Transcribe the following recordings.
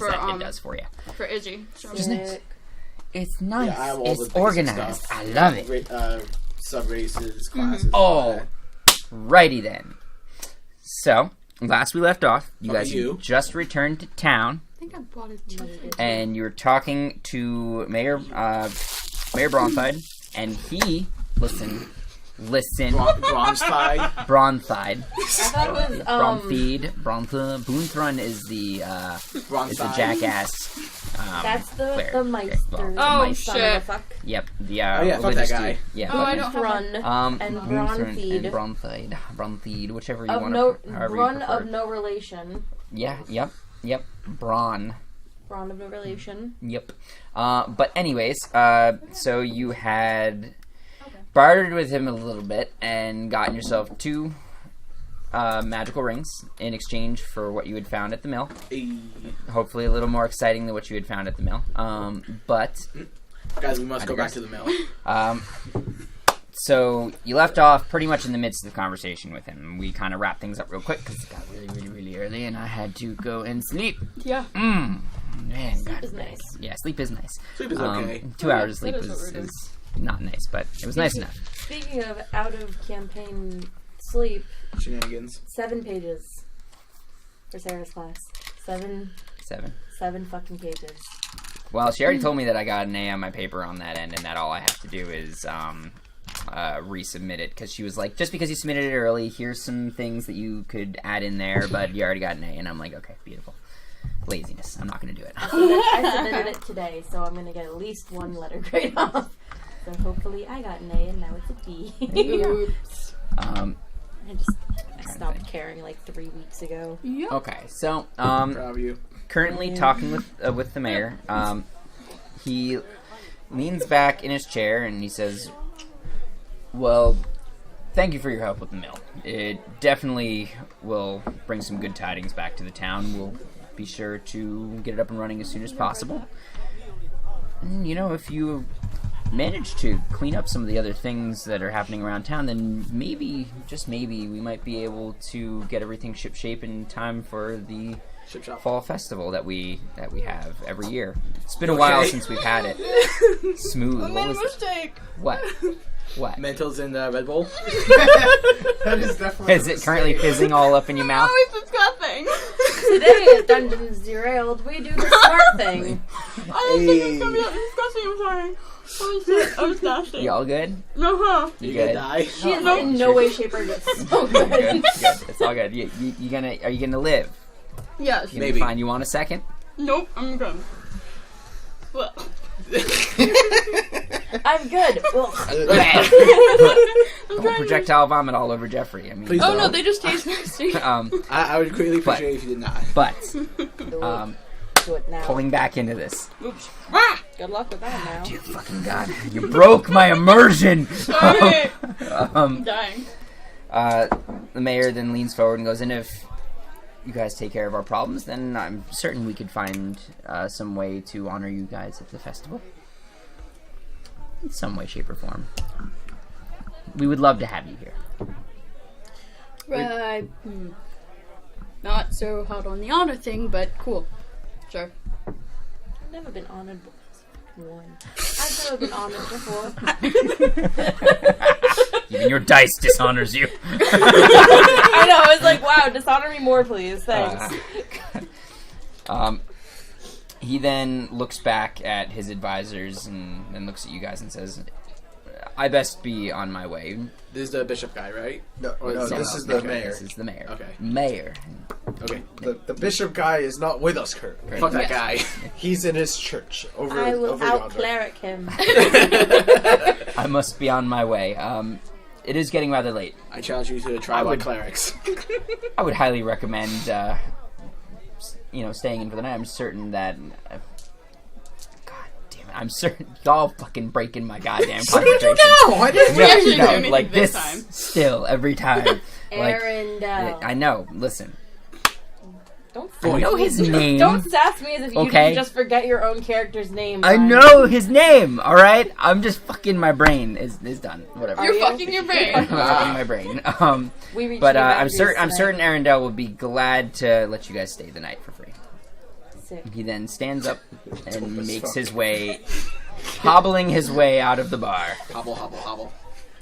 is that it does for you. For Izzy. Just nice. It's nice. Yeah, I have all it's the organized. stuff. I love it. Sub-races, classes. Oh, righty then. So, last we left off, you guys just returned to town. I think I bought it too. And you were talking to Mayor Bronthide, and he, listen. Bronthide. Bronthide. I thought it was, Boonthron is the jackass. That's the cleric. Meister. Oh, son shit. of a fuck. Yep. The, fuck that guy. Yeah. Oh, I don't have Run and Bronthide. And Bronthide, whichever you Of want no, to however Run you prefer. of no relation. Yeah, yep. Brawn. Brawn of no relation. Yep. But anyways, so you had bartered with him a little bit and gotten yourself 2 magical rings in exchange for what you had found at the mill. Hopefully a little more exciting than what you had found at the mill. But guys, we must go back to the mill. So you left off pretty much in the midst of the conversation with him. We kind of wrapped things up real quick because it got really early and I had to go and sleep. Yeah. Man, Sleep is nice. Yeah, sleep is nice. Sleep is okay. 2 hours of sleep that is what we're doing. is not nice, but it was nice enough. Speaking of out of campaign sleep, Shenanigans. 7 pages for Sarah's class. 7 fucking pages. Well, she already told me that I got an A on my paper on that end, and that all I have to do is resubmit it, because she was like, just because you submitted it early, here's some things that you could add in there, but you already got an A, and I'm like, okay, beautiful. Laziness. I'm not going to do it. I submitted it today, so I'm going to get at least 1 letter grade off. So hopefully I got an A, and now it's a B. Oops. I stopped caring like 3 weeks ago. Yep. Okay, so, Proud of you. currently talking with the mayor, he leans back in his chair, and he says, well, thank you for your help with the mill. It definitely will bring some good tidings back to the town. We'll be sure to get it up and running as soon as possible. And, if you manage to clean up some of the other things that are happening around town, then maybe, just maybe, we might be able to get everything shipshape in time for the fall festival that we have every year. It's been a while since we've had it. Smooth. I made a mistake. What? Mentos in the Red Bull. That is definitely. Is it currently fizzing all up in your mouth? Oh, it's disgusting. Today at Dungeons Derailed, we do the smart thing. I didn't think it was going to be that disgusting. I'm sorry. Holy shit, I was nasty. You all good? Uh-huh. You gonna good? die? She is in no way, shape, or form. Good. It's all good. You are you gonna live? Yes. You Maybe. Fine. You want a second? Nope, I'm good. Well. I'm good. Don't projectile vomit all over Jeffrey. I mean, Please Oh don't. no, they just taste nasty. I would greatly appreciate it if you did not. but Do it now. pulling back into this. Oops. Good luck with that now. Dear fucking God, you broke my immersion. Sorry. I'm dying. The mayor then leans forward and goes, and if you guys take care of our problems, then I'm certain we could find some way to honor you guys at the festival. In some way, shape, or form. We would love to have you here. Not so hot on the honor thing, but cool. Sure. I've never been honored I've never been honored before. Even your dice dishonors you. I know, I was like, wow, dishonor me more, please. Thanks. He then looks back at his advisors and then looks at you guys and says, I best be on my way. This is the bishop guy, right? No, this is the mayor. This is the mayor. Okay. Mayor. Okay. The bishop guy is not with us currently. Fuck that guy. He's in his church over I will over out yonder. cleric him. I must be on my way. It is getting rather late. I challenge you to a trial by clerics. I would highly recommend, staying in for the night. I'm certain that... God damn it. I'm certain... Y'all fucking breaking my goddamn concentration. I didn't We actually do no, anything like this this time. still, every time. Aaron, I know. Listen. don't I know his name. Don't sass me as if you Okay. can just forget your own character's name. I Brian. know his name, alright? I'm just fucking... My brain is done. Whatever. You're you? fucking your brain. I'm fucking my brain. We reached But the I'm boundaries certain tonight. Arendelle will be glad to let you guys stay the night for free. Sick. He then stands up and makes his way, hobbling his way out of the bar. Hobble, hobble, hobble.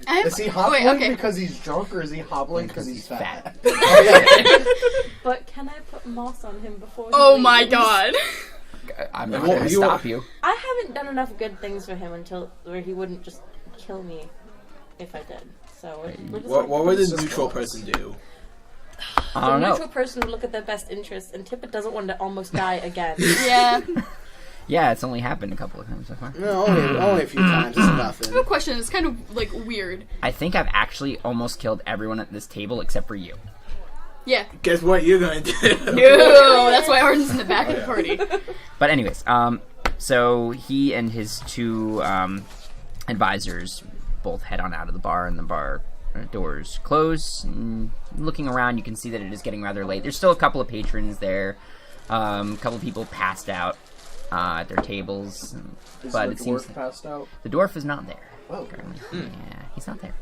Is he hobbling because he's drunk, or is he hobbling because he's fat? But can I put moss on him before? Oh my god. I'm not going to stop you. I haven't done enough good things for him until where he wouldn't just kill me if I did. So What would a neutral person do? I don't the know. neutral person would look at their best interests, and Tippett doesn't want to almost die again. Yeah. Yeah, it's only happened a couple of times so far. No, only a few times. It's I have a nothing. question. It's kind of like weird. I think I've actually almost killed everyone at this table except for you. Yeah. Guess what you're gonna do? No, that's why Arden's in the back of the party. But anyways, so he and his two advisors both head on out of the bar, and the bar doors close. And looking around, you can see that it is getting rather late. There's still a couple of patrons there. A couple of people passed out at their tables. But it seems passed out. the dwarf is not there. Oh. Currently. Yeah, he's not there.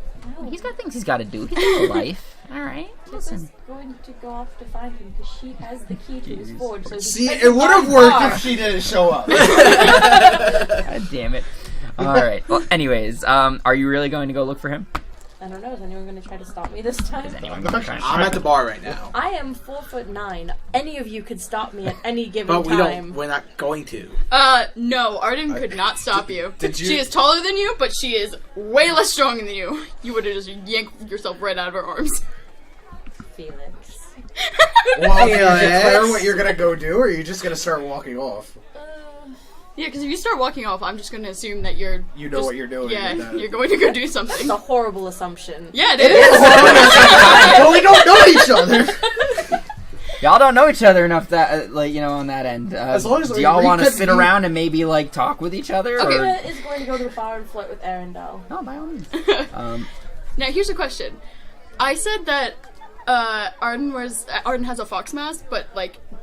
He's got things he's got to do. He's got a life. All right. Listen. Going to go off to find him because she has the key to his forge. So See, it would have worked if she didn't show up. God damn it. All right. Well, anyways, are you really going to go look for him? I don't know. Is anyone going to try to stop me this time? Is anyone going to try? I'm at the bar right now. I am 4'9". Any of you could stop me at any given But we time. don't. We're not going to. No, Arden could not stop you. Did you- She is taller than you, but she is way less strong than you. You would have just yanked yourself right out of her arms. Felix. Well, you Yes. declare what you're gonna go do, or are you just gonna start walking off? Yeah, because if you start walking off, I'm just going to assume that you're... You know just- what you're doing. Yeah, and that- you're going to go do It's something. a horrible assumption. Yeah, it is. But we don't know each other. Y'all don't know each other enough that, on that end. As long as do y'all we want to could sit be- around and maybe, talk with each other? Okay. Or... Tippett is going to go to the bar and flirt with Arendelle. No, by all means. Now, here's a question. I said that Arden has a fox mask, but,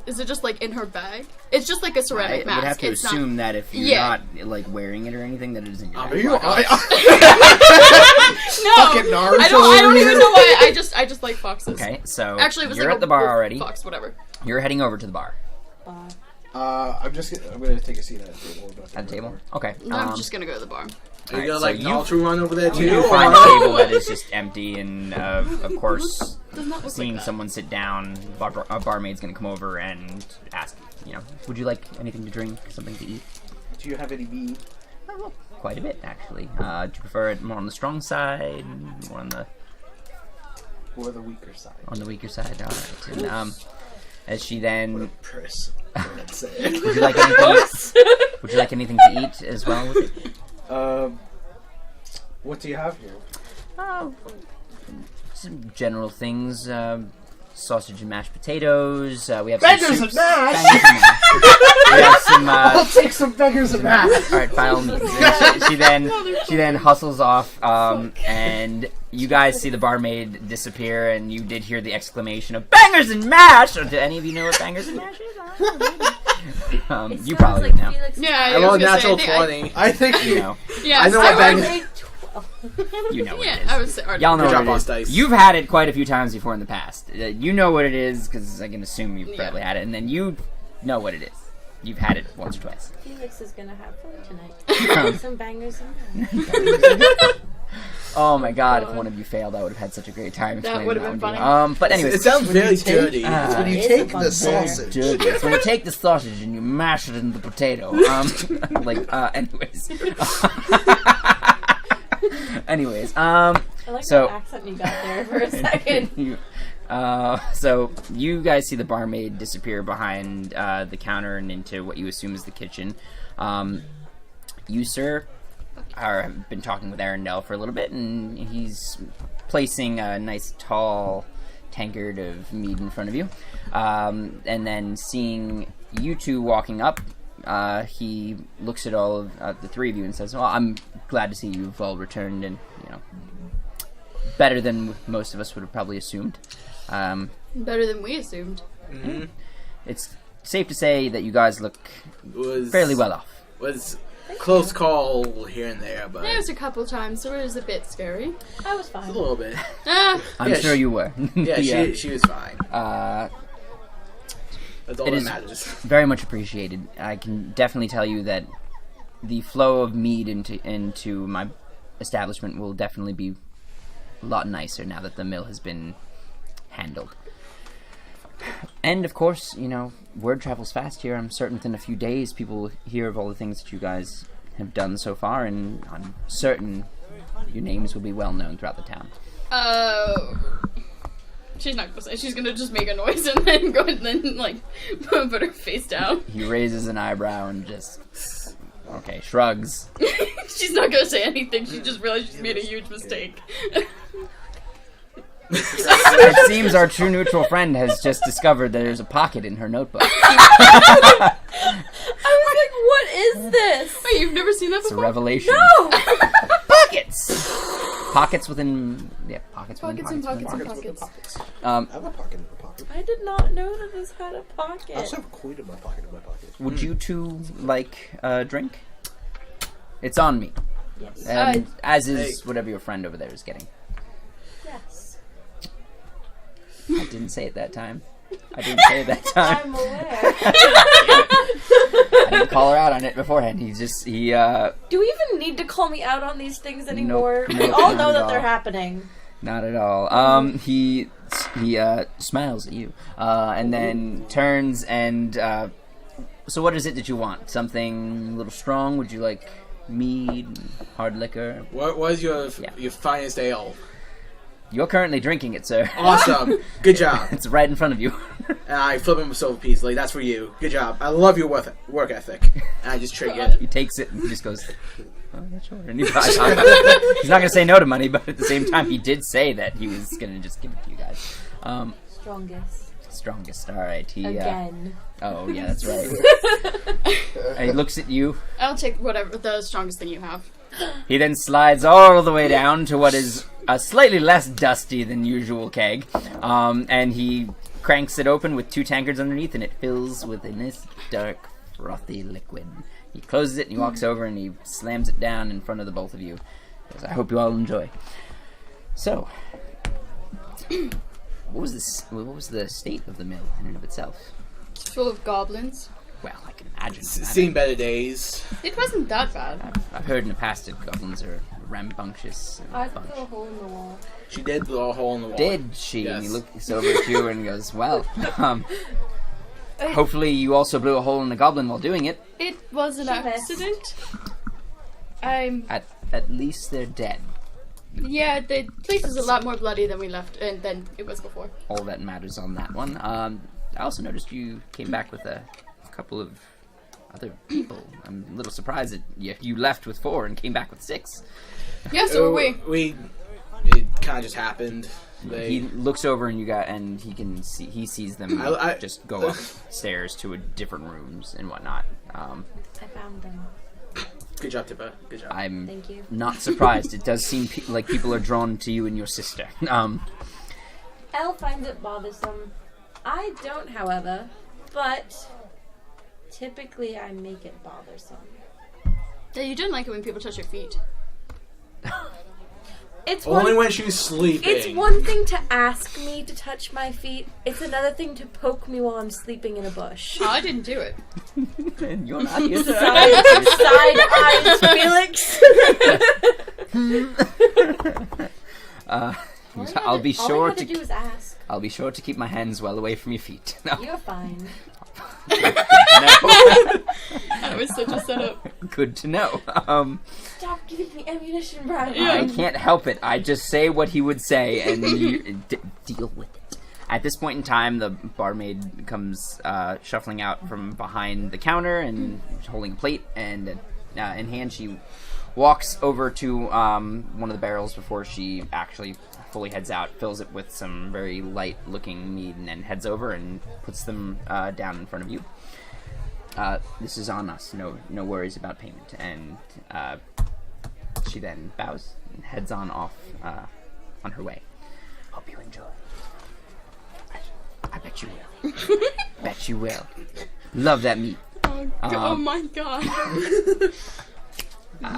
is it just, in her bag? It's just, a ceramic I mask. would have to It's assume that if you're Yeah. not, wearing it or anything, that it isn't your Are bag. you? No, Fucking Naruto I don't over even here. know why. I just like foxes. Okay, so Actually, it was you're like at the bar wolf already. Fox, whatever. You're heading over to the bar. I'm gonna take a seat at the table. At the table? Okay. I'm just gonna go to the bar. Are you Alright, gonna so like you- Ultra run over there too? You or- find a table that is just empty, and of course, Does not look seeing like that. someone sit down, a barmaid's going to come over and ask, would you like anything to drink, something to eat? Do you have any meat? Quite a bit, actually. Do you prefer it more on the strong side, more on the Or the weaker side? weaker side? All right. And as she then, Press. That's it. would you like anything? Would you like anything to eat as well with it? What do you have here? Some general things. Sausage and mashed potatoes. We have Beggars some and soups. mash! Bangers and mash. We have some. I'll take some beggars and mash. All right, by all means. She then hustles off, and you guys see the barmaid disappear, and you did hear the exclamation of "bangers and mash." Or do any of you know what bangers and mash is? You probably like know. Felix. Yeah, I I was rolled gonna natural say, I think 20. I think You know. yeah, I know what I bang- would- Made 12. You know what Yeah, it is. I would say Arden. Y'all know Good job, what it Boss is. Dice. You've had it quite a few times before in the past. You know what it is because I can assume you've probably had it, and then you know what it is. You've had it once or twice. Felix is gonna have fun tonight. Some bangers and Oh my god! If one of you failed, I would have had such a great time. explaining would've been one to funny. you. But anyways, It sounds very dirty. It's when you It's take a the bugbear. sausage. Dirty. It's when you take the sausage and you mash it into the potato. Anyways. Anyways, I like So- that accent you got there for a second. so you guys see the barmaid disappear behind the counter and into what you assume is the kitchen. You, sir, have been talking with Arendelle for a little bit, and he's placing a nice tall tankard of mead in front of you. And then seeing you two walking up, he looks at all of the three of you and says, "Well, I'm glad to see you've all returned, and better than most of us would have probably assumed. Better than we assumed. It's safe to say that you guys look Was fairly well off." Was close call here and there, but There was a couple times, so it was a bit scary. I was a fine. little bit. I'm Yeah, sure you were. Yeah, she was fine. That's all It that is matters. very much appreciated. I can definitely tell you that the flow of mead into my establishment will definitely be a lot nicer now that the mill has been handled. And of course, word travels fast here. I'm certain within a few days people will hear of all the things that you guys have done so far, and I'm certain your names will be well known throughout the town. Oh. She's not gonna say. She's gonna just make a noise and then go and then put her face down. He raises an eyebrow and just shrugs. She's not gonna say anything. She just realized she's made a huge mistake. It seems our true neutral friend has just discovered that there's a pocket in her notebook. I was like, what is this? Wait, you've never seen that It's a before? revelation. No! Pockets! Pockets within... Yeah, pockets within Pockets and pockets. pockets and Pockets pockets. in my pockets. I have a pocket in my pocket. I did not know that this had a pocket. I also have a coin in my pocket. Would you two like a drink? It's on me. Yes. And as is whatever your friend over there is getting. Yes. I didn't say it that time. I'm aware. I didn't call her out on it beforehand. Do we even need to call me out on these things anymore? Nope, We all not know at that all. they're happening. Not at all. He smiles at you, and then turns and, so what is it that you want? Something a little strong? Would you like mead, hard liquor? What was your finest ale? You're currently drinking it, sir. Awesome. Good job. It's right in front of you. And I flip him a silver piece. Like, that's for you. Good job. I love your work ethic. And I just trigger it. He takes it and he just goes, oh, yeah, sure. And he's not going to say no to money, but at the same time, he did say that he was going to just give it to you guys. Strongest. All right. Again. Oh, yeah, that's right. And he looks at you. I'll take whatever the strongest thing you have. He then slides all the way down to what is a slightly less dusty than usual keg, and he cranks it open with 2 tankards underneath, and it fills with this dark, frothy liquid. He closes it, and he walks over, and he slams it down in front of the both of you. He goes, I hope you all enjoy. So, what was the state of the mill in and of itself? It's full of goblins. Well, I can imagine. Seen better days. It wasn't that bad. I've heard in the past that goblins are rambunctious. I put a hole in the wall. She did blow a hole in the wall. Did she? Yes. And he looks over at you and goes, well, hopefully you also blew a hole in the goblin while doing it. It was an accident. At least they're dead. Yeah, the place is a lot more bloody than we left, and than it was before. All that matters on that one. I also noticed you came back with a couple of other people. I'm a little surprised that you left with 4 and came back with 6. Yeah, so were we. It kind of just happened. He looks over and he sees them just go upstairs to different rooms and whatnot. I found them. Good job, Tippa. Good job. I'm Thank you. not surprised. It does seem like people are drawn to you and your sister. Elle finds it bothersome. I don't, however, but typically I make it bothersome. Yeah, you didn't like it when people touch your feet. It's Only when she's sleeping. It's one thing to ask me to touch my feet. It's another thing to poke me while I'm sleeping in a bush. Oh, I didn't do it. You're not here. Side eyes, Felix. I'll be all sure you had to do is ask. I'll be sure to keep my hands well away from your feet. No. You're fine. That was such a setup. Good to know. Stop giving me ammunition, Brian. I can't help it. I just say what he would say, and you deal with it. At this point in time, the barmaid comes shuffling out from behind the counter and holding a plate, and in hand she walks over to one of the barrels before she actually fully heads out, fills it with some very light-looking mead, and then heads over and puts them down in front of you. This is on us. No worries about payment. And she then bows and heads off on her way. Hope you enjoy. I bet you will. Bet you will. Love that meat. Oh my god.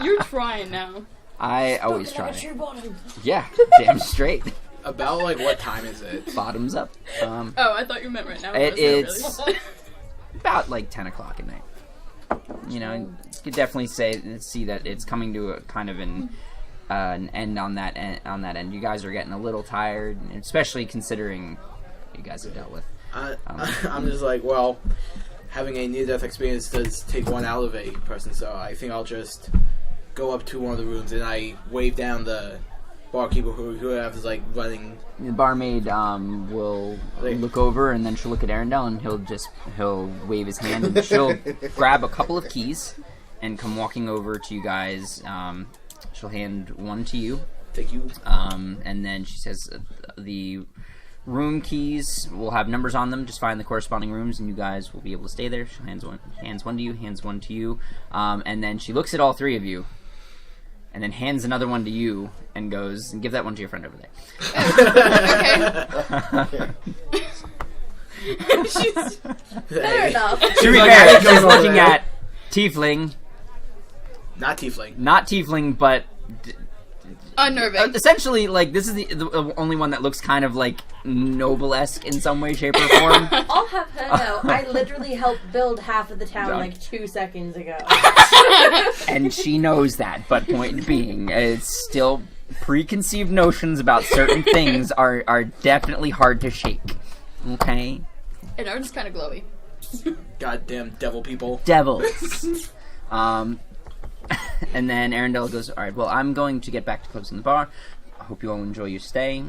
You're trying now. I always try. True bottom. Yeah, damn straight. About, what time is it? Bottoms up. Oh, I thought you meant right now. It's about like 10 o'clock at night. You know, you could definitely see that it's coming to a kind of an end on that end. You guys are getting a little tired, especially considering what you guys have dealt with. I'm just like, well, having a near-death experience does take one out of a person, so I think I'll just go up to one of the rooms and I wave down the barkeeper who is like running. The barmaid will look over, and then she'll look at Arendelle, and he'll wave his hand, and she'll grab a couple of keys and come walking over to you guys. She'll hand one to you. Thank you. And then she says the room keys will have numbers on them. Just find the corresponding rooms, and you guys will be able to stay there. She hands one to you, and then she looks at all three of you, and then hands another one to you, and goes, and give that one to your friend over there. She's Fair enough. To be fair, she's looking at Tiefling. Not tiefling. Not Tiefling, but... unnerving. Essentially, like, this is the only one that looks kind of, like, noble-esque in some way, shape, or form. I'll have her know. I literally helped build half of the town like 2 seconds ago. And she knows that, but point being, it's still preconceived notions about certain things are definitely hard to shake. Okay? And Arden's kind of glowy. Goddamn devil people. Devils. And then Arendelle goes, all right, well, I'm going to get back to closing the bar. I hope you all enjoy your stay.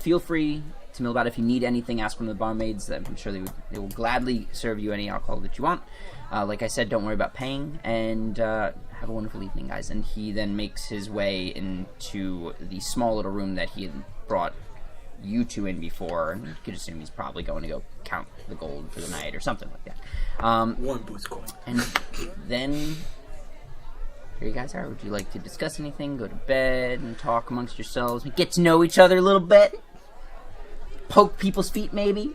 Feel free to mill about if you need anything. Ask one of the barmaids. I'm sure they will gladly serve you any alcohol that you want. Like I said, don't worry about paying. And have a wonderful evening, guys. And he then makes his way into the small little room that he had brought you two in before. And you could assume he's probably going to go count the gold for the night or something like that. One boost coin. And then... here you guys are. Would you like to discuss anything? Go to bed and talk amongst yourselves? Get to know each other a little bit? Poke people's feet, maybe?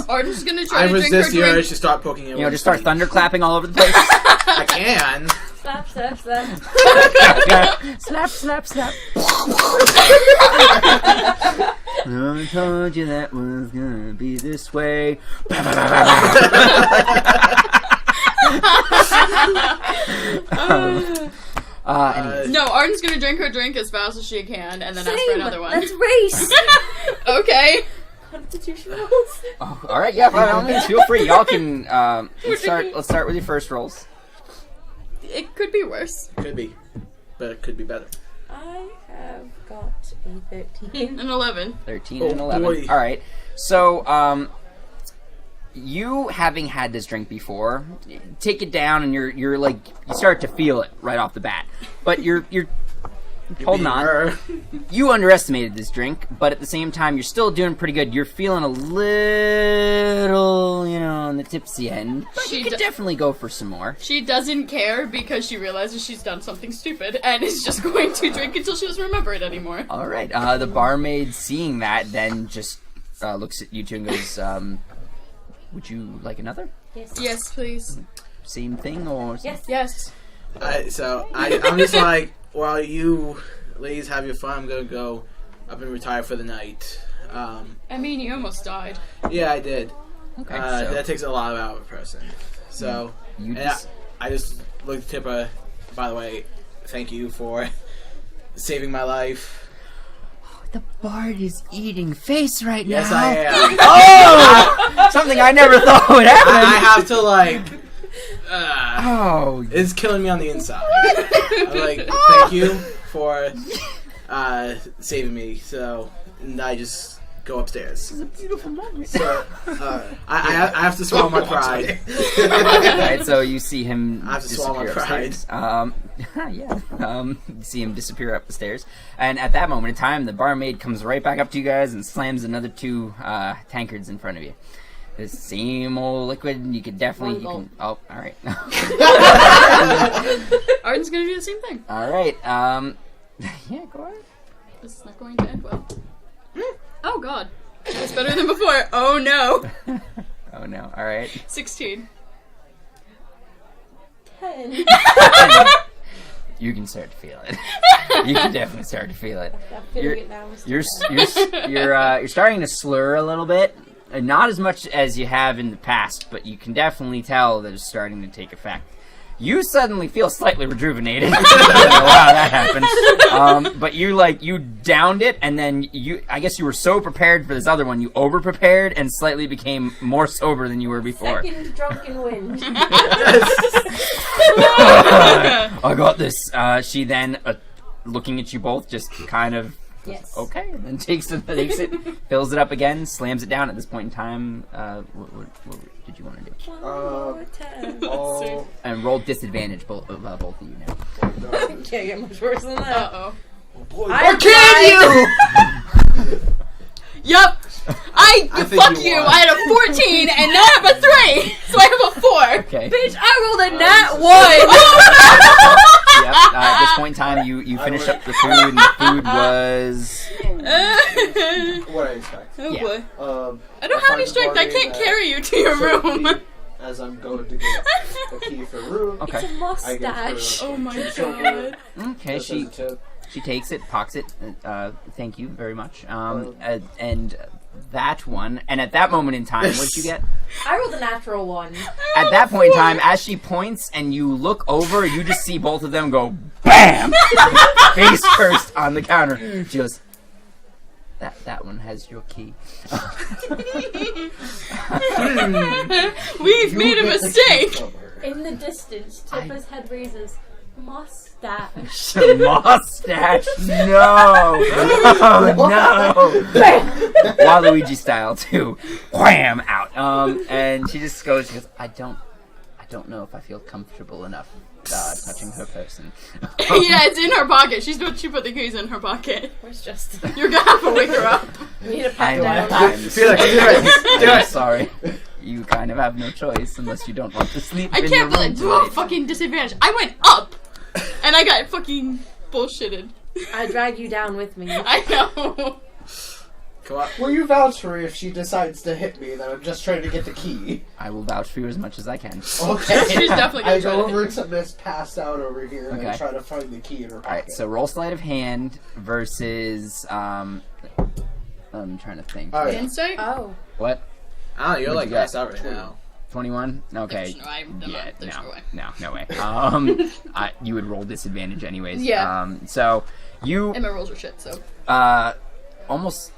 Arden's gonna try to drink her resist the drink. urge to start poking it. You know, just start thunderclapping all over the place? I can. Slap, slap, slap. Slap, slap, slap. I told you that was gonna be this way. No, Arden's gonna drink her drink as fast as she can, and then ask for another one. Let's race. Okay. Constitution rolls. Oh, all right, yeah, by all means, feel free. Y'all can. Let's start with your first rolls. It could be worse. Could be, but it could be better. I have got a 13. An 11. 13 and 11. Boy. All right. So, you having had this drink before, take it down, and you're like you start to feel it right off the bat. But you're holding on. You underestimated this drink, but at the same time, you're still doing pretty good. You're feeling a little, on the tipsy end. But you could definitely go for some more. She doesn't care because she realizes she's done something stupid and is just going to drink until she doesn't remember it anymore. All right. The barmaid, seeing that, then just looks at you two and goes, would you like another? Yes. Yes, please. Same thing, or... Yes. Yes. I'm just like, while you ladies have your fun, I'm going to go up and retire for the night. I mean, you almost died. Yeah, I did. Okay, that takes a lot out of a person. So, I just looked at Tippa. By the way, thank you for saving my life. The bard is eating face right now. Yes, I am. Oh! Something I never thought would happen. I have to, like... oh. It's killing me on the inside. I'm like, thank you for saving me. So, and I just go upstairs. This is a beautiful moment. So, I have to swallow my pride. Alright, so you see him I have to swallow my pride. You see him disappear up the stairs. And at that moment in time, the barmaid comes right back up to you guys and slams another 2 tankards in front of you. The same old liquid, you could definitely... oh, alright. Arden's gonna do the same thing. Alright, yeah, go ahead. This is not going to end well. Oh god. It's better than before. Oh no. Oh no, alright. 16. 10. You can start to feel it. You can definitely start to feel it. I'm feeling it now. You're starting to slur a little bit. Not as much as you have in the past, but you can definitely tell that it's starting to take effect. You suddenly feel slightly rejuvenated. I don't know how that happened. But you downed it, and then I guess you were so prepared for this other one, you over-prepared and slightly became more sober than you were before. Second drunken wind. I got this. She then, looking at you both, just kind of, Yes. okay, and then takes it, fills it up again, slams it down. At this point in time, what did you want to do? One more time. And roll disadvantage, both of you now. Can't get much worse than that. Uh-oh. Or can you? Yup. Fuck you you. won. I had a 14 and now I have a 3. So I have a 4. Okay. Bitch, I rolled a nat 1! Yep. At this point in time, you finish up the food, and the food was. What I expect. Oh Yeah. boy. I don't I have find any the strength. I party can't that carry you to your room. As I'm going to get a key for the room, Okay. It's a I give her mustache. Oh my two silver, god. Okay. just as a tip. She takes it, pockets it. Thank you very much. And that one. And at that moment in time, what'd you get? I rolled a natural 1. At that point in time, as she points and you look over, you just see both of them go BAM! Face first on the counter. She goes, that one has your key. We've made a mistake. In the distance, Tippa's head raises. Mustache. Mustache? No! Oh, no! Waluigi style, too. Wham! Out. And she just goes, I don't know if I feel comfortable enough touching her person. Yeah, it's in her pocket. She put the keys in her pocket. Where's Justin? You're gonna have to wake her up. We need to pat down. I'm sorry. You kind of have no choice unless you don't want to sleep I in can't your room believe oh, tonight. fucking disadvantage. I went up, and I got fucking bullshitted. I drag you down with me. I know. Come on. Will you vouch for her if she decides to hit me that I'm just trying to get the key? I will vouch for you as much as I can. Okay. She's definitely gonna I try go to over hit. to Miss passed out over here and Okay. try to find the key in her pocket. Alright, so roll sleight of hand versus, I'm trying to think. Alright. Insight? Oh. What? Ah, you're What'd like you get? passed out right now. 21? Okay. No, I'm Yeah, not. There's no way. no way. You would roll disadvantage anyways. Yeah. So, you, And my rolls are shit, so. almost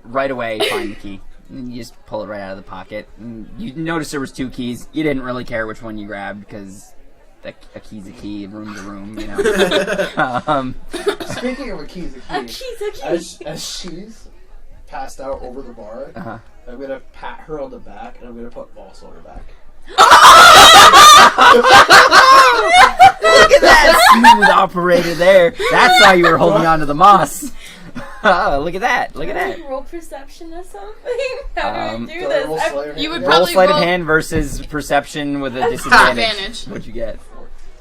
right away find the key. You just pull it right out of the pocket. You notice there was 2 keys. You didn't really care which one you grabbed because a key's a key, a room's a room, you know. Speaking of a key's a key, A key's a key. as she's passed out over the bar, Uh-huh. I'm gonna pat her on the back and I'm gonna put moss on her back. Look at that smooth operator there. That's how you were holding on to the moss. Look at that. Look at that. Can we roll perception or something? How do we do Do I this? roll I'm- sleight of You would hand? Roll probably sleight of roll- hand versus perception with a disadvantage. Advantage. What'd you get?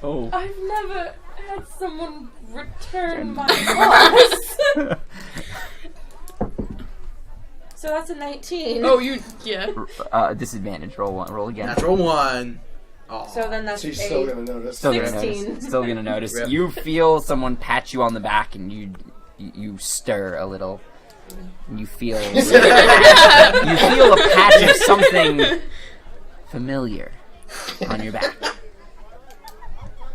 Oh. I've never had someone return my moss. So that's a 19. Oh, you. Yeah. Disadvantage. Roll again. Natural 1. Oh. So then that's She's 8. still gonna notice. Still gonna 16. notice. Still gonna notice. Rip. You feel someone pat you on the back, and you stir a little. And you feel you feel a patch of something familiar on your back.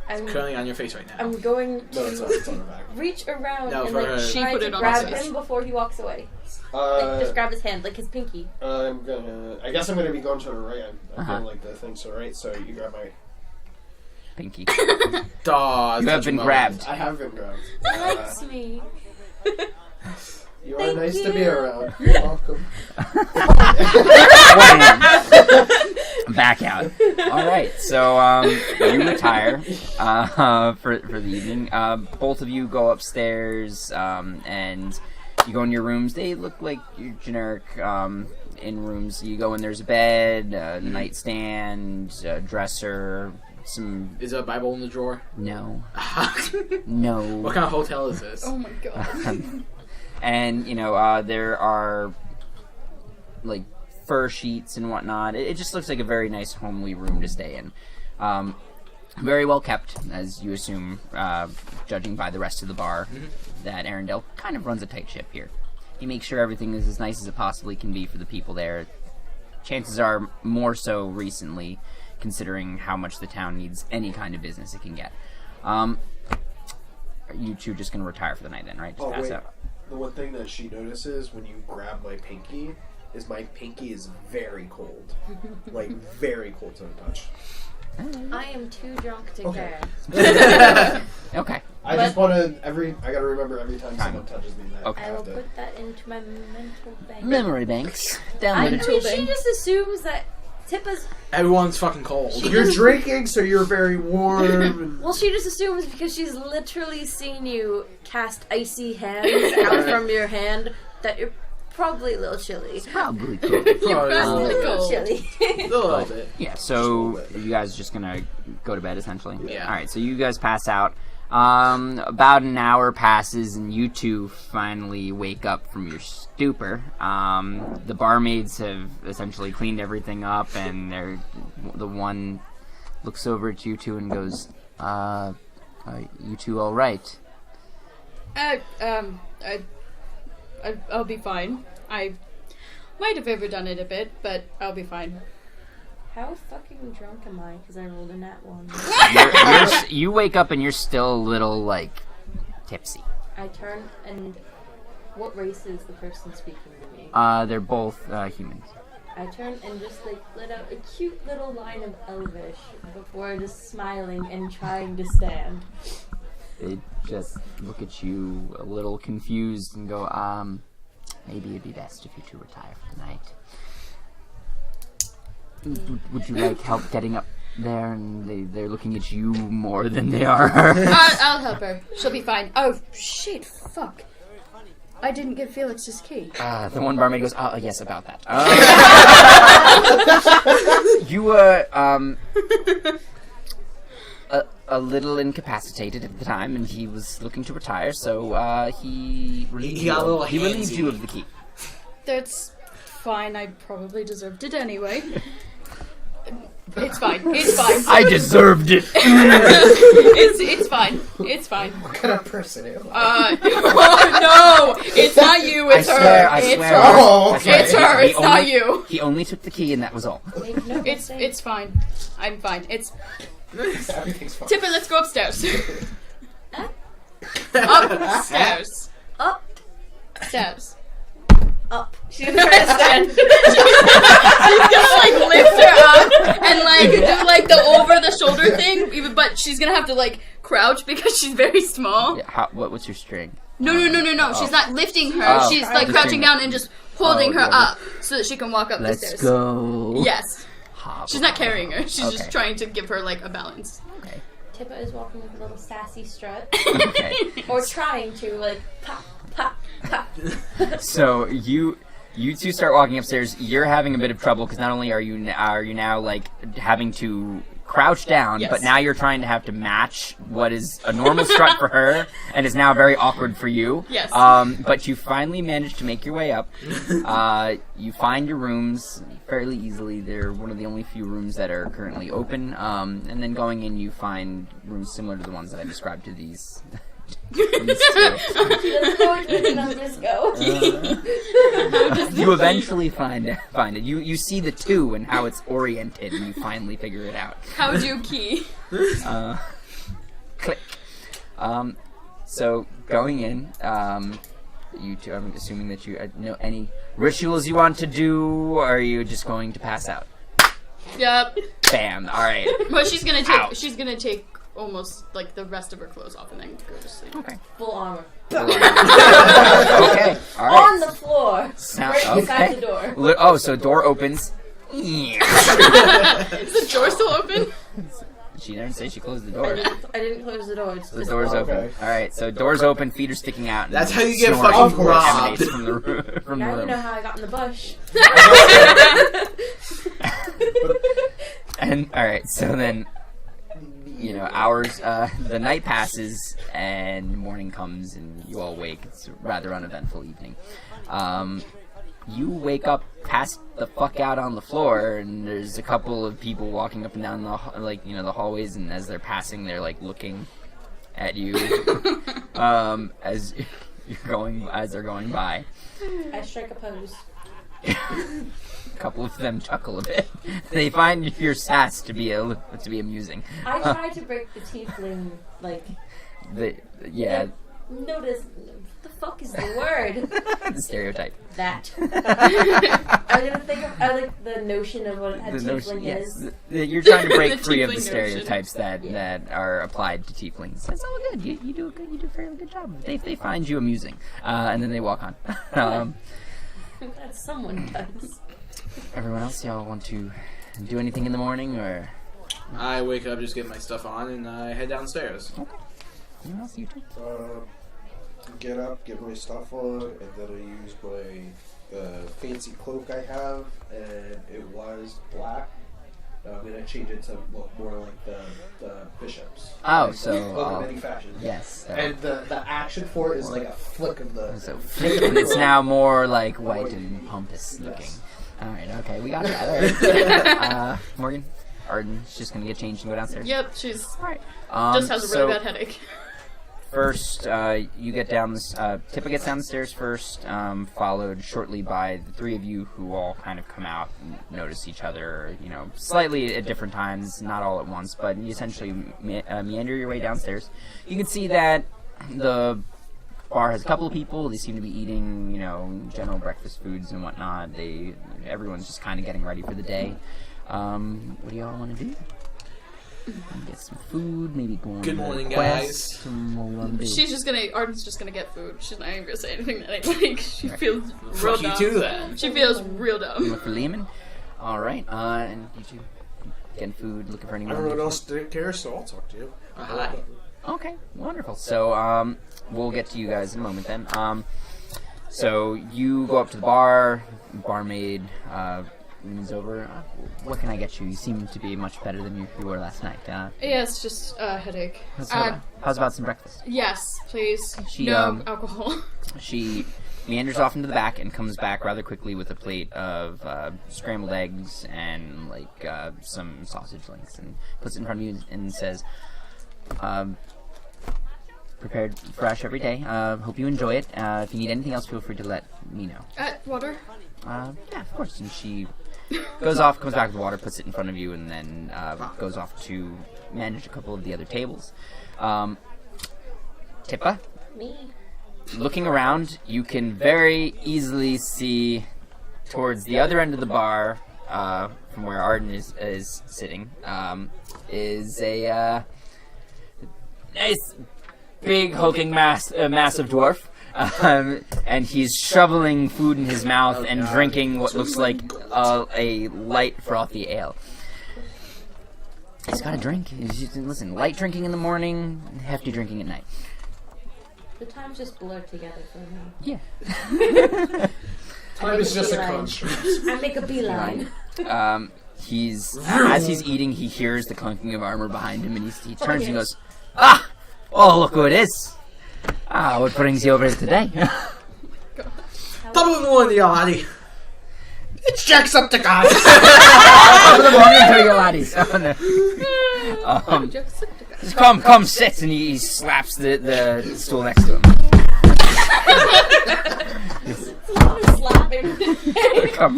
I'm, curling on your face right now. I'm going to No, it's on her back. reach around No, and for like her. She try put to it on grab his face. him before he walks away. Like, just grab his hand, like his pinky. I guess I'm gonna be going to the right. I'm Uh-huh. feeling like the thing, so right. So you grab my. Pinky. Daw, You have been grabbed. I have been grabbed. He likes me. You are Thank nice to be you. around. You're welcome. Back out. All right, so you retire for the evening. Both of you go upstairs and you go in your rooms. They look like your generic in rooms. You go in. There's a bed, a nightstand, a dresser. Some Is there a Bible in the drawer? no. What kind of hotel is this? Oh my god. And there are like fur sheets and whatnot. It just looks like a very nice homely room to stay in. Very well kept, as you assume, judging by the rest of the bar. That Arendelle kind of runs a tight ship here. you make sure everything is as nice as it possibly can be for the people there. Chances are more so recently, considering how much the town needs any kind of business it can get. Are you two just going to retire for the night then, right? Just pass out. The one thing that she notices when you grab my pinky is my pinky is very cold. Like, very cold to the touch. I am too drunk to care. Okay. I just want to, I gotta remember every time someone touches me that Okay. I will put that into my mental bank. Memory banks. I Downloaded. mean, she just assumes that Tippa's... Everyone's fucking cold. You're drinking, so you're very warm. Well, she just assumes because she's literally seen you cast icy hands out from your hand that you're probably a little chilly. Probably cool. Probably A little chilly. a little bit. Yeah, so you guys are just gonna go to bed essentially? Yeah. Alright, so you guys pass out. About an hour passes and you two finally wake up from your stupor. The barmaids have essentially cleaned everything up and the one looks over at you two and goes, are you two alright? I'll be fine. I might have overdone it a bit, but I'll be fine. How fucking drunk am I? Because I rolled a nat 1. You wake up and you're still a little, like, tipsy. I turn and... What race is the person speaking to me? They're both humans. I turn and just, like, let out a cute little line of Elvish before just smiling and trying to stand. They just look at you a little confused and go, maybe it'd be best if you two retire for the night. Would you like help getting up there? And they're looking at you more than they are. I'll help her. She'll be fine. Oh, shit, fuck. I didn't give Felix his key. The one barmaid goes, oh, yes, about that. You were, a little incapacitated at the time, and he was looking to retire, so, he relieved you of the key. That's fine. I probably deserved it anyway. It's fine. It's fine. I deserved it! It's fine. It's fine. What kind of person am I? No! It's not you, it's her. I It's swear. her. Oh, okay. It's her, it's not you. He only took the key, and that was all. Make no mistake. It's fine. I'm fine. It's... Everything's fine. Tipper, let's go upstairs. Upstairs. Stairs. Up. She's gonna try to stand. She's gonna like lift her up and like do like the over the shoulder thing, but she's gonna have to like crouch because she's very small. Yeah, what's your string? No. She's not lifting her. Oh. She's like crouching down and just holding her up so that she can walk up the stairs. Let's go. Yes. She's not carrying her. She's Okay. just trying to give her like a balance. Okay. Tippa is walking with a little sassy strut. Okay. Or trying to, like, pop, pop, pop. So you two start walking upstairs. You're having a bit of trouble because not only are you now like having to crouch down, Yes. but now you're trying to have to match what is a normal strut for her and is now very awkward for you. Yes. But you finally managed to make your way up. You find your rooms fairly easily. They're one of the only few rooms that are currently open. And then going in, you find rooms similar to the ones that I described to these. She doesn't know what the numbers go. You eventually find it. You see the 2 and how it's oriented, and you finally figure it out. How'd you key? Click. So going in, you two. I'm assuming that you know any rituals you want to do, or are you just going to pass out? Yep. Bam. All right. But she's gonna Ow. take almost like the rest of her clothes off and then go to sleep. Okay. Full armor. Okay. All right. On the floor. Now, Right beside okay. the door. Oh, so door opens. Is the door still open? She didn't say she closed the door. I didn't close the door. It's The just door's a wall. open. All right, so door's open, feet are sticking out. and That's how you get snoring fucking emanates robbed. from the room. From the Now you room. know how I got in the bush. And all right, so then, hours. The night passes, and morning comes, and you all wake. It's a rather uneventful evening. You wake up, pass the fuck out on the floor, and there's a couple of people walking up and down the the hallways, and as they're passing, they're like looking at you. As as they're going by. I strike a pose. A couple of them chuckle a bit. They find your sass to be amusing. I try to break the tiefling, like... Yeah. Notice... What the fuck is the word? The stereotype. That. I'm gonna think of like the notion of what a tiefling is. You're trying to break The free of the tiefling stereotypes that are applied to tieflings. That's all good. You do a fairly good job. They find you amusing, and then they walk on. That someone does. Everyone else, y'all want to do anything in the morning, or? I wake up, just get my stuff on, and I head downstairs. Okay. Anyone else? You two? Get up, get my stuff on, and then I use the fancy cloak I have, and it was black. I'm gonna change it to look more like the bishops. Oh, like, so many fashions. yes. And the action for it is like a flick of the. So it's now more like white and pompous looking. Yes. All right. Okay, we got that. All right. Morgan, Arden's just gonna get changed and go downstairs. Yep, she's All right. just has a really bad headache. First, you get down this. Tippa gets down the stairs first, followed shortly by the three of you, who all kind of come out and notice each other. Slightly at different times, not all at once, but you essentially meander your way downstairs. You can see that the bar has a couple of people. They seem to be eating, general breakfast foods and whatnot. Everyone's just kind of getting ready for the day. What do y'all want to do? Get some food, maybe go on Good morning, quest, guys. Arden's just gonna get food. She's not even gonna say anything that ain't like. She feels real Fuck you dumb. too, then. She feels real dumb. Look for Liemun. All right, and you two getting food, looking for anyone. Everyone else didn't care, so I'll talk to you. Hi. Okay, wonderful. So, we'll get to you guys in a moment then. So you go up to the bar. Barmaid leans over. What can I get you? You seem to be much better than you were last night. Yeah, it's just a headache. How's about some breakfast? Yes, please. She, no alcohol. She meanders off into the back and comes back rather quickly with a plate of scrambled eggs and some sausage links, and puts it in front of you and says, prepared fresh every day. Hope you enjoy it. If you need anything else, feel free to let me know. Water? Yeah, of course. And she goes off, comes back with water, puts it in front of you, and then goes off to manage a couple of the other tables. Tippa? Me. Looking around, you can very easily see towards the other end of the bar, from where Arden is sitting, is a nice, big, hulking massive dwarf. And he's shoveling food in his mouth and drinking what looks like a light, frothy ale. He's got a drink. Listen, light drinking in the morning, hefty drinking at night. The times just blur together for me. Yeah. Time is just a construct. I make a beeline. As he's eating, he hears the clunking of armor behind him, and he turns and goes, "Ah! Oh, look who it is! Ah, what brings you over today?" Top of the morning, y'all, laddie. It's Jacksepticeye. Top of the morning to you, laddies. Come, sit, and he slaps the stool next to him.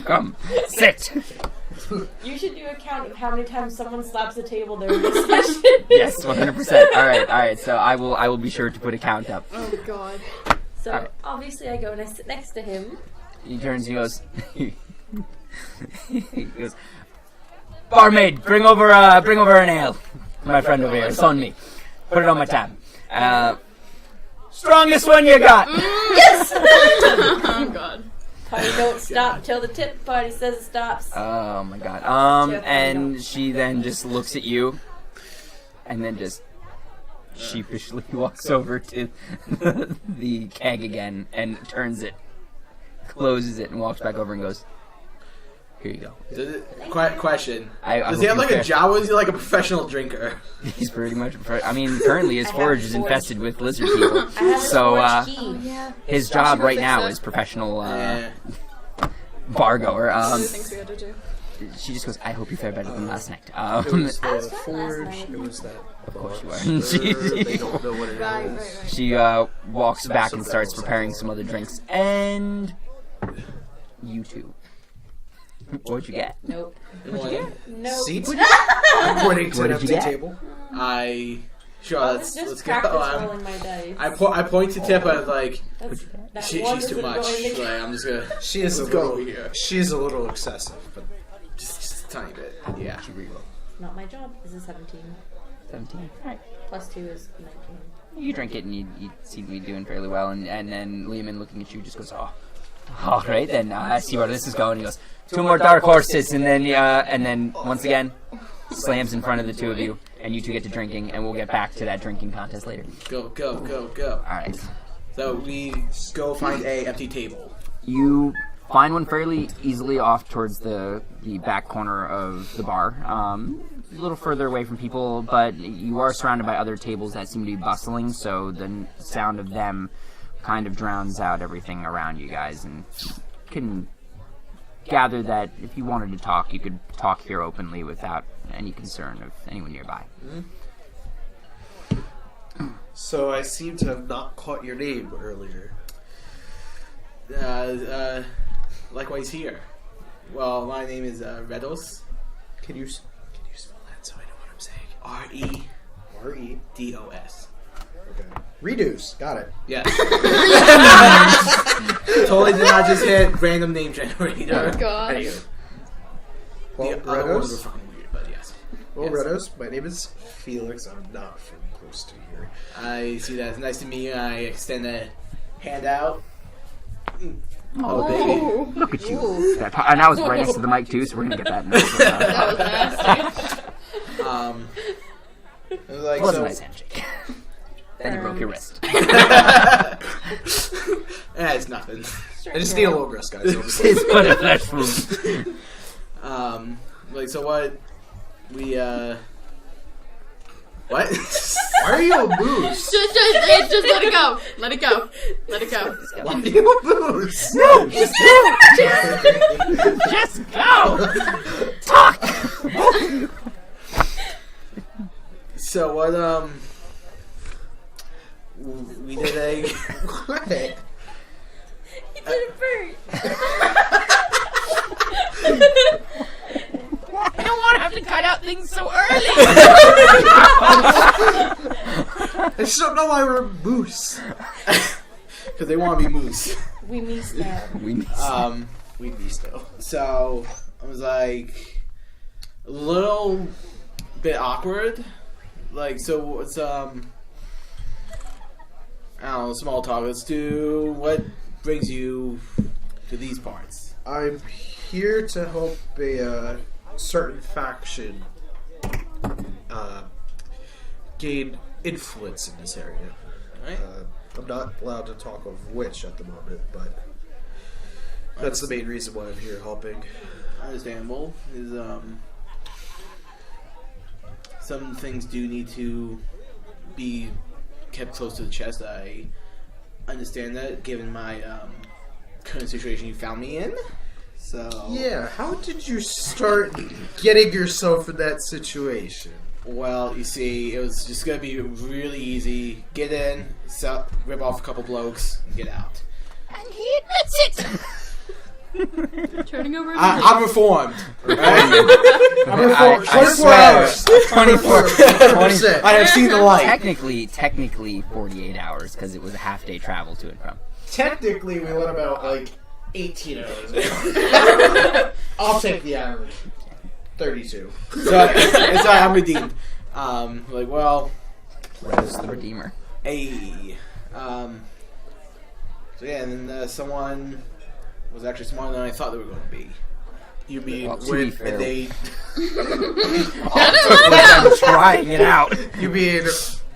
Come, sit. You should do a count of how many times someone slaps the table during this session. Yes, 100%. All right. So I will be sure to put a count up. Oh God. So Alright. obviously I go and I sit next to him. He turns and goes. He goes, "Barmaid, bring over an ale. My friend over here, it's on me. Put it on my tab. Strongest one you got." Yes. Oh God. Party don't stop till the tip party says it stops. Oh my God. And she then just looks at you, and then just sheepishly walks over to the keg again and turns it, closes it, and walks back over and goes, "Here you go." Question. I Does hope he have you like a care. job, or is he like a professional drinker? He's pretty much. Currently his I got forge is forge. infested with lizard people. I have a So, forge key. Yeah. His job Should we right fix now that? is professional Yeah. bar goer. Other things we had to do. she just goes, I hope you fare better than last night. It was was the fine last forge. night. It was that. Of course you are. They don't know what it is. Right. She walks back and starts preparing some other drinks. And you two. What'd you get? Nope. Nope. Seats? I'm pointing to What an did you empty get? table. Sure, I let's was just go. practice rolling my dice. I point to Tip. I was like, That she's one too isn't much. going to- Like, I'm just gonna. She is Let's a go little. over here. She is a little excessive, but Just a tiny bit. Yeah. Not my job. This is 17. 17. Alright. Plus 2 is 19. You drink it and you seem to be doing fairly well. And then Liemun, looking at you, just goes, oh. All right, then I see where this is going. He goes, 2 more dark horses, and then once again, slams in front of the two of you, and you two get to drinking, and we'll get back to that drinking contest later. Go. All right. So we go find a empty table. You find one fairly easily off towards the back corner of the bar. A little further away from people, but you are surrounded by other tables that seem to be bustling, so the sound of them kind of drowns out everything around you guys, and you can gather that if you wanted to talk, you could talk here openly without any concern of anyone nearby. so I seem to have not caught your name earlier. Likewise here. Well, my name is Redos. Can you spell that so I know what I'm saying? R-E-D-O-S. Okay. Reduce. Got it. Yes. Totally did not just hit random name generator. Oh god. Anywho, Well, the other ones were Redos. fucking weird, but yes. Well, Yes. Redos. My name is Felix. I'm not from close to here. I see that. It's nice to meet you. I extend a hand out. Oh, baby. Look at you. And I was right next to the mic, too, so we're going to get that in there. That was nasty. It was like, It was so, a nice handshake. Then you broke your wrist. it's nothing. I just need a little rest, guys. It's but a flesh wound. Like, so what? We, what? Why are you a moose? Just let it go. Let it go. Let it go. Why are you a moose? No, just do it. Just go. Talk. So what, we did a... What? He did it first. I don't want to have to cut out things so early. I just don't know why we're a moose. Because they want to be moose. We missed that. We be still. So I was like a little bit awkward. Like, so it's I don't know, small talk. Let's do what brings you to these parts. I'm here to help a certain faction gain influence in this area. Right? I'm not allowed to talk of which at the moment, but that's the main reason why I'm here helping. Understandable. Is some things do need to be kept close to the chest. I understand that, given my current situation you found me in. So Yeah, how did you start getting yourself in that situation? well, you see, it was just gonna be really easy. Get in, rip off a couple blokes, and get out. And he admits it. Turning over. I'm reformed. Right? I'm reformed. I 24 swear. hours. 24. 100%. I have seen the light. Technically 48 hours because it was a half day travel to and from. Technically, we went about like 18 hours. I'll take the average. 32. So I'm redeemed. Like, well, Where's the Redeemer? hey. So yeah, and then someone was actually smarter than I thought they were going to be. You mean Well, to when be fair. they? I'm trying it out. You mean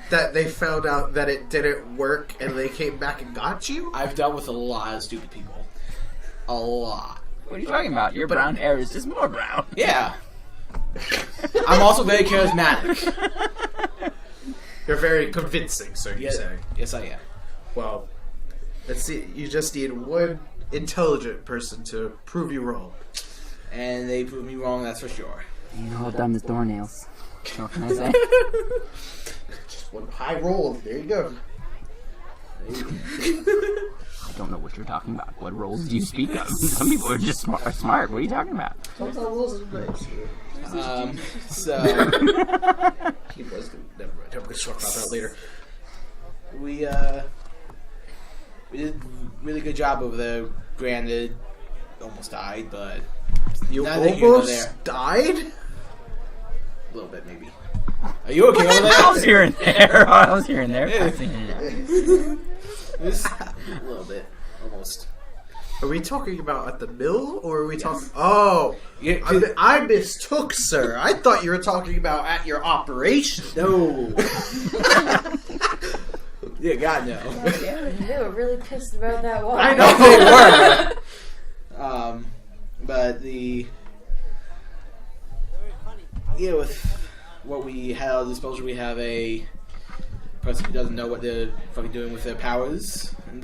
that they found out that it didn't work and they came back and got you? I've dealt with a lot of stupid people. A lot. What are you talking about? Your brown hair is just more brown. Yeah. I'm also very charismatic. You're very convincing, so you say. Yes, I am. Well, let's see. You just need one intelligent person to prove you wrong. And they proved me wrong, that's for sure. You know how dumb is doornails. What can I say? Just one high roll. There you go. I don't know what you're talking about. What rolls do you speak of? Some people are just smart. What are you talking about? Sometimes rolls are nice. So He was gonna, never mind. I'm gonna talk about that later. we did a really good job over there. Granted, almost died, but You neither here nor almost there. died? A little bit, maybe. Are you okay over I was there? here and there. I was here and there. Just a little bit, almost. Are we talking about at the mill, or are we talking... Oh! Yeah, I mistook, sir. I thought you were talking about at your operation. no. Yeah, God no. They were really pissed about that one. I know they were. But with what we had at our disposal, we have a person who doesn't know what they're fucking doing with their powers, and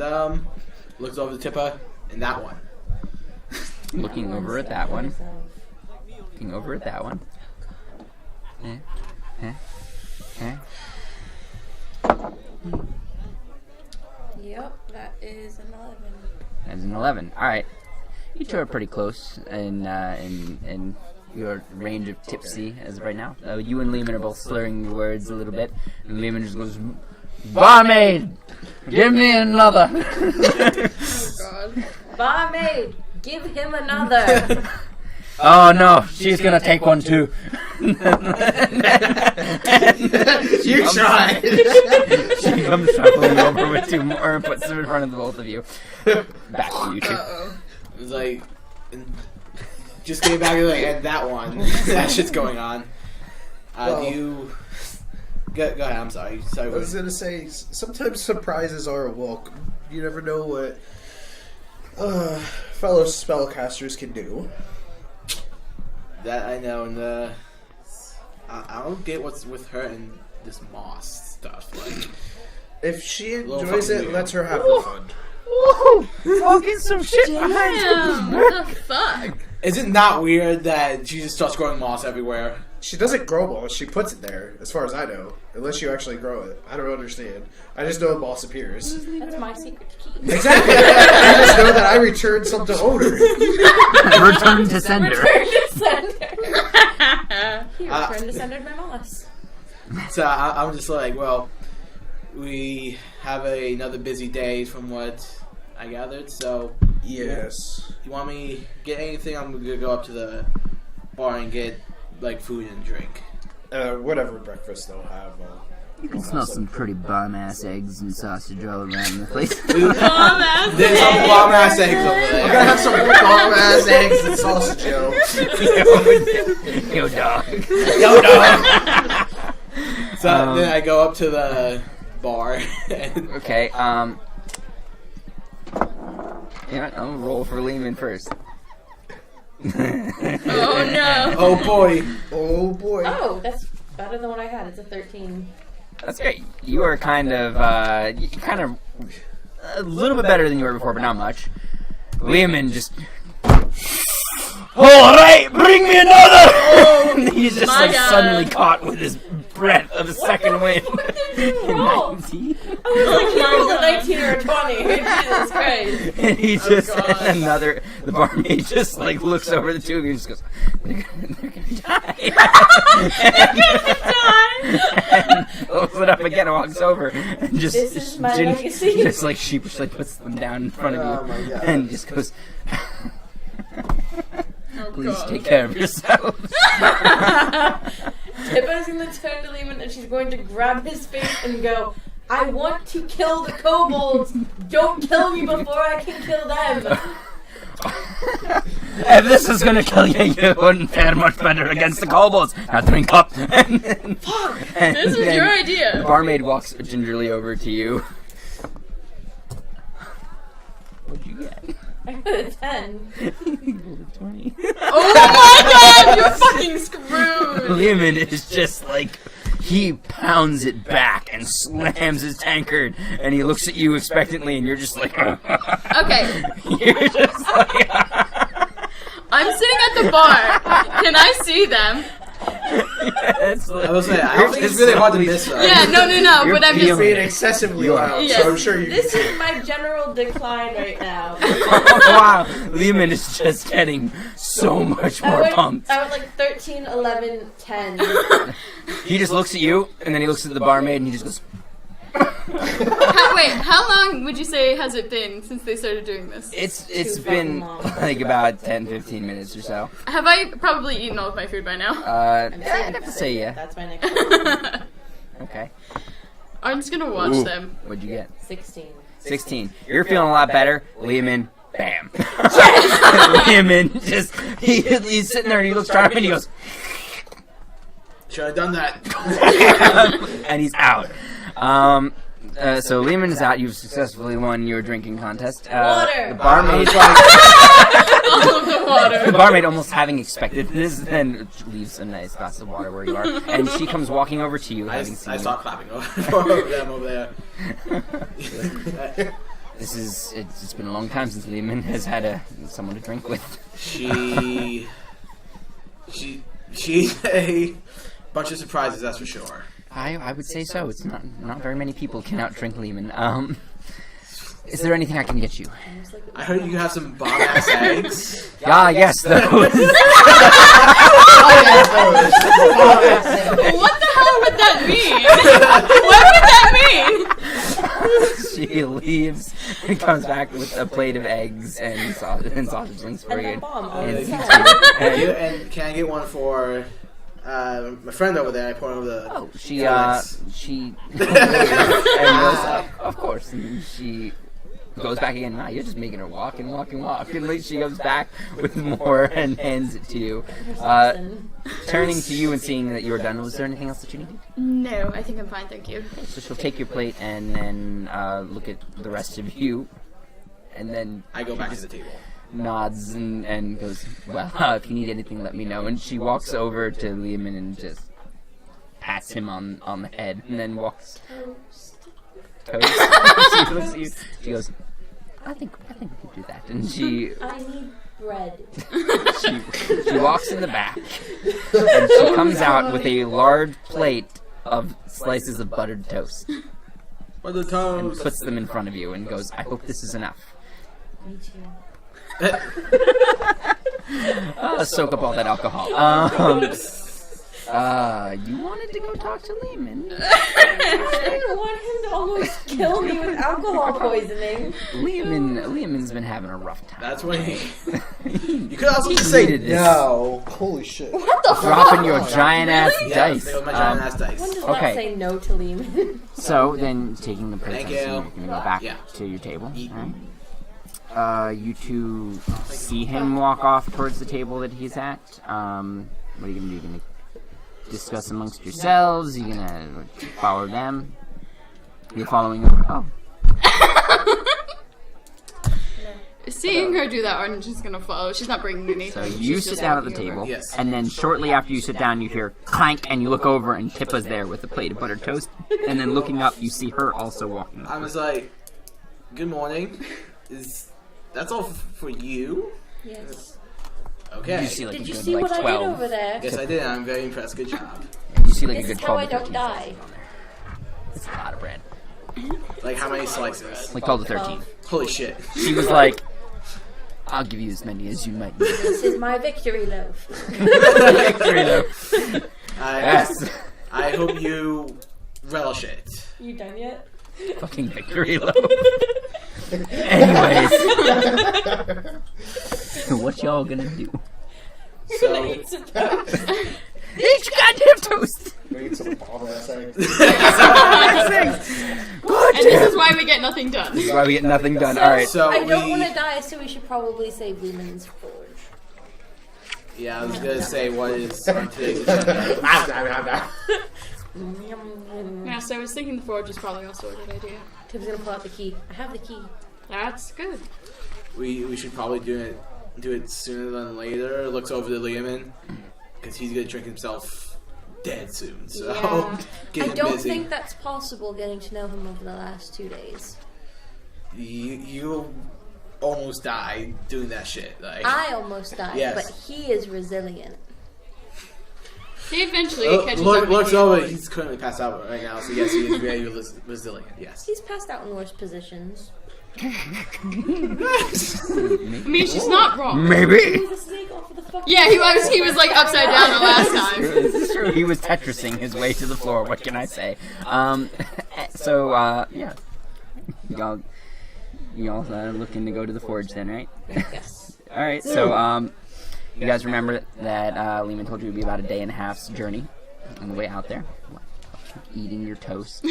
looks over the tipper and that one. Looking over at that one. Looking over at that one. Yep, that is an 11. That's an 11. All right. You two are pretty close in your range of tipsy as of right now. You and Liemun are both slurring your words a little bit, and Liemun just goes, "Barmaid, give me another." God. Barmaid, give him another. Oh no, she's gonna take one too. You tried. She comes shuffling over with two more and puts them in front of the both of you. Back to you two. It was like, just getting back to like, and that one. That shit's going on. Well- Do you... Go ahead, I'm sorry. I was gonna say, sometimes surprises are welcome. You never know what fellow spellcasters can do. That I know, and I don't get what's with her and this moss stuff. Like, If she Little enjoys fucking it, weird. let her have her fun. Talking some shit Damn. What the fuck? is it not weird that she just starts growing moss everywhere? She doesn't grow moss, she puts it there, as far as I know. Unless you actually grow it. I don't understand. I just know moss appears. That's my secret to keep. Exactly! I just know that I returned some to owner. Return to sender. Return to sender. He returned to sender my moss. So I'm just like, well, we have another busy day from what I gathered. So Yes. you want me to get anything? I'm gonna go up to the bar and get like food and drink. Whatever breakfast they'll have. You can smell some pretty bomb-ass eggs and sausage all around the place. There's some bomb ass eggs over I'm there. gonna have some bomb ass eggs and sausage, yo. Yo, dog. Yo, no. So then I go up to the bar and Okay, yeah, I'll roll for Liemun first. Oh no. oh boy, Oh boy. Oh, that's better than what I had. It's a 13. That's great. You are kind of a little bit better than you were before, but not much. Liemun just... Alright, bring me another! He's just My like God. suddenly caught with his breath of a second wind. What did you roll? 19. I was like, he rolled a 19 or a 20. Jesus Christ. And he just God. another. The barmaid just like looks over the two of you and just goes, "They're gonna die." And opens it up again and walks over and just This is my legacy. just like sheepishly puts them down in front of you Oh my God. and just goes, Oh, "Please God. take care of yourselves." Tippa's gonna turn to Liemun and she's going to grab his face and go, I want to kill the kobolds. Don't kill me before I can kill them. If this is gonna kill you, you wouldn't fare much better against the kobolds. Now drink up. And This is then your The idea. barmaid walks gingerly over to you. What'd you get? I got a 10. 20. Oh my god, you're fucking screwed. Liemun is just like, he pounds it back and slams his tankard, and he looks at you expectantly, and you're just like, Okay, you're just like, I I'm sitting at the bar. Can I see them? Yes, I was saying, I don't think it's really hard to miss though. Yeah, no, but I'm You're just. being excessively loud, Yes. so I'm sure you This is my general decline right now. Wow, Liemun is just getting so much more pumped. I went like 13, 11, 10. He just looks at you, and then he looks at the barmaid, and he just goes, Wait, how long would you say has it been since they started doing this? It's Too been fucking long. like about 10-15 minutes or so. Have I probably eaten all of my food by now? I'm Yeah, I'd have to say yeah. That's my next one. Okay. I'm just gonna watch Ooh, them. What'd you get? 16. 16. You're feeling a lot better. Liemun, bam. Liemun he's sitting there and he looks around and he goes, Should have done that. and he's out. So Liemun is out. You've successfully won your drinking contest. Water. The barmaid's All of the water. the barmaid, almost having expected this, then leaves a nice glass of water where you are, and she comes walking over to you, I having seen you. start clapping over them over there. It's been a long time since Liemun has had someone to drink with. She's a bunch of surprises, that's for sure. I would say so. It's not very many people can outdrink Liemun. Is there anything I can get you? I heard you have some bomb-ass eggs. Ah, yes, those. What the hell would that mean? What would that mean? She leaves and comes back with a plate of eggs and sausage links for And you. a bomb. And, And can I get one for my friend over there? I point over the. oh, she Alex. and goes, of course, and she goes back again. Wow, you're just making her walk. And like she goes back with more and hands it to you. Turning to you and seeing that you were done. Was there anything else that you needed? No, I think I'm fine, thank you. So she'll take your plate and then look at the rest of you, and then I go back to the table. nods and goes, well, if you need anything, let me know. And she walks over to Liemun and just pats him on the head, and then walks. Toast. She looks at you. She goes, I think we could do that. And she I need bread. she walks in the back, and she comes out with a large plate of slices of buttered toast, For the and toast. puts them in front of you, and goes, I hope this is enough. Me too. Soak up all that alcohol. You wanted to go talk to Liemun. I didn't want him to almost kill me with alcohol poisoning. Liemun's been having a rough time. That's when you could also just Say say this. No. Holy shit. What the Dropping your giant ass yeah, dice. they were my giant ass dice. One does Okay. not say no to Liemun. So then, taking the Thank princess, you. you're gonna go back Yeah. to your table. Eat. Alright. You two see him walk off towards the table that he's at. What are you gonna do? You gonna discuss amongst yourselves? You gonna follow them? You're following them? Oh. Seeing her do that, Arden's just gonna follow. She's not bringing anything. So you She's sit just down at the walking over. table, Yes. and then shortly after you sit down, you hear clank, and you look over, and Tippa's there with a plate of buttered toast. And then looking up, you see her also walking. I was like, good morning. That's all for you? Yes. Okay. You see like Did a you good see like what 12. I did over there? Yes, I did. I'm very impressed. Good job. You see like This a is good how 12 I to don't 13 die. slices on there. It's a lot of bread. Like, how many slices? Like 12 to 13. Holy shit. She was like, I'll give you as many as you might need. This is my victory loaf. Yes. I hope you relish it. You done yet? Fucking victory loaf. Anyways. What y'all gonna do? So, Eat some toast. Eat your goddamn toast! Maybe some bomb-ass eggs. And this is why we get nothing done. This is why we get nothing done. So, Alright. So I don't we- want to die, so we should probably save Liemun's forge. yeah, I was gonna say what is on today's agenda. Yeah, so I was thinking the forge is probably also a good idea. Tim's gonna pull out the key. I have the key. That's good. We should probably do it sooner than later. Looks over to Liemun because he's gonna drink himself dead soon. So Yeah. get I him don't busy. think that's possible getting to know him over the last 2 days. You almost die doing that shit. Like, I almost died, Yes. but he is resilient. He eventually catches looks up. over. He's currently passed out right now, so yes, he is very resilient. Yes. He's passed out in worse positions. I mean, she's not wrong. He Maybe. was a snake off of the fucking Yeah, he was like upside down the last time. This is true. He was Tetrising his way to the floor. What can I say? Yeah. Y'all looking to go to the forge then, right? Yes. All right. So, you guys remember that Liemun told you it would be about a day and a half's journey on the way out there. Eating your toast.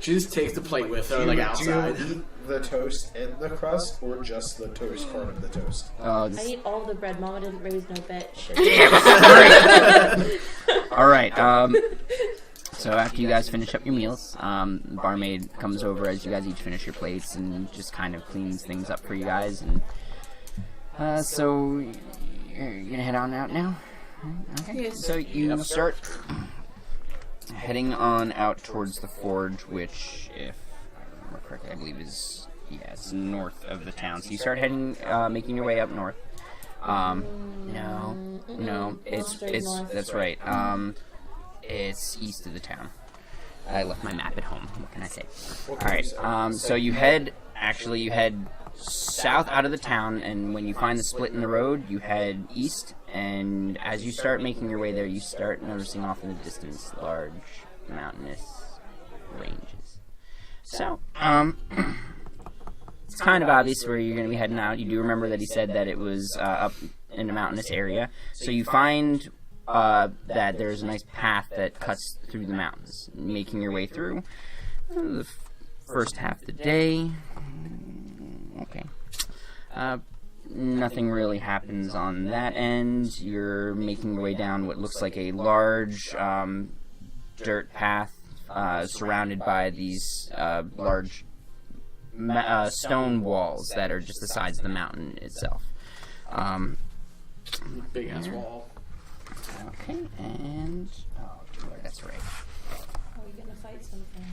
She just takes the plate with her, like, outside. Do you eat the toast in the crust, or just the toast part of the toast? Oh, I this... eat all the bread. Mama didn't raise no bitch. All right. So after you guys finish up your meals, the barmaid comes over as you guys each finish your plates and just kind of cleans things up for you guys. And so you're gonna head on out now. Okay. Yes. So you start heading on out towards the forge, which, if I remember correctly, I believe is it's north of the town. So you start heading, making your way up north. No, it's north. that's right. It's east of the town. I left my map at home. What can I say? All right. So you head south out of the town, and when you find the split in the road, you head east. And as you start making your way there, you start noticing off in the distance large mountainous ranges. So, it's kind of obvious where you're going to be heading out. You do remember that he said that it was up in a mountainous area. So you find that there's a nice path that cuts through the mountains, making your way through the first half of the day. Okay. Nothing really happens on that end. You're making your way down what looks like a large dirt path surrounded by these large stone walls that are just the sides of the mountain itself. Big ass wall. Okay, and... Oh, that's right. Are we gonna fight something?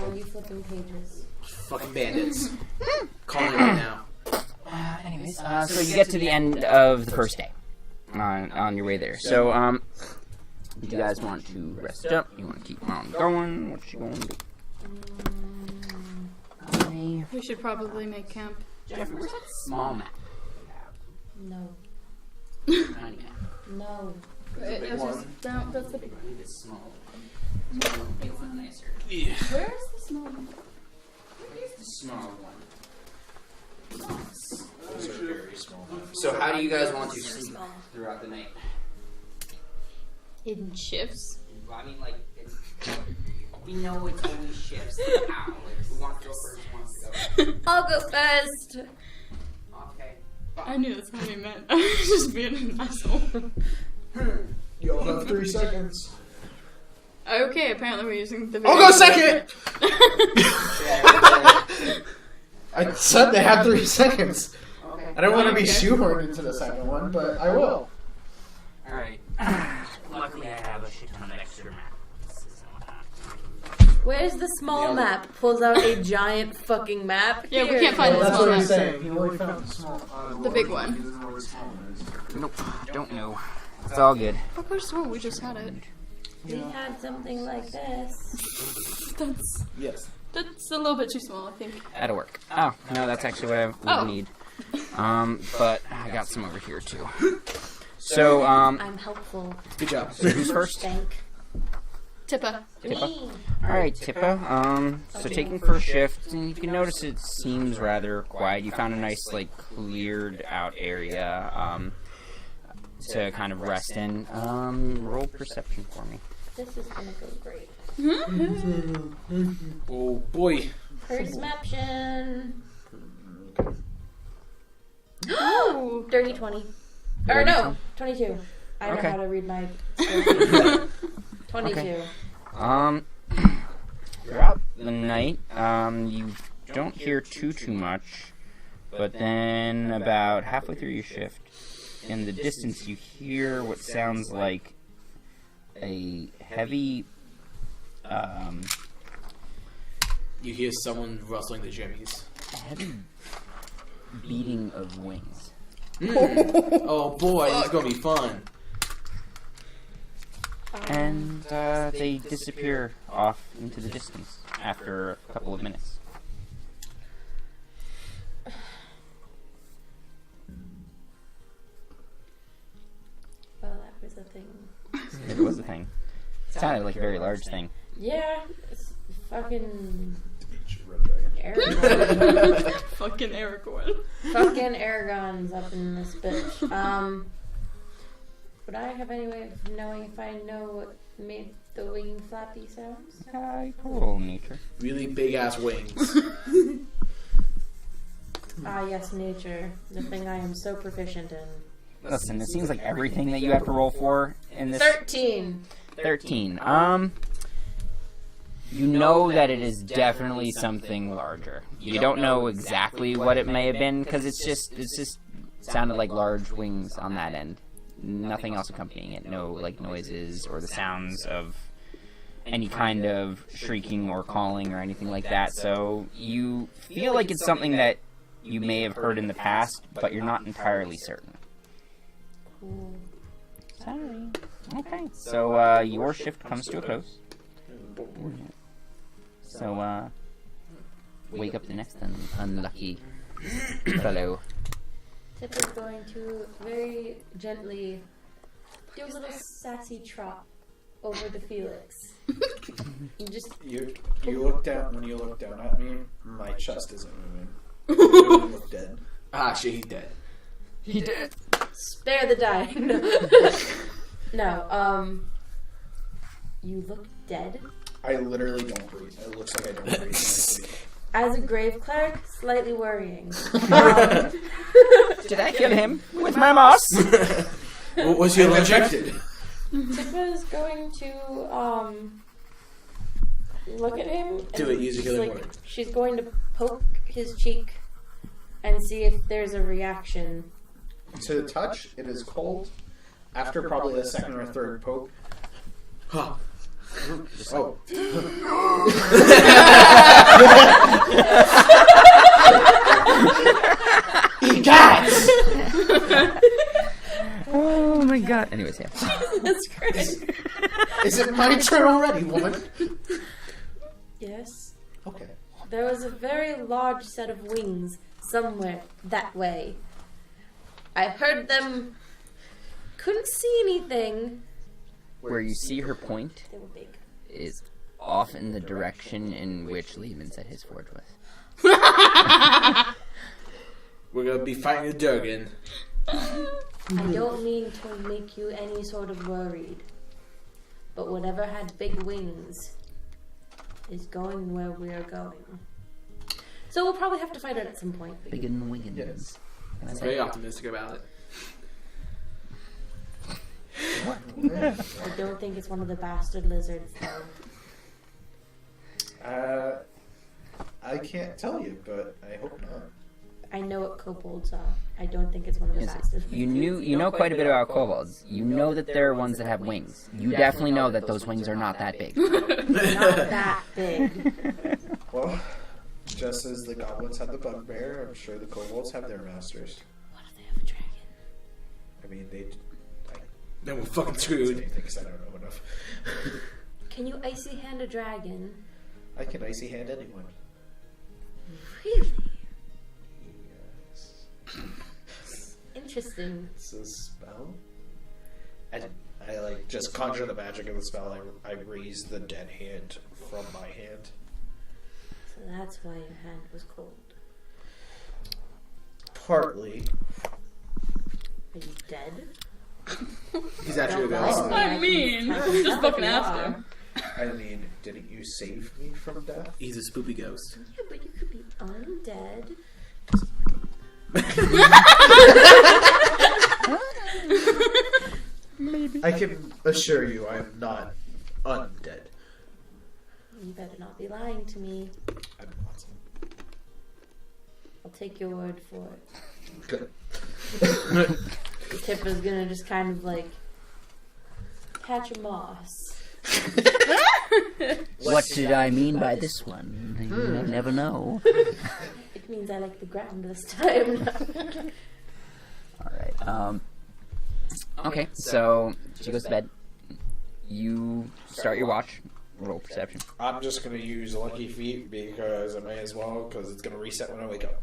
Or are you flipping pages? Fucking bandits. Calling it right now. Anyways, so you get to the end of the first day on your way there. So, do you guys want to rest up? You want to keep on going? What you going to do? We should probably make camp. Jeffrey, where's that small map? No. Tiny map. No. That's the big one. It's small. So, make one nicer. Yeah. Where is the small one? Where's the small one? Those are very small. So, how do you guys want to sleep throughout the night? In shifts? I mean, like, we know it's only shifts. How? Who wants to go first? Who wants to go? I'll go first. Okay. I knew that's what he meant. I was just being an asshole. You'll have 3 seconds. Okay, apparently we're using the... I'll go second! Yeah. I said they had 3 seconds. Okay. I don't want to be Okay. shoehorned into the second one, but I will. Alright. Luckily, I have a shit ton of extra maps. Where's the small map? Pulls out a giant fucking map. Yeah, we Here. can't find Well, the that's small what I'm one. saying. He only found the small. The big one. He doesn't know what small is. Nope. Don't know. It's all good. I could have sworn we just had it. We had something like this. Yes. That's a little bit too small, I think. That'll work. Oh, no, that's actually what I would Oh. need. But I got some over here, too. So, I'm helpful. Good job. who's first? Thank Tippa. me. Alright, Tippa. So taking first shift, and you can notice it seems rather quiet. You found a nice, like, cleared out area, to kind of rest in. Roll perception for me. This is gonna go great. Oh boy. Perception. Ooh. Dirty 20. Or no, 22. I don't Okay. know how to read my spreadsheet. 22. Okay. Throughout the night, you don't hear too much, but then about halfway through your shift, in the distance you hear what sounds like a heavy, You hear someone rustling the jimmies. heavy beating of wings. Oh boy, this is gonna be fun. And they disappear off into the distance after a couple of minutes. Well, that was a thing. It was a thing. It sounded like a very large thing. Yeah, it's fucking Red dragon. Aragorn. Fucking Aragorn. Fucking Aragorn's up in this bitch. Would I have any way of knowing if I know what made the wing flappy sounds? Cool nature. Really big ass wings. Ah, yes, nature. The thing I am so proficient in. Listen, it seems like everything that you have to roll for in this 13! 13. You know that it is definitely something larger. You don't know exactly what it may have been because it's just sounded like large wings on that end. Nothing else accompanying it. No like noises or the sounds of any kind of shrieking or calling or anything like that. So you feel like it's something that you may have heard in the past, but you're not entirely certain. Cool. Sorry. Okay. So your shift comes to a close. So wake up the next unlucky fellow. Tip is going to very gently do a little sassy trot over to Felix. And just You look down. When you look down at me, my chest isn't moving. You look dead. Ah, shit, he's dead. He did. spare the dying. No, you look dead. I literally don't breathe. It looks like I don't breathe when I sleep. As a grave cleric, slightly worrying. Did I kill him with my moss? Was he injected? Tippa is going to look at him. Do it, use a she's healing word. She's going to poke his cheek and see if there's a reaction. To the touch, it is cold. After probably the second or third poke. Huh. Oh. Guys! Oh my god. Anyways, yeah. That's great. Is it my turn already, woman? Yes. Okay. There was a very large set of wings somewhere that way. I heard them. Couldn't see anything. Where you see her point They were big. is off in the direction in which Liemun said his forge was. We're gonna be fighting a Durgan. I don't mean to make you any sort of worried, but whatever had big wings is going where we are going. So we'll probably have to fight it at some point. Biggin' Wiggins. Yes. Can I I'm say? very optimistic about it. I don't think it's one of the bastard lizards, though. I can't tell you, but I hope not. I know what kobolds are. I don't think it's one of the Yes, bastard lizards. you know quite a bit about kobolds. You know that there are ones that have wings. You definitely know that those wings are not that big. Not that big. Well, just as the goblins had the bugbear, I'm sure the kobolds have their masters. What if they have a dragon? I mean, Then we're fucking screwed. Because I don't know enough. Can you icy hand a dragon? I can icy hand anyone. Really? Yes. Interesting. It's a spell. And I like just conjure the magic of the spell. I raise the dead hand from my hand. So that's why your hand was cold. Partly. Are you dead? He's actually a Don't ghost. lie. I mean, can just tell fucking if you asked are. him. I mean, didn't you save me from death? He's a spoopy ghost. Yeah, but you could be undead. I can assure you I am not undead. You better not be lying to me. I'm not. I'll take your word for it. Good. Tippa's gonna just kind of like catch a moss. What did I mean by this one? You never know. means I like the ground this time. Alright, okay, so she goes to bed. You start your watch. Roll perception. I'm just gonna use Lucky Feet because I may as well, because it's gonna reset when I wake up.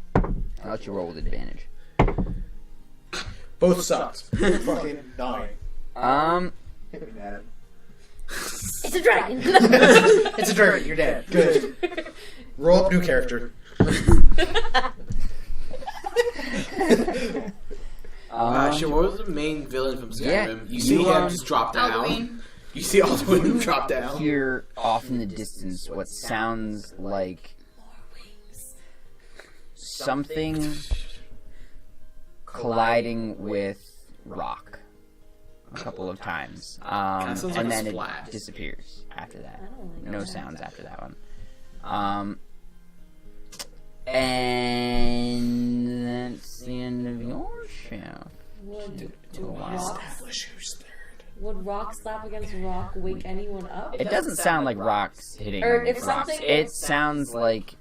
I'll let you roll with advantage. Both sucks. Fucking 9. Hit me, Dad. It's a dragon. It's a dragon. You're dead. Good. Roll up new character. Shit, what was the main villain from Skyrim? Yeah, you see you, him just drop down. Halloween. You see Alduin drop down. Hear off in the distance what sounds like something colliding with rock a couple of times, That sounds like and a then splash. it disappears after that. I don't like No that. sounds after that one. And that's the end of your shift. Would rock slap against rock wake anyone up? It doesn't sound like rocks hitting Or if rocks. something- It sounds like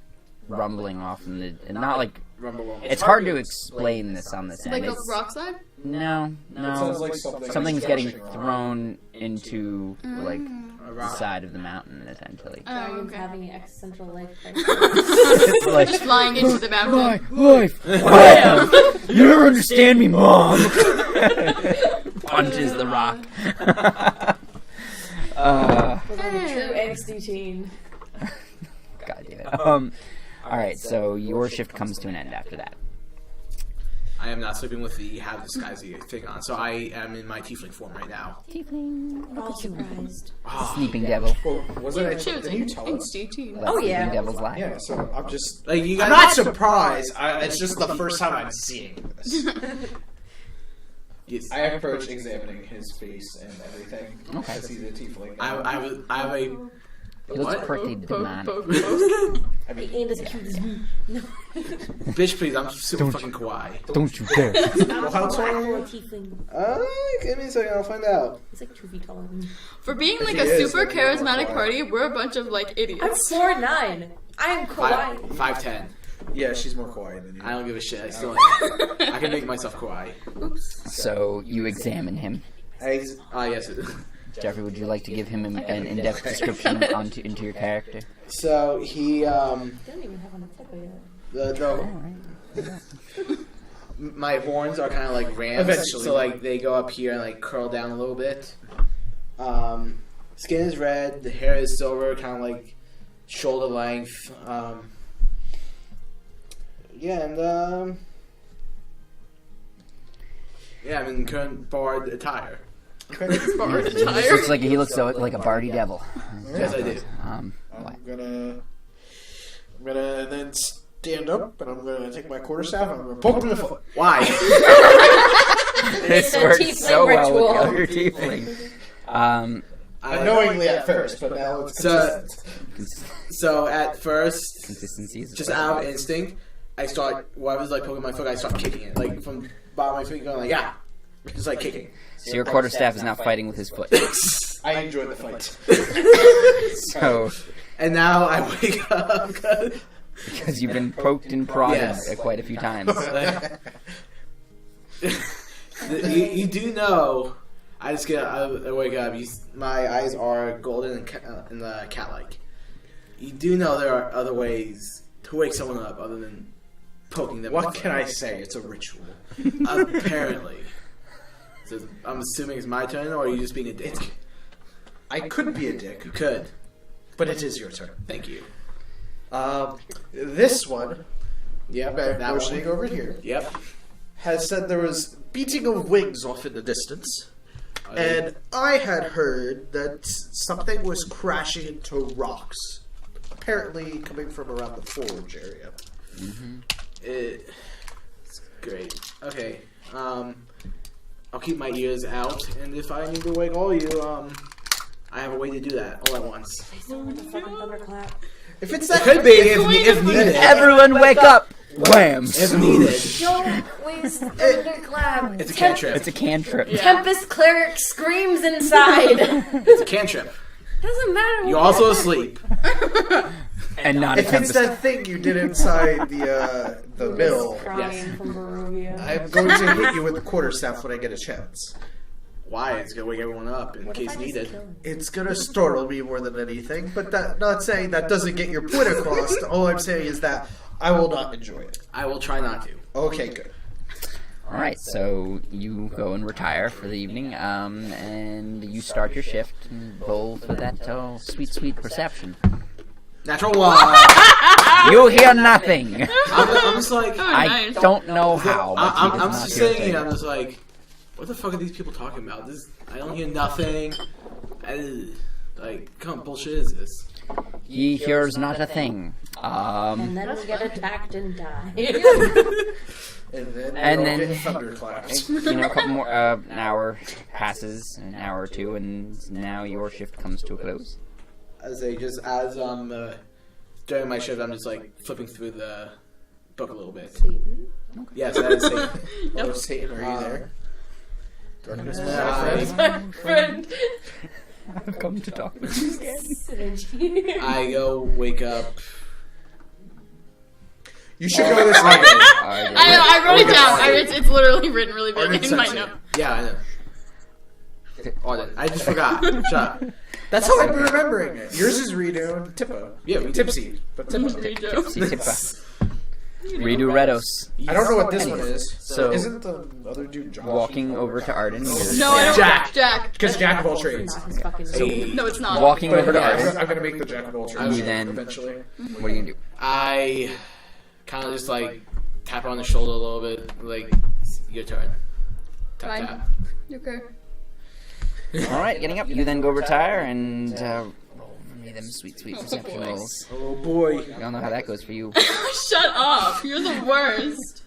rumbling off in the, and not like. Rumble. It's hard to explain this on this end. Like a It's- rock slide? No, It sounds no. like Something's getting stretching around. thrown into like A the rock. side of the mountain, essentially. Oh, Dragons okay. having an existential life crisis. It's like, Flying into the mountain. life, wham! You never understand me, Mom. Punches the rock. Was like a true angsty teen. God damn it. All right, so your shift comes to an end after that. I am not sleeping with the have disguising thing on, so I am in my tiefling form right now. I'm all surprised. Sleeping devil. Well, wasn't it? Choosing. Didn't you tell us? Angsty teen. Let Oh, sleeping yeah. devils lie. Yeah, so I'm just. Like you guys, I'm not surprised. It's just the first time I'm seeing this. Yes. I approach examining his face and everything. Okay. Because he's a tiefling. I have a. He looks What? pretty demonic. I mean, He ain't as cute as me. No. Bitch, please, I'm super fucking kawaii. Don't you dare. well, how tall are you? Tiefling. Give me a second, I'll find out. He's like 2 feet taller than me. For being like He a is, super like, you're more charismatic quiet. party, we're a bunch of like idiots. I'm 4'9". I am kawaii. 5'10". Yeah, she's more quiet than you. I don't give a shit. I still am. I can make myself kawaii. So you examine him. Yes. Jeffrey, would you like to give him an in-depth description into your character? So he They don't even have an attacker yet. my horns are kind of like rams. Eventually. So like they go up here and like curl down a little bit. Skin is red. The hair is silver, kind of like shoulder length. I'm in current bard attire. Bard He attire. looks like like a bardy devil. Yes, I do. I'm gonna then stand up and I'm gonna take my quarterstaff and I'm gonna poke him in the foot. Why? This It's a works tiefling so well with ritual. your tiefling. Unknowingly at first, but now it's consistent. So at first, Consistency is just out of instinct, I start whatever's like poking my foot. I start kicking it, like from bottom of my feet, going like just like kicking. So your quarterstaff is now fighting with his foot. I enjoy the fight. So And now I wake up. because you've been poked and prodded Yes. quite a few times. You do know. I just I wake up. My eyes are golden and cat-like. You do know there are other ways to wake someone up other than poking them. What can I say? It's a ritual. Apparently. So I'm assuming it's my turn, or are you just being a dick? I could be a dick, You could. but it is your turn. Thank you. This one, Yep. okay, That motioning one. over here, Yep. has said there was beating of wings off in the distance, and I had heard that something was crashing into rocks, apparently coming from around the forge area. It's great. Okay. I'll keep my ears out, and if I need to wake all you, I have a way to do that all at once. Thunderclap. If it's It that, could be if needed. Everyone wake up! Wham! If needed. Don't waste thunderclap. It's a cantrip. It's a cantrip. Yeah. Tempest cleric screams inside. It's a cantrip. Doesn't matter. You're what also happens. asleep. And not If attempt it's to that thing you did inside the mill, Crying from Barovia. I'm going to hit you with the quarterstaff when I get a chance. Why? It's gonna wake everyone up in What if case I just needed. kill him? It's gonna startle me more than anything, but that not saying that doesn't get your point across. All I'm saying is that I will not enjoy it. I will try not to. Okay, good. All right, so you go and retire for the evening, and you start your shift. And roll for that sweet perception. Natural 1. You hear nothing. I'm just like, I nice. don't know how. But he does I'm not just hear a sitting thing. here. I'm just like, what the fuck are these people talking about? I don't hear nothing. Like, what kind of bullshit is this? He hears not a thing. And then we get attacked and die. And then- get thunderclaps. A couple more, an hour passes, an hour or two, and now your shift comes to a close. As during my shift, I'm just like flipping through the book a little bit. Satan. Yes, that is Satan. Oh, Satan, are you there? Darkness, my I- friend. Friend. I've come to talk with you again. Synergy. I go wake up. You should know this later. I wrote it down. It's literally written really big Arden in my says note. Yeah, I know. Arden. I just forgot. Shut up. That's how I'm remembering it. Yours is Redo and Tippa. Yeah, we Tipsy, but Tippa. Redo Redos. I don't know what this one is. So- Isn't the other dude Josh? Walking over to Arden. No, I don't. Jack. Because Jack of all trades. Not his fucking Hey. No, it's not. Walking But over to yeah, Arden. I'm gonna make the Jack of all trades You then- eventually. What are you gonna do? I kind of just like tap her on the shoulder a little bit, like, your turn. Tap Fine. tap. Okay. All right, getting up. You then go retire and roll me them sweet perception boy. rolls. Oh boy. We all know how that goes for you. Shut up. You're the worst.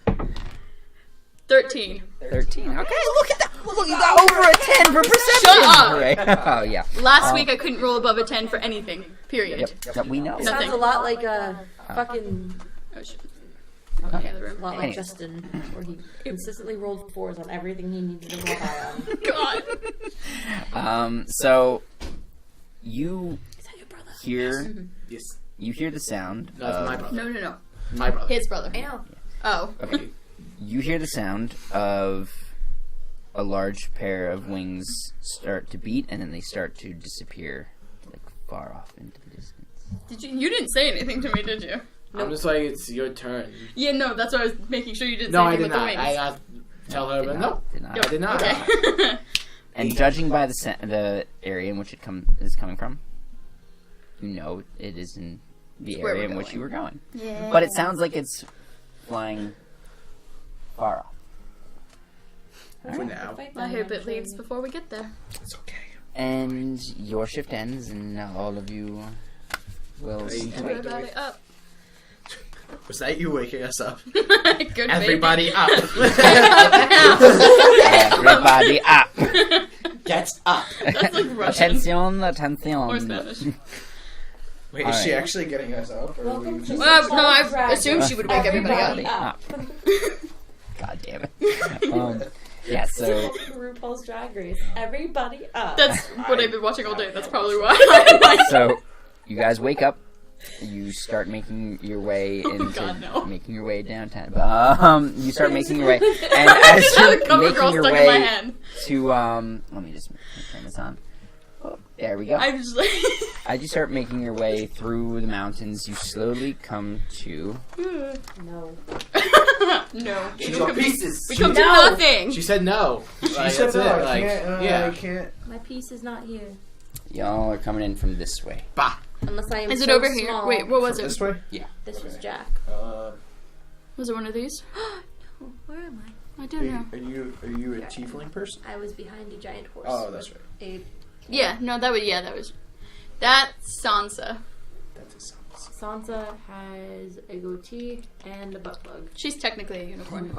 13. 13. Okay, look at that. Look, you got over a 10 for perception. Shut up. Hooray. Oh yeah. Last week I couldn't roll above a 10 for anything. Period. Yep. That we know. It sounds Nothing. a lot like a fucking. Oh shit. A Okay, the room. lot like Anyways. Justin, where he consistently rolled 4s on everything he needed to roll high on. God. So you Is that your brother? hear Yes. the sound No, it's my of brother. No. My brother. His brother. I know. Oh. Okay. you hear the sound of a large pair of wings start to beat, and then they start to disappear, like far off into the distance. You didn't say anything to me, did you? I'm just like, it's your turn. Yeah, no, that's why I was making sure you didn't No, say I anything did with not. the wings. I asked, tell her, but no. Did not. I did not. Okay. And judging by the area in which it is coming from, you know it is in the Where area we're in which going. you were going. Yeah. But it sounds like it's flying far off. For now. I hope it leaves before we get there. It's okay. And your shift ends, and all of you will. Hey. What about it up? Was that you waking us up? Good Everybody up. Everybody up! Get up. That's like Russian. Attention. Or Spanish. Wait, All is she right. actually getting us up? Or are we just... Well, no, I assumed she would wake everybody Everybody up. up. God damn it. Yeah, so RuPaul's Drag Race. Everybody up. That's what I've been watching all day. That's probably why. so you guys wake up. You start making your way into God, no. making your way downtown. You start making your way, and as Had a you're cover making girl your stuck in my way hand. to let me just turn this on. Oh, there we go. I'm just like. As you start making your way through the mountains, you slowly come to. No. No. She got pieces. We come to No. nothing. She said no. Like, said that's no, it. I Like, can't, yeah. I can't. My piece is not here. Y'all are coming in from this way. Bah. Unless I am Is it so over here? small. Wait, what was This it? way? This was Jack. Was it one of these? No, where am I? I don't know. Are you a tiefling person? I was behind a giant horse. Oh, that's right. A Yeah, no, that was. That's Sansa. That is Sansa has a goatee and a butt plug. She's technically a unicorn.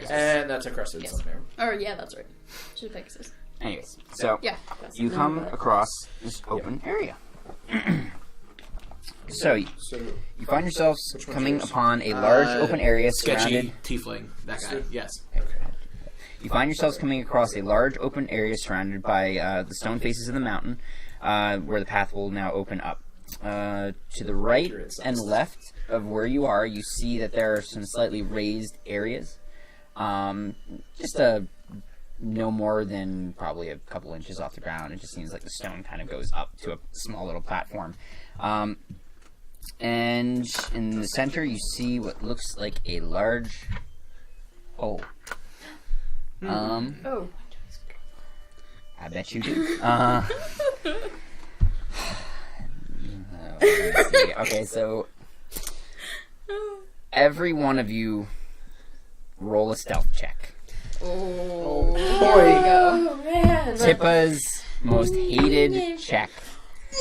And that's a crested Yes. sunbear. Or, yeah, that's right. She's a Pegasus. Anyways, so Yeah. you come across this open area. So you find yourselves Which one's coming yours? upon a large open area surrounded. Sketchy tiefling. That guy. Yes. You find yourselves coming across a large open area surrounded by the stone faces of the mountain, where the path will now open up. To the right Accurate and sizes. left of where you are, you see that there are some slightly raised areas. Just no more than probably a couple inches off the ground. It just seems like the stone kind of goes up to a small little platform. And in the center, you see what looks like a large hole. Oh. I bet you do. Let's see. Okay, so every one of you roll a stealth check. Oh. Boy. Oh man. Tippa's most hated check.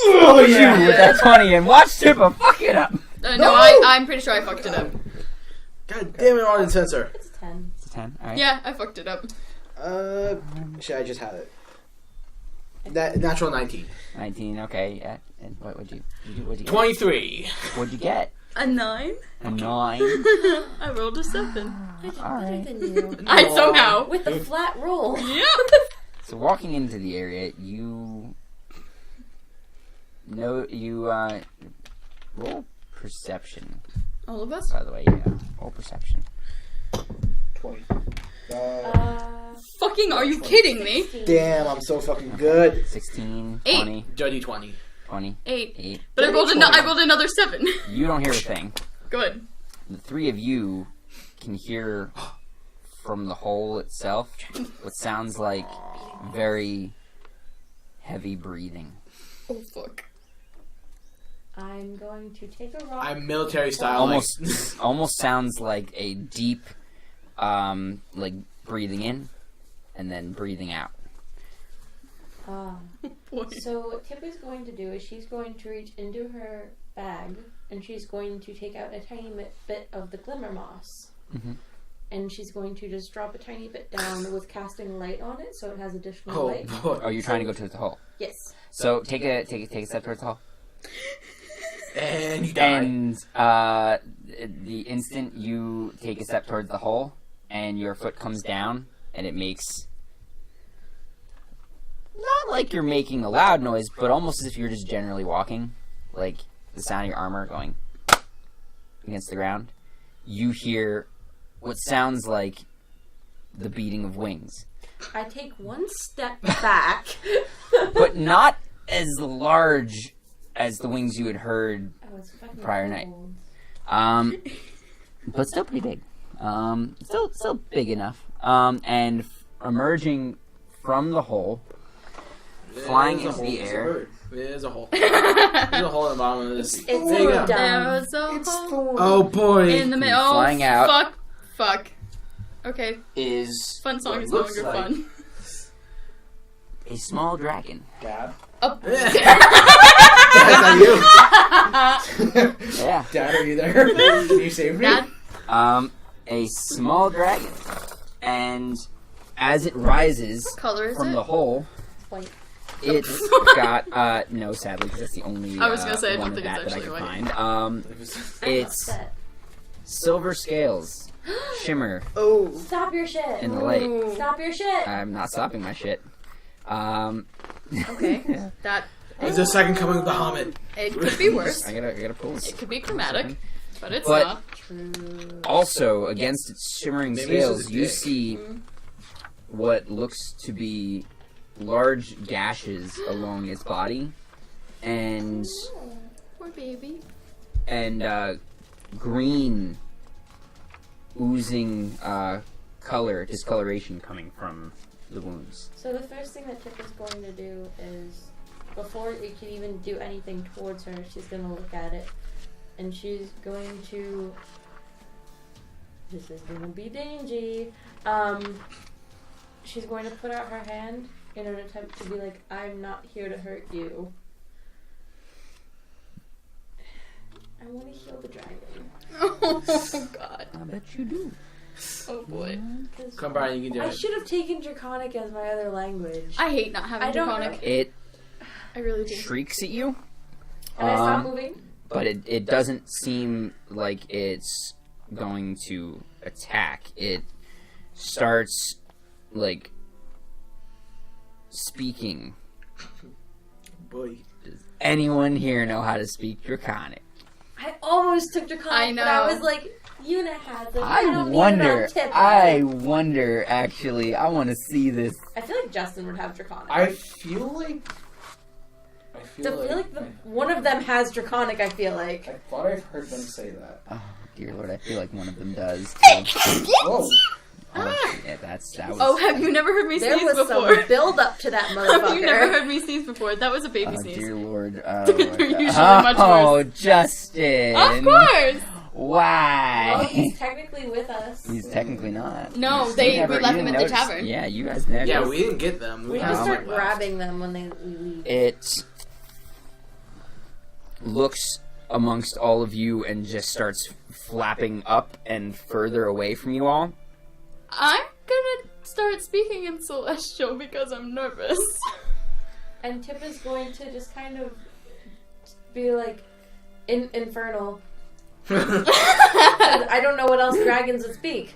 Oh yeah. With that 20 and watch Tippa fuck it up. No, I'm pretty sure I fucked it up. God damn it, Arden Sensor. It's 10. It's a 10. All right. Yeah, I fucked it up. Shit, I just had it. That natural 19. 19. Okay. Yeah. And what'd you get? 23. What'd you get? A 9. A 9. I rolled a 7. I did All better right. than you. I somehow. With a flat roll. Yeah. So walking into the area, you roll perception. All of us? By the way, yeah, roll perception. 20. Fucking are you kidding me? 16. Damn, I'm so fucking good. 16, 8. 20, Dirty 20. 20, 8. 8. But I rolled another 7. You don't hear a thing. Good. The three of you can hear from the hole itself what sounds like very heavy breathing. Oh fuck. I'm going to take a rock. I'm military style. Almost sounds like a deep, like breathing in and then breathing out. Boy. So what Tip is going to do is she's going to reach into her bag and she's going to take out a tiny bit of the glimmer moss. Mhm. And she's going to just drop a tiny bit down with casting light on it so it has additional light. boy. Oh, you're trying to go towards the hole. Yes. So take a step towards the hole. And you die. And the instant you take a step towards the hole and your foot comes down and it makes not like you're making a loud noise, but almost as if you're just generally walking, like the sound of your armor going against the ground. You hear what sounds like the beating of wings, I take one step back. but not as large as the wings you had heard Oh, it's fucking prior night. cold. But still pretty big. Still big enough. And emerging from the hole, flying There's a into the hole. air. There's a hole. There's a hole in the bottom of this. It's There you so go. dumb. There was a hole Oh boy. in the middle. Oh, Flying out. Fuck. Okay. Is Fun song what is no looks longer like fun. a small dragon. Dad? Oh. Dad, are you? Yeah. Dad, are you there? Can you save me? Dad? A small dragon. And as it rises What color is from it? the hole, White. it's got no, sadly, because that's the only I was gonna say, I one don't of think that it's that I actually could white. find. It's Upset. silver scales shimmer Oh. Stop your shit. in the light. Ooh. Stop your shit. I'm not stopping my shit. Okay. That It's the second coming of Bahamut. it could be worse. I gotta pull this. It could be chromatic, but it's But- not. Also, against its shimmering Maybe it's scales, just you dick. see what looks to be large gashes along its body, and Poor baby. green oozing color, discoloration coming from the wounds. So the first thing that Tip is going to do is, before it can even do anything towards her, she's going to look at it. And she's going to... This is going to be dingy. She's going to put out her hand in an attempt to be like, I'm not here to hurt you. I want to heal the dragon. Oh god. I bet you do. Oh boy. 'Cause Come, Brian, you can do I it. should have taken Draconic as my other language. I hate not having I don't draconic. It I really do. shrieks at you, Can I stop moving? but it doesn't seem like it's going to attack. It starts like speaking boy. Does anyone here know how to speak Draconic? I almost took Draconic, I know. but I was like, Una has it. I don't need it on Tipper. Actually, I want to see this. I feel like Justin would have Draconic. I feel like one of them has Draconic, I feel like. I thought I've heard them say that. Oh, dear Lord, I feel like one of them does. Whoa. Yeah, that was... Oh, have you never heard me There sneeze was before? some build up to that motherfucker. Have you never heard me sneeze before? That was a baby Oh, sneeze. dear Lord. They're usually much worse. Justin. Of course! Why? Well, he's technically with us. He's technically not. No, You we never- left you him didn't at the notice. tavern. Yeah, you guys never. Yeah, we didn't get them. We Oh just start left. grabbing them when we leave. It looks amongst all of you and just starts flapping up and further away from you all. I'm gonna start speaking in Celestial because I'm nervous. And Tip is going to just kind of be like, infernal. I don't know what else dragons would speak.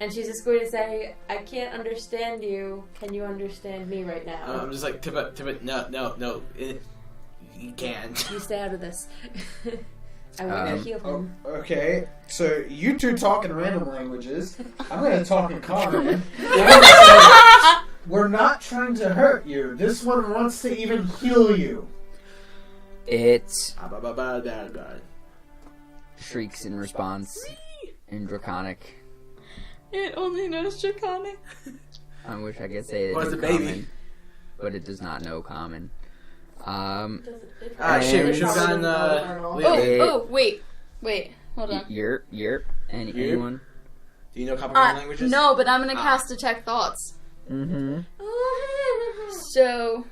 And she's just going to say, I can't understand you. Can you understand me right now? I'm just like, Tippet, no. You can't. You stay out of this. I want to heal Oh, him. okay, so you two talk in random languages. I'm going to talk in common. We're not trying to hurt you. This one wants to even heal you. It shrieks in response in Draconic. It only knows Draconic. I wish I could say it What's in a baby? Common, but it does not know Common. Shit, we should have gotten, It- Wait, hold on. Anyone? Do you know comprehension languages? No, but I'm gonna cast Detect Thoughts. Mm-hmm. So,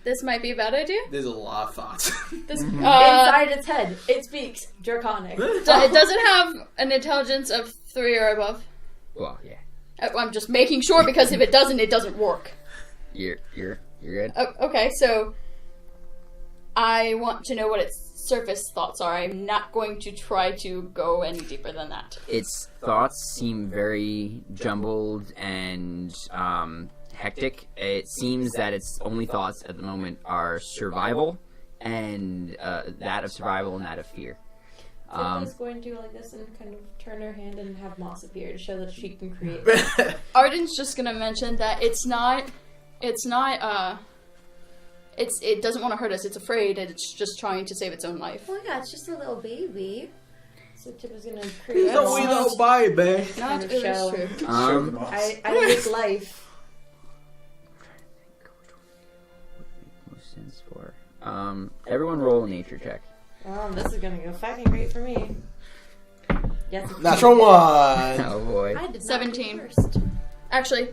this might be a bad idea. There's a lot of thoughts. This, Inside its head, it speaks Draconic. it doesn't have an intelligence of 3 or above. Well, yeah. I'm just making sure because if it doesn't work. You're good. Okay, so I want to know what its surface thoughts are. I'm not going to try to go any deeper than that. Its thoughts seem very jumbled and hectic. It seems that its only thoughts at the moment are survival, and that of survival and that of fear. Tip is going to like this and kind of turn her hand and have moss appear to show that she can create. Arden's just gonna mention that it doesn't want to hurt us. It's afraid, and it's just trying to save its own life. Oh yeah, it's just a little baby. So Tip is gonna create a No, we moss don't buy it, babe. Not kind of really show. true. Show the moss. I make life. Most sense for everyone roll a nature check. This is gonna go fucking great for me. Yes. it's Natural one. Oh boy. I did not 17. go first. Actually,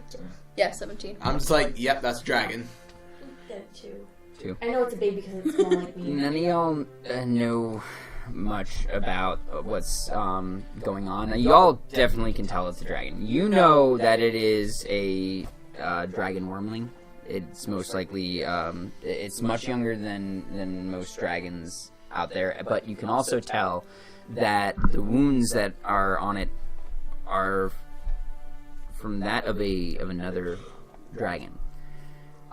yeah, 17. I'm just like, yep, that's a dragon. Two. I know it's a baby because it's small like me. None of y'all know much about what's going on. Y'all definitely can tell it's a dragon. You know that it is a dragon wormling. It's most likely it's much younger than most dragons out there, but you can also tell that the wounds that are on it are from that of another dragon.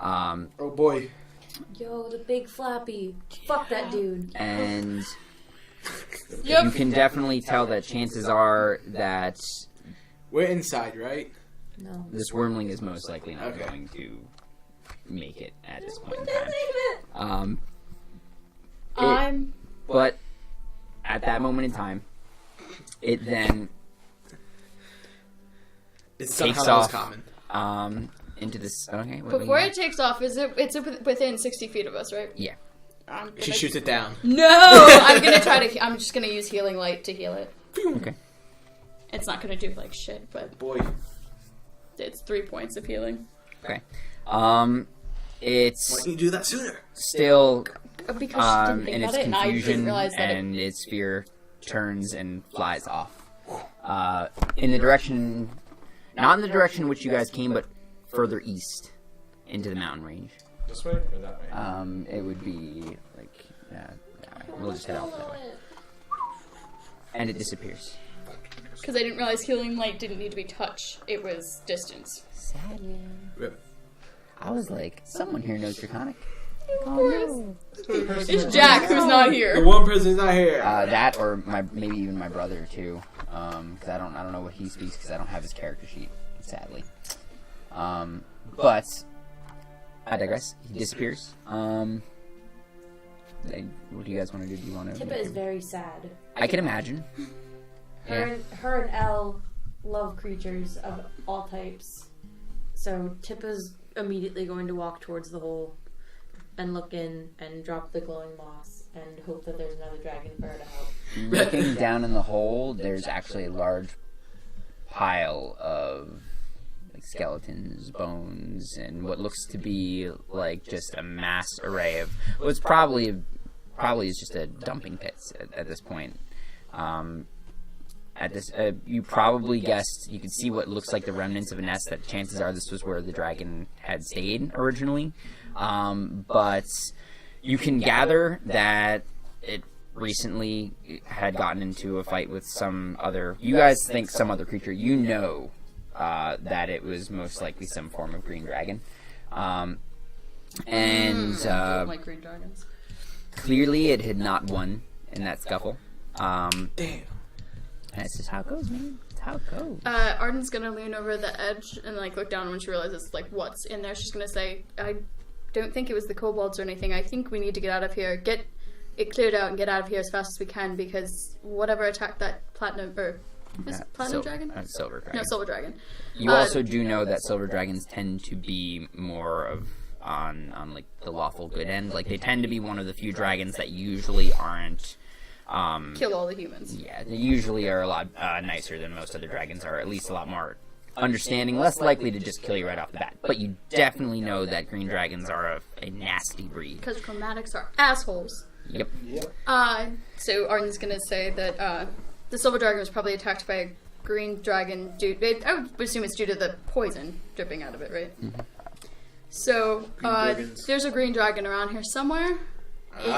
Oh boy. Yo, the big flappy. Fuck that dude. And Yep. you can definitely tell that chances are that We're inside, right? No. this wormling is most likely not Okay. going to make it at this point in Damn time. I'm But at that moment in time, it then It's takes somehow off common. into this. Okay, before it takes off. It's within 60 feet of us, right? Yeah. I'm gonna, She shoots it down. No, I'm gonna try to. I'm just gonna use healing light to heal it. Okay. It's not gonna do like shit, but Boy. it's 3 points of healing. Okay. Why It's didn't you do that sooner? still Because she didn't think in its about it, and I didn't confusion, realize that. and its fear turns and flies off. In the direction, not in the direction in which you guys came, but further east into the mountain range. This way or that way? It would be like, we'll just head off that way. And it disappears. Because I didn't realize healing light didn't need to be touch; it was distance. Sad man. Rip. I was like, someone here knows Draconic. It's Jack who's not The here. one person's not here. That or maybe even my brother too, because I don't know what he speaks because I don't have his character sheet, sadly. But I digress. He disappears. What do you guys want to do? Do you want to? Tippa is very sad. I can imagine. Her and Elle love creatures of all types. So Tippa's immediately going to walk towards the hole and look in and drop the glowing moss and hope that there's another dragon for her to help. Looking down in the hole, there's actually a large pile of skeletons, bones, and what looks to be like just a mass array of what's probably is just a dumping pit at this point. You probably guessed, you could see what looks like the remnants of a nest, that chances are this was where the dragon had stayed originally. But you can gather that it recently had gotten into a fight with some other, you guys think some other creature, you know that it was most likely some form of green dragon. I don't like green dragons. Clearly it had not won in that scuffle. Damn. And it's just how it goes, man. It's how it goes. Arden's gonna lean over the edge and like look down when she realizes like what's in there. She's gonna say, I don't think it was the kobolds or anything. I think we need to get out of here. Get it cleared out and get out of here as fast as we can, because whatever attacked that platinum dragon? Silver dragon. No, silver dragon. You also do know that silver dragons tend to be more of on like the lawful good end. Like they tend to be one of the few dragons that usually aren't Kill all the humans. Yeah, they usually are a lot nicer than most other dragons are, at least a lot more understanding, less likely to just kill you right off the bat. But you definitely know that green dragons are a nasty breed. Because chromatics are assholes. Yep. So Arden's gonna say that the silver dragon was probably attacked by a green dragon I would assume it's due to the poison dripping out of it, right? Mm-hmm. So there's a green dragon around here somewhere.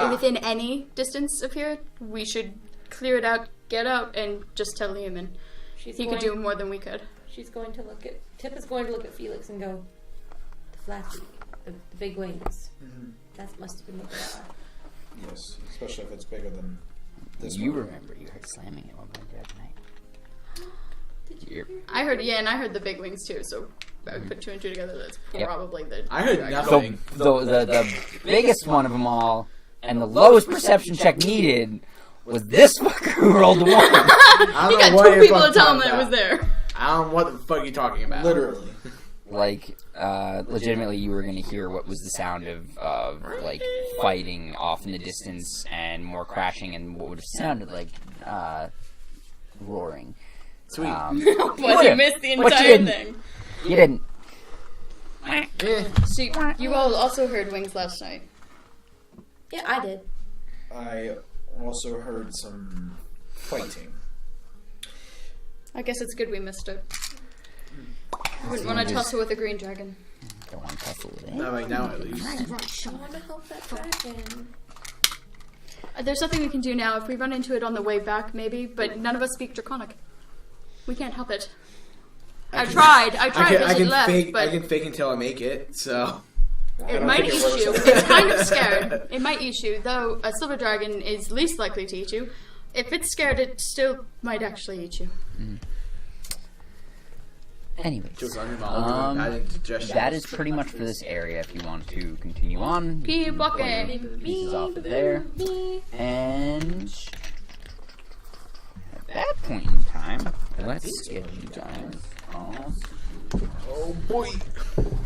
Within any distance of here. We should clear it out, get out, and just tell Liemun. He could do more than we could. She's going to look at... Tip is going to look at Felix and go, the flappy, the big wings. Mm-hmm. That must have been what they are. Yes, especially if it's bigger than this You one. remember you heard slamming at one point the other night. Did you hear? I heard, and I heard the big wings too, so I would put two and two together. That's probably the... I heard dragon. nothing. The biggest one of them all, and the lowest perception check needed, was this fucker who rolled the one. I You don't know got what two you're people to fucking tell him talking that it was about. there. I don't know what the fuck you're talking about. Literally. Like, legitimately, you were going to hear what was the sound of like, fighting off in the distance, and more crashing, and what would have sounded like, roaring. Sweet. But you missed the But you entire didn't. thing. You didn't. So you all also heard wings last night. Yeah, I did. I also heard some fighting. I guess it's good we missed it. I wouldn't want to tussle with a green dragon. Don't want to tussle with it. Not right now, at least. I want to help that dragon. There's nothing we can do now. If we run into it on the way back, maybe, but none of us speak Draconic. We can't help it. I tried I as it can left, fake. but I can fake until I make it. So it might eat you. It's kind of scared. It might eat you, though a silver dragon is least likely to eat you. If it's scared, it still might actually eat you. Anyways, that that is pretty much for this area. If you want to continue on, Keep you can pull your walking. pieces off of there. And at that point in time, let's get you guys off. Oh boy.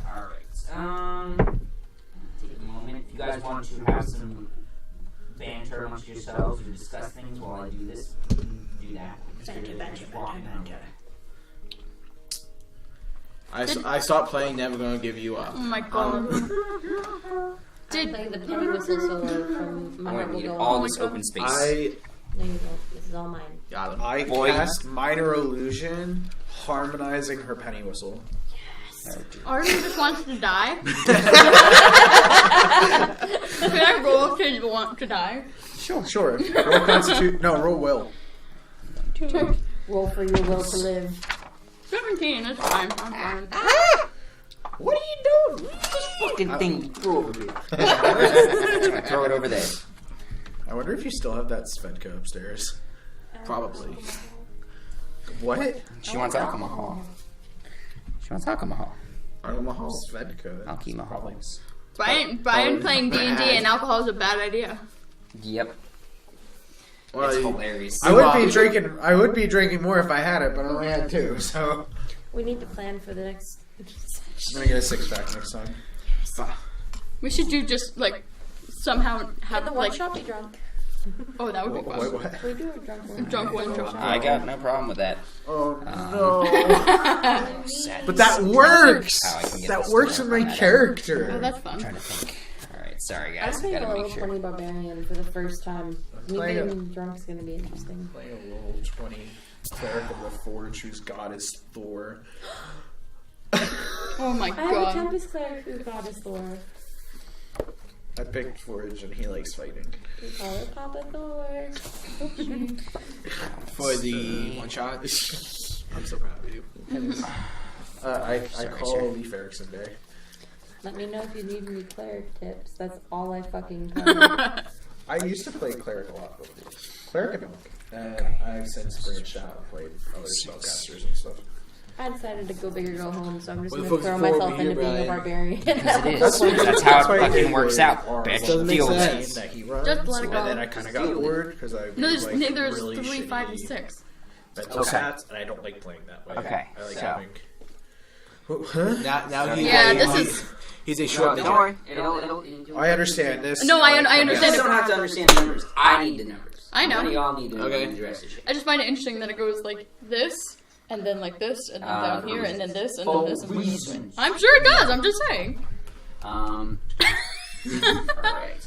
Alright. Take a moment. If you guys want to have some banter amongst yourselves or discuss things while I do this, you can do that. Banter. I stopped playing. Never gonna give you up. Oh my god. I'm playing the penny whistle solo from My I Heart want Will you Go all On. this open space. No, you don't. This is all mine. Got him. I cast Minor Illusion, harmonizing her penny whistle. Arden just wants to die. Can I roll to want to die? Sure. Roll Constitution. No, roll Will. Roll for your will to live. 17, that's fine. I'm fine. What are you doing? This fucking thing. Throw over here. Throw it over there. I wonder if you still have that Svedka upstairs. Probably. What? She wants alcohol. Alcohol. Svedka. Alcohol. Brian playing D&D and alcohol is a bad idea. Yep. Well, It's hilarious. I would be drinking more if I had it, but I only had 2, so We need to plan for the next session. I'm gonna get a 6-pack next time. We should do just like somehow At have the like. workshop, be drunk. Oh, that would be fun. What? We do a drunk one. Drunk one drop. I got no problem with that. Oh no! Sad. But that works. How I can get That this works to with work my on that. character. Oh, that's I'm fun. trying to think. Alright, sorry I was guys. I playing a gotta level make sure. 20 barbarian for the first time. Me playing a- being drunk's gonna be interesting. Playing a level 20 cleric of the Forge whose god is Thor. Oh my I have a god. Tempest cleric whose god is Thor. I picked Forge and he likes fighting. We call it Papa Thor. For the one shot. I'm so proud of you. I Sorry, call sir. Leif Erikson Day. Let me know if you need any cleric tips. That's all I fucking cover. I used to play cleric a lot before. Cleric and monk. And I've since branched out and played other spellcasters and stuff. I decided to go big or go home, so I'm just Well, gonna folks, throw before myself we into hear being a Brian- barbarian. It is. That's why- That's how it that's why I fucking did works the out. arms Bitch, doesn't make deal with sense. it. that he runs. Just let it And go. then I kind of got Deal with bored because I No, there's, like there's really 3, 5, and shitty 6. mental Okay. stats, and I don't like playing that way. Okay, I like so- having. Huh? Now he, Yeah, he's, this is. he's a short Don't ninja. worry. It'll I understand this. No, I You understand don't it. have to understand the numbers. I need the numbers. I know. None of y'all need to know Okay. the rest of shit. I just find it interesting that it goes like this, and then like this, and then down here, and then this, and then For this, and then this. reasons. I'm sure it does. I'm just saying. Alright.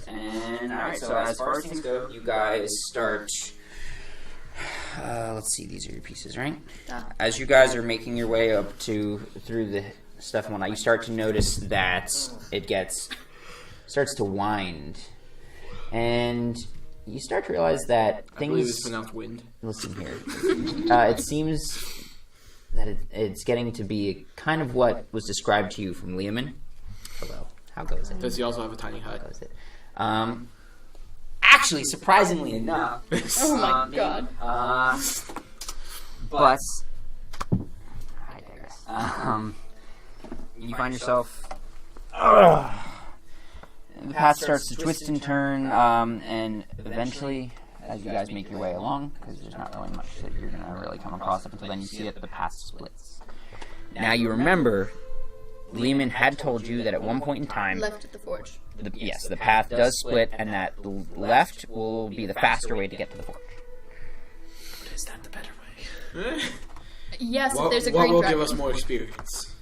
And alright, so as far as things go, you guys start. Let's see, these are your pieces, right? Yeah. As you guys are making your way up through the stuff and whatnot, you start to notice that it starts to wind. And you start to realize that I believe it's things. pronounced wind. Listen here. It seems that it's getting to be kind of what was described to you from Liemun. Hello. How goes it? Does he also have a tiny How hut? goes it? Actually, surprisingly enough. Oh my god. But I digress. You find yourself. The path starts to twist and turn, and eventually, as you guys make your way along, because there's not really much that you're gonna really come across up until then, you see that the path splits. Now you remember, Liemun had told you that at one point in time, Left at the forge. yes, the path does split, and that the left will be the faster way to get to the forge. Is that the better way? Yes, What, there's a what green will dragon. give us more experience?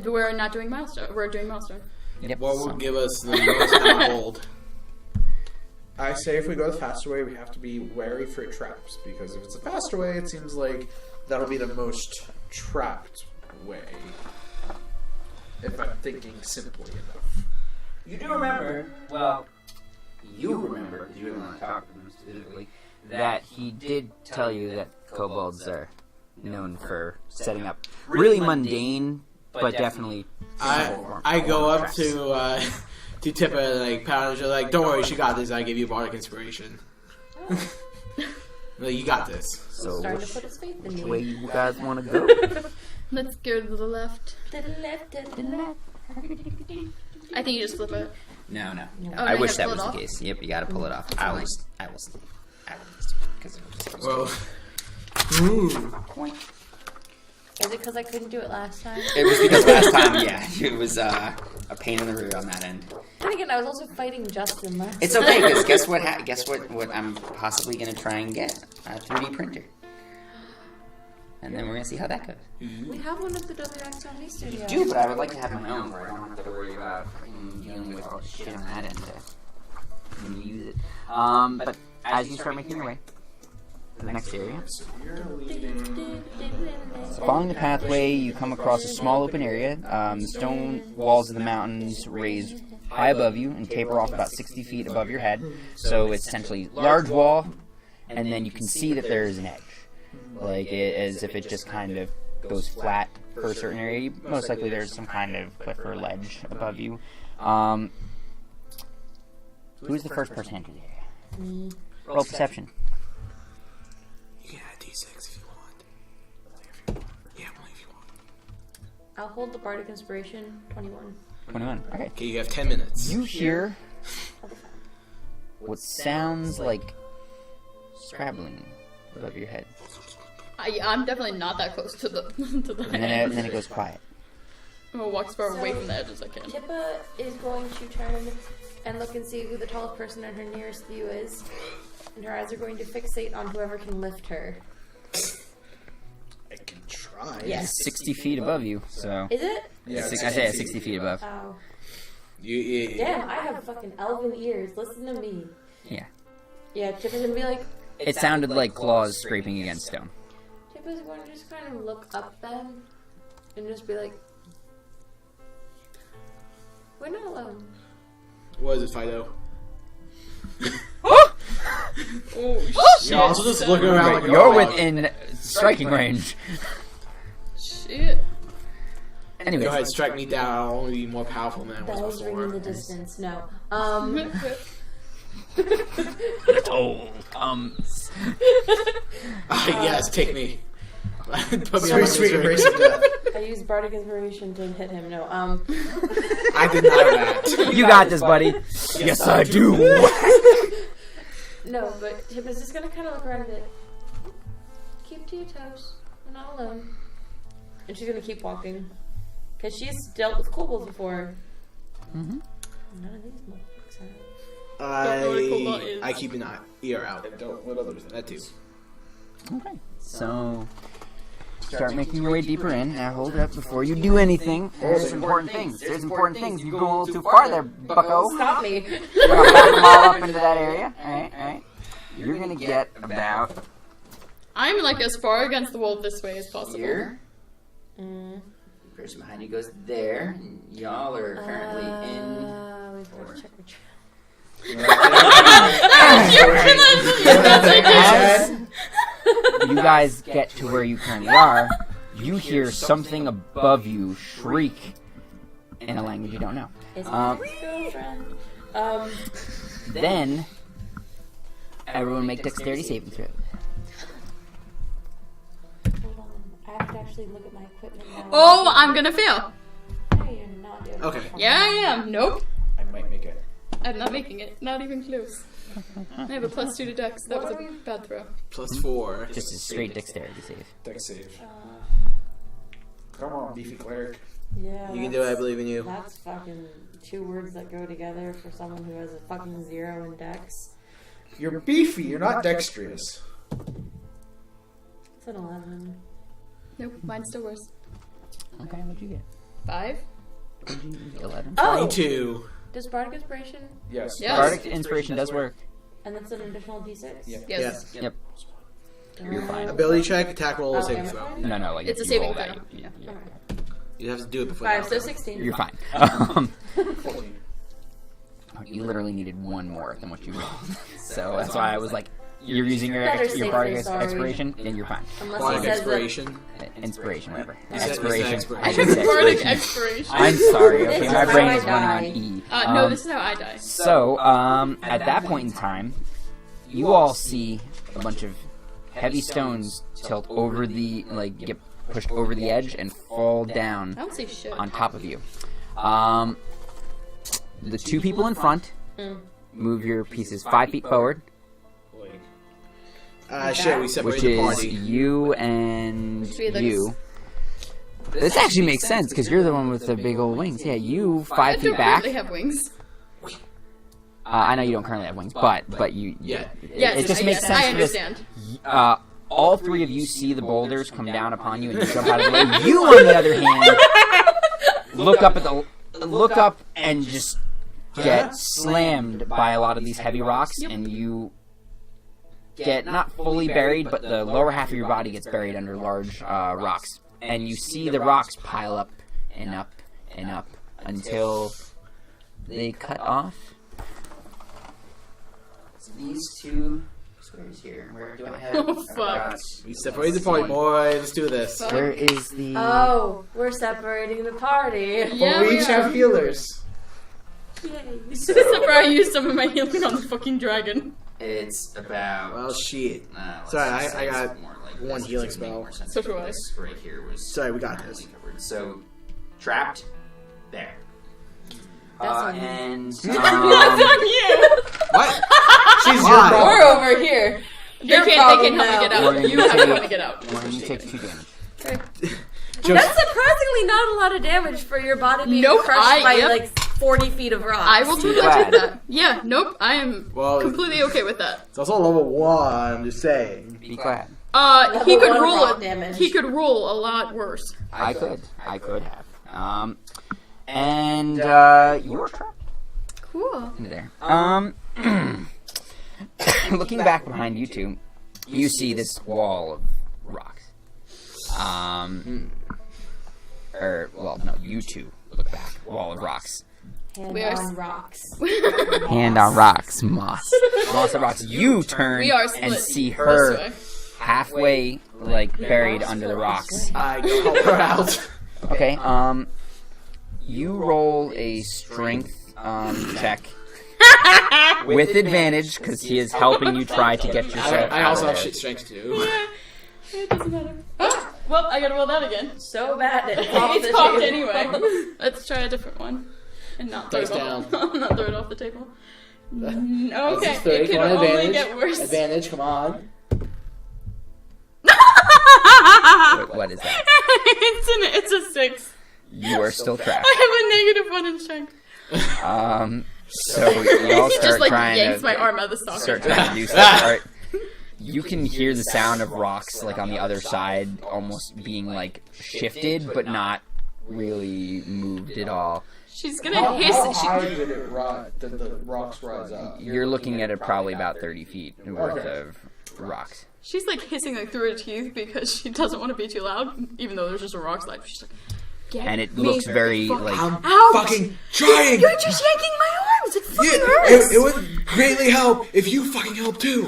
We're not doing milestone. We're doing milestone. Yep. What will give us the most out of gold? I say if we go the faster way, we have to be wary for traps, because if it's the faster way, it seems like that'll be the most trapped way. If I'm thinking simply enough. You do remember, well, you remember, because you didn't want to talk to him specifically, that he did tell you that kobolds are known for setting up really mundane, but definitely. I go up to Tippa and like pound her like, don't worry, she got this. I give you bardic inspiration. Like, you got this. So, Starting to which put his faith in way me. you guys want to go? Let's go to the left. To the left, to the left. I think you just flip it. No. Oh, I no, wish you that have was to the pull it case. Yep, you gotta pull it off. I will. Because Well, Is it because I couldn't do it last time? it was because last time, yeah, it was a pain in the rear on that end. Then again, I was also fighting Justin last It's okay, because guess what? Guess what I'm possibly gonna try and get a 3D printer, and then we're gonna see how that goes. We have one at the WXMD studio. Do, but I would like to have my own where I don't have to worry about dealing with all the shit on that end when you use it. But as you start making your way to the next area, following the pathway, you come across a small open area. The stone walls of the mountains raise high above you and taper off about 60 feet above your head. So it's essentially a large wall, and then you can see that there is an edge, like as if it just kind of goes flat for a certain area. Most likely there's some kind of cliff or ledge above you. Who's the first person into the area? Roll perception. You can add D6 if you want. Yeah, only if you want. I'll hold the bardic inspiration. 21. 21. Okay. Okay, you have 10 minutes. You hear what sounds like scrabbling above your head. I'm definitely not that close to the to the And edge. then it goes quiet. I'm gonna walk as far away from the edge as I can. Tippa is going to turn and look and see who the tallest person in her nearest view is. And her eyes are going to fixate on whoever can lift her. I can try. Yes. 60 feet above you, so... Is it? Yeah, I say 60 feet above. Oh. You, Damn, I have fucking elven ears. Listen to me. Yeah. Yeah, Tippa's gonna be like... It sounded like claws scraping against stone. Tippa's going to just kind of look up then. And just be like... We're not alone. what is it, Fido? Oh shit! You're also just looking around like You're oh, within striking range. Shit. Anyway, Go ahead, strike me down. I'll only be more powerful than I was Bells ring in the before. distance. No. the toll comes. Yes, take me. Put me on Sweet, my sweet misery. embrace of death. I used bardic inspiration to hit him. No. I deny that. You got this, buddy. Yes, I do. No, but Tippa's just gonna kind of look around a bit. Keep to your toes. We're not alone. And she's gonna keep walking. Because she's dealt with kobolds before. Mm-hmm. None of these motherfuckers have. Don't know what a cobalt is. I keep an ear out. And don't let others know. That too. Okay. So, start making your way deeper in. Now, hold up before you do anything. There's important things. There's important things. You go a little too far there, bucko. Stop me. We're gonna back them all up into that area. Alright. You're gonna get about I'm like as far against the wall this way as possible. here. The person behind you goes there. Y'all are currently in. We've got to check our trail. As you guys get to where you currently are, you hear something above you shriek in a language you don't know. It's my girlfriend. Then, everyone make dexterity saving throw. Hold on. I have to actually look at my equipment now. Oh, I'm gonna fail. No, you're not doing it. Okay. Yeah, I am. Nope. I might make it. I'm not making it. Not even close. I have a +2 to dex. That was a bad throw. +4. Just a straight dexterity save. Dex save. Come on, beefy cleric. Yeah. You can do it. I believe in you. That's fucking 2 words that go together for someone who has a fucking 0 in dex. You're beefy, you're not dexterous. It's an 11. Nope, mine's still worse. Okay, what'd you get? 5? 11. Oh! 22. Does bardic inspiration? Yes. Yes. Bardic inspiration does work. And that's an additional d6? Yeah. Yes. Yep. You're fine. Ability check, attack roll, Oh, saving am I throw. fine? No, like It's a you saving roll that, throw. yeah. Okay. You have to do it before 5, so that. 16. You're fine. 14. You literally needed one more than what you rolled. So that's why I was like, you're using your Better safe bardic than sorry. expiration, and you're fine. Unless Bardic he says expiration. Inspiration, whatever. You said Expiration. expiration. I should say Bardic expiration. expiration. I'm sorry, okay? This My is brain how is I running die. on E. No, this is how I die. So, at that point in time, you all see a bunch of heavy stones tilt over the, get pushed over the edge and fall down I don't see shit. on top of you. The 2 people in front, move your pieces 5 feet forward, Shit, we separated which the is party. you and Felix. you. This actually makes sense, because you're the one with the big old wings. Yeah, you I 5 feet don't back. really have wings. I know you don't currently have wings, but you Yeah. Yes, it just makes yes, sense I for this. understand. All 3 of you see the boulders come down upon you and you jump out of the way. You, on the other hand, look up and just get slammed by a lot of these heavy rocks, and you get not fully buried, but the lower half of your body gets buried under large rocks. And you see the rocks pile up and up and up until they cut off these 2 squares here. Where do I have? Oh, fuck. We separate the party, boy. Let's do this. Where is the? Oh, we're separating the party. Yeah, we each have healers. Yay. Except for I used some of my healing on the fucking dragon. It's about. Well, shit. let's Sorry, just say I got it's more like one this. healing It's gonna make spell. more sense So if do I. this right here was. Sorry, we got this. covered. So, trapped there. That's on and That's on you! What? She's your We're problem. over here. They Your can't problem help me get now. out. You have to help me get out. When you take 2 damage. That's surprisingly not a lot of damage for your body being Nope, crushed by yep. like 40 feet of rocks. I will totally Glad. take that. Yeah, nope, I am Well, completely okay with that. It's also level 1, I'm just saying. Be glad. He could one roll rock it. damage. He could roll a lot worse. I could have. And you're trapped Cool. into there. Looking back behind you two, you see this wall of rocks. Well, no, you two look back. Wall of rocks. Hand We are on rocks. Hand on rocks, moss. Moss on rocks. You turn We are and split see this her way. halfway, like, buried under the rocks. I go help her out. Okay, you roll a strength, check. With advantage, because he is helping you try to get yourself I out also of have there. shit strength too. It doesn't matter. Oh, well, I gotta roll that again. So bad that it's off It's the cocked table. anyway. Let's try a different one. And not throw it Face off. down. Not throw it off the table. Okay, This is 30. it can Come on, only advantage. get worse. Advantage, come on. Wait, what is that? It's a 6. You are still trapped. I have a -1 in strength. So you all He start just like trying yanks to my arm out of the start socket. trying to do stuff. All right. You can hear the sound of rocks like on the other side, almost being like shifted, but not really moved at all. She's gonna hiss. did it did the rocks rise up? You're looking at it probably about 30 feet worth of rocks. She's like hissing like through her teeth because she doesn't want to be too loud, even though there's just a rock slide. She's like, get And it me looks very the fuck like out. Fucking trying! You're just yanking my arms. It fucking Yeah, hurts. it would greatly help if you fucking help too.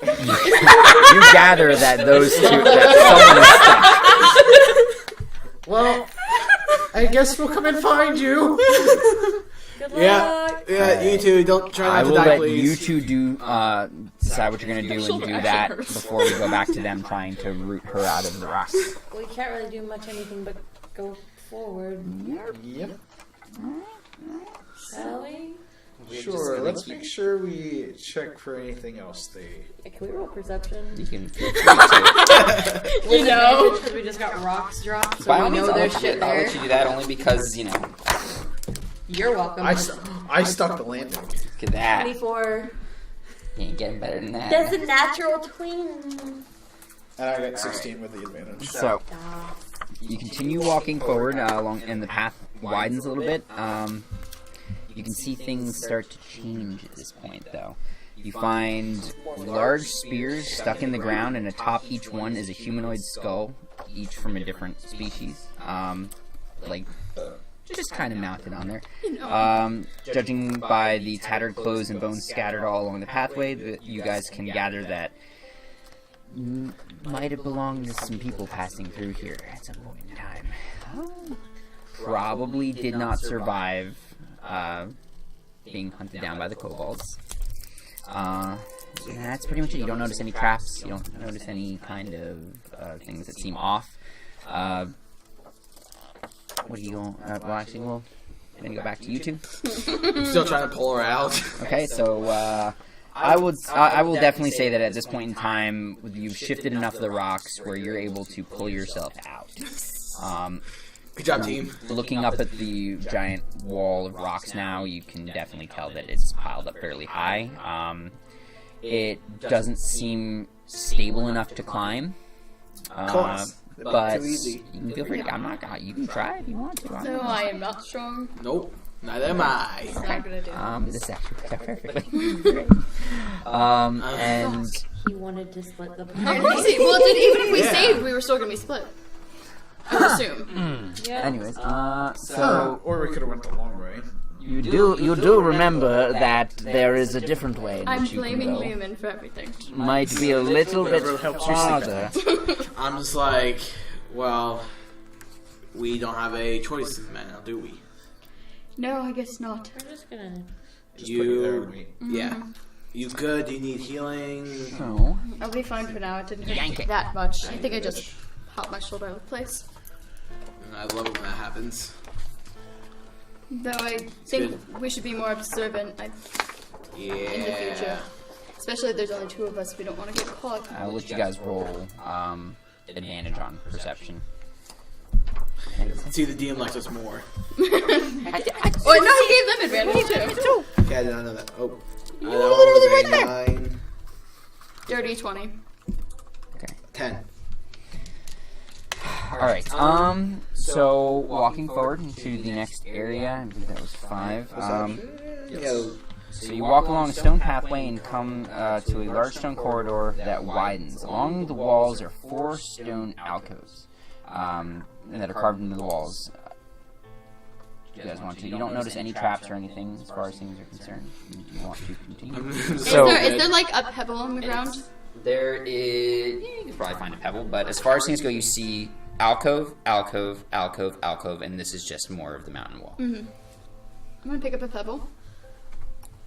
you gather that those two that someone is stuck. Well, I guess we'll come and find you. Good luck. Yeah, you two, don't try I not will to die, let please. you two do decide what you're gonna do and Shoulder do actually that hurts. before we go back to them trying to root her out of the rocks. We can't really do much anything but go forward. Yep. Shall we? Sure, let's make sure we check for anything else Can we roll perception? You can feel free to. You know. Because we just got rocks dropped, so By all we means, know I'll there's let shit you there. do that only because, you know, You're welcome. I stuck the landing. look at that. 24. You ain't getting better than that. That's a natural twin. And I got 16 with the advantage. So, you continue walking forward along, and the path widens a little bit. You can see things start to change at this point, though. You find large spears stuck in the ground, and atop each one is a humanoid skull, each from a different species. Just kind of mounted on there. Judging by the tattered clothes and bones scattered all along the pathway, you guys can gather that might have belonged to some people passing through here at some point in time. Probably did not survive being hunted down by the kobolds. That's pretty much it. You don't notice any traps. You don't notice any kind of things that seem off. What are you going? Well, actually, we're gonna go back to you two. I'm still trying to pull her out. Okay, so I will definitely say that at this point in time, you've shifted enough of the rocks where you're able to pull yourself out. Good job, team. Looking up at the giant wall of rocks now, you can definitely tell that it's piled up fairly high. It doesn't seem stable enough to climb. Course. But Too easy. you can feel free to. I'm not. You can try if you want to. No, I am not strong. Nope. Neither am I. It's not gonna do. This actually worked out perfectly. And He wanted to split the Of party. course, even if we Yeah. saved, we were still gonna be split. I would assume. Yeah. anyways, so Or we could have went the long way. You do remember that there is a different way in I'm which you can blaming go. Liemun for everything. Might be a little bit Whatever helps you sleep farther. I'm just like, well, we don't have a choice now, do we? No, I guess not. We're just gonna. Just put you there and wait. Yeah. You good? Do you need healing? So, I'll be fine for now. It didn't Yank hurt it. that much. I think I just popped my shoulder out of place. I love it when that happens. Though I think we should be more observant Yeah. in the future. Especially if there's only 2 of us, we don't want to get caught. I'll let you guys roll advantage on perception. See, the DM likes us more. Oh, no, he gave them advantage too. Okay, I did not know that. Oh. That one was a 9. Dirty 20. Okay. 10. Alright, so walking forward into the next area, I believe that was 5. Yeah. So you walk along a stone pathway and come to a large stone corridor that widens. Along the walls are 4 stone alcoves that are carved into the walls. Do you guys want to? You don't notice any traps or anything as far as things are concerned. Do you want to continue? Is there like a pebble on the ground? There is. Yeah, you could probably find a pebble, but as far as things go, you see alcove, alcove, alcove, alcove, and this is just more of the mountain wall. Mm-hmm. I'm gonna pick up a pebble.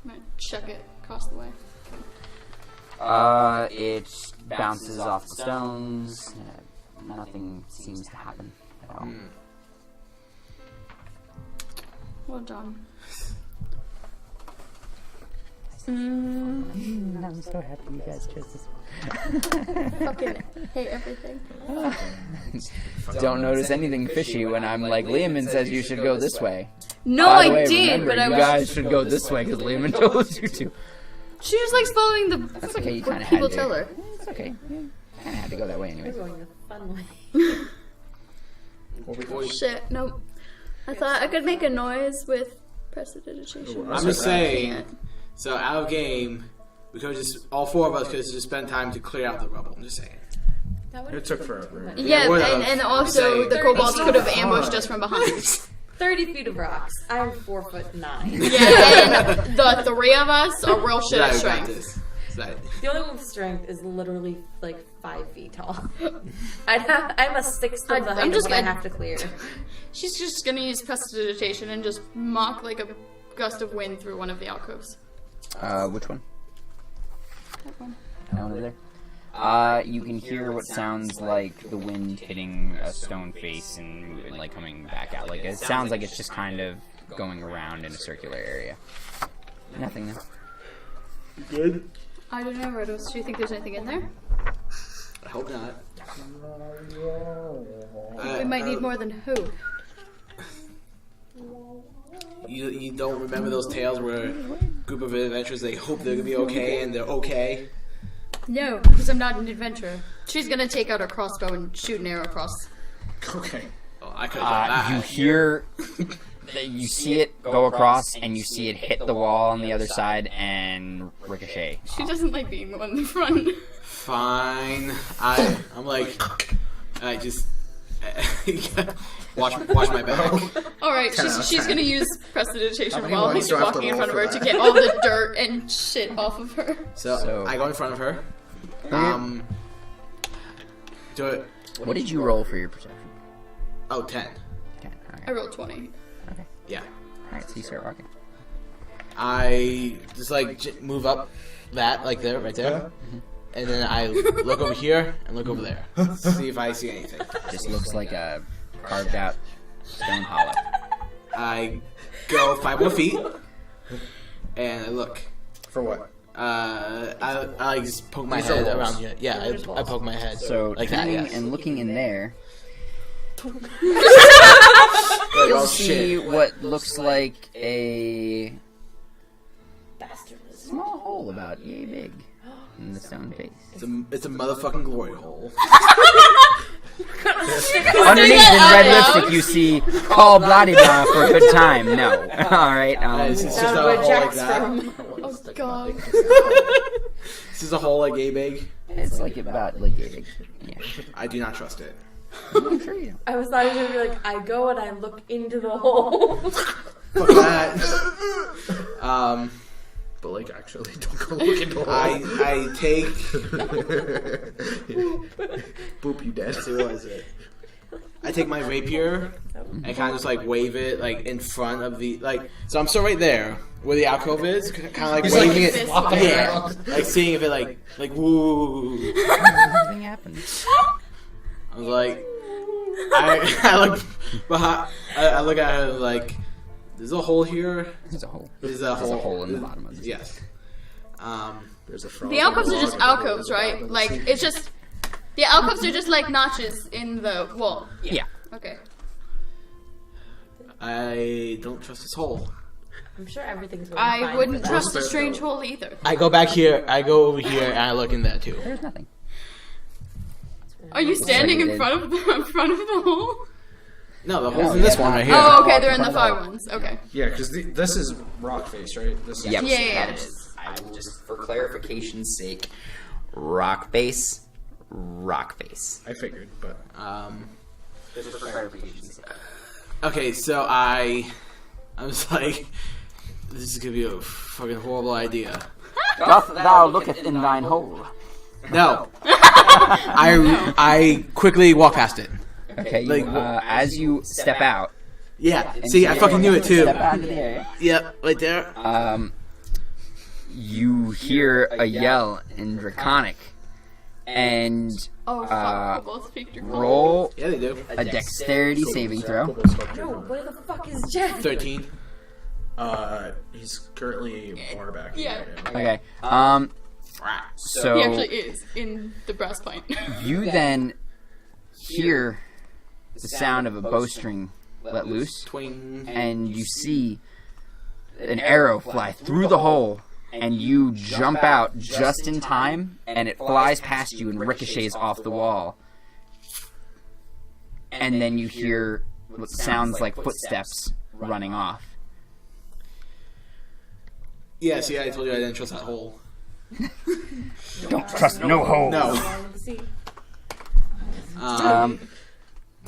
I'm gonna chuck it across the way. It bounces off the stones. Nothing seems to happen at all. Well done. I'm so happy you guys chose this one. Fucking hate everything. Don't notice anything fishy when I'm like, Liemun says you should go this way. No, By the I way, did, remember, but I you was. guys should go this way because Liemun told you to. She was like following the. That's okay, you what kind of people had to. tell her. It's okay. Kind of had to go that way We're anyway. going the fun way. Shit, nope. I thought I could make a noise with prestidigitation. I'm just saying. So out of game, we could just all 4 of us could just spend time to clear out the rubble. I'm just saying. That would It took forever. Yeah, what else? and also Say- the kobolds could have ambushed us from behind. 30 feet of rocks. I'm 4'9". Yeah, and the 3 of us are real shit Yeah, at we got strength. this. Right. The only one with strength is literally like 5 feet tall. I'm a sixth of the I'm height just of what I gonna- have to clear. She's just gonna use prestidigitation and just mock like a gust of wind through one of the alcoves. Which one? That one. That one over there? You can hear what sounds like the wind hitting a stone face and like coming back out. Like it sounds like it's just kind of going around in a circular area. Nothing though. Good. I don't know, Rodos. Do you think there's anything in there? I hope not. We might need more than hope. You don't remember those tales where a group of adventurers, they hope they're gonna be okay and they're okay? No, because I'm not an adventurer. She's gonna take out her crossbow and shoot an arrow across. Okay. Oh, I could have done You that. hear, you see it go across, and you see it hit the wall on the other side and ricochet. She doesn't like being the one in the front. Fine. I'm like, I just watch my back. Alright, she's gonna use prestidigitation many while ones he's do I have to walking in roll front of her for to that? get all the dirt and shit off of her. So I go in front of her. Do it. What did you roll for your perception? Oh, 10. Okay, I rolled 20. Yeah. alright, so you start walking. I just like move up that, like there, right there. And then I look over here and look over there. See if I see anything. Just looks like a carved out stone hollow. I go 5 more feet. And I look. For what? I just poke my These are head walls. around here. Yeah, I poke my head. So like that, turning yes. and looking in there, Like, you'll oh, see shit. what looks like a Bastard. small hole about yay big in the stone face. It's a motherfucking glory hole. Underneath in red lipstick, you see "Call Bloody Blah for a good time." No, all right. It's just That's a where hole like Jack's that. from. Oh god. This is a hole like a big. It's like about like yay big. Yeah, I do not trust it. I'm sure you. I was thought he was gonna be like, I go and I look into the hole. Fuck that. But like, actually, don't go look into the I take. Boop, you dead. See, what is it? I take my rapier and kind of just like wave it like in front of the like. So I'm still right there where the alcove is, kind of like waving it. Yeah, like seeing if it like woo. Nothing happens. I was like, I look behind. I look at her like, there's a hole here. There's a hole. There's a There's hole. a hole in the bottom of it. Yes. There's a The alcoves are just alcoves, right? Like, it's just... The alcoves are just like notches in the wall. Yeah. Okay. I don't trust this hole. I'm sure everything's going I fine wouldn't for trust a That's fair, strange though. hole either. I go back here. I go over here and I look in there too. There's nothing. Are you standing in front of the hole? No, the hole's in this one right here. Oh, okay, they're in the far ones. Okay. Yeah, because this is rock face, right? This is Yep. Yeah. That is. I will just, for clarification's sake, rock face, rock face. I figured, but Just for clarification's sake. Okay, so I was like, this is gonna be a fucking horrible idea. Doth thou looketh in thine hole? No. I quickly walk past it. Okay, Like, as you step out. Yeah. See, I fucking knew it too. Step out into the area. Yep, right there. You hear a yell in Draconic, and Oh, fuck. We'll both speak Draconic. roll Yeah, they do. a dexterity saving throw. No, where the fuck is Jeff? 13. he's currently far back. Yeah. Okay. So He actually is in the brass pint. you then hear the sound of a bowstring let loose, Twing. and you see an arrow fly through the hole, and you jump out just in time, and it flies past you and ricochets off the wall. And then you hear what sounds like footsteps running off. Yeah, see, I told you I didn't trust that hole. Don't trust no hole. No. See, I'm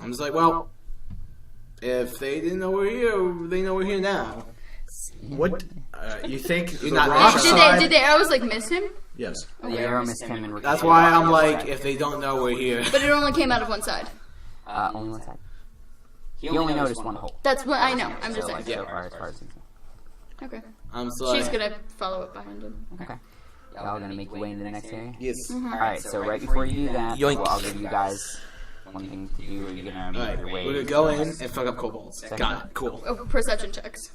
just like, well, if they didn't know we're here, they know we're here now. What? You think the not rock there. side? Did the arrows like miss him? Yes. The arrow missed him and That's why I'm like, if they don't know we're here. But it only came out of one side. only one side. He only noticed one hole. That's what I know. I'm just So, saying. like, so far as far as Okay. I'm just like, She's gonna follow up behind him. okay. Y'all gonna make your way into the next area? yes. Alright, so right before you do that, Yoink. well, I'll give you guys one thing to do. Are you gonna make Alright, your way? we're gonna go in and fuck up kobolds. Got it. Cool. Oh, perception checks.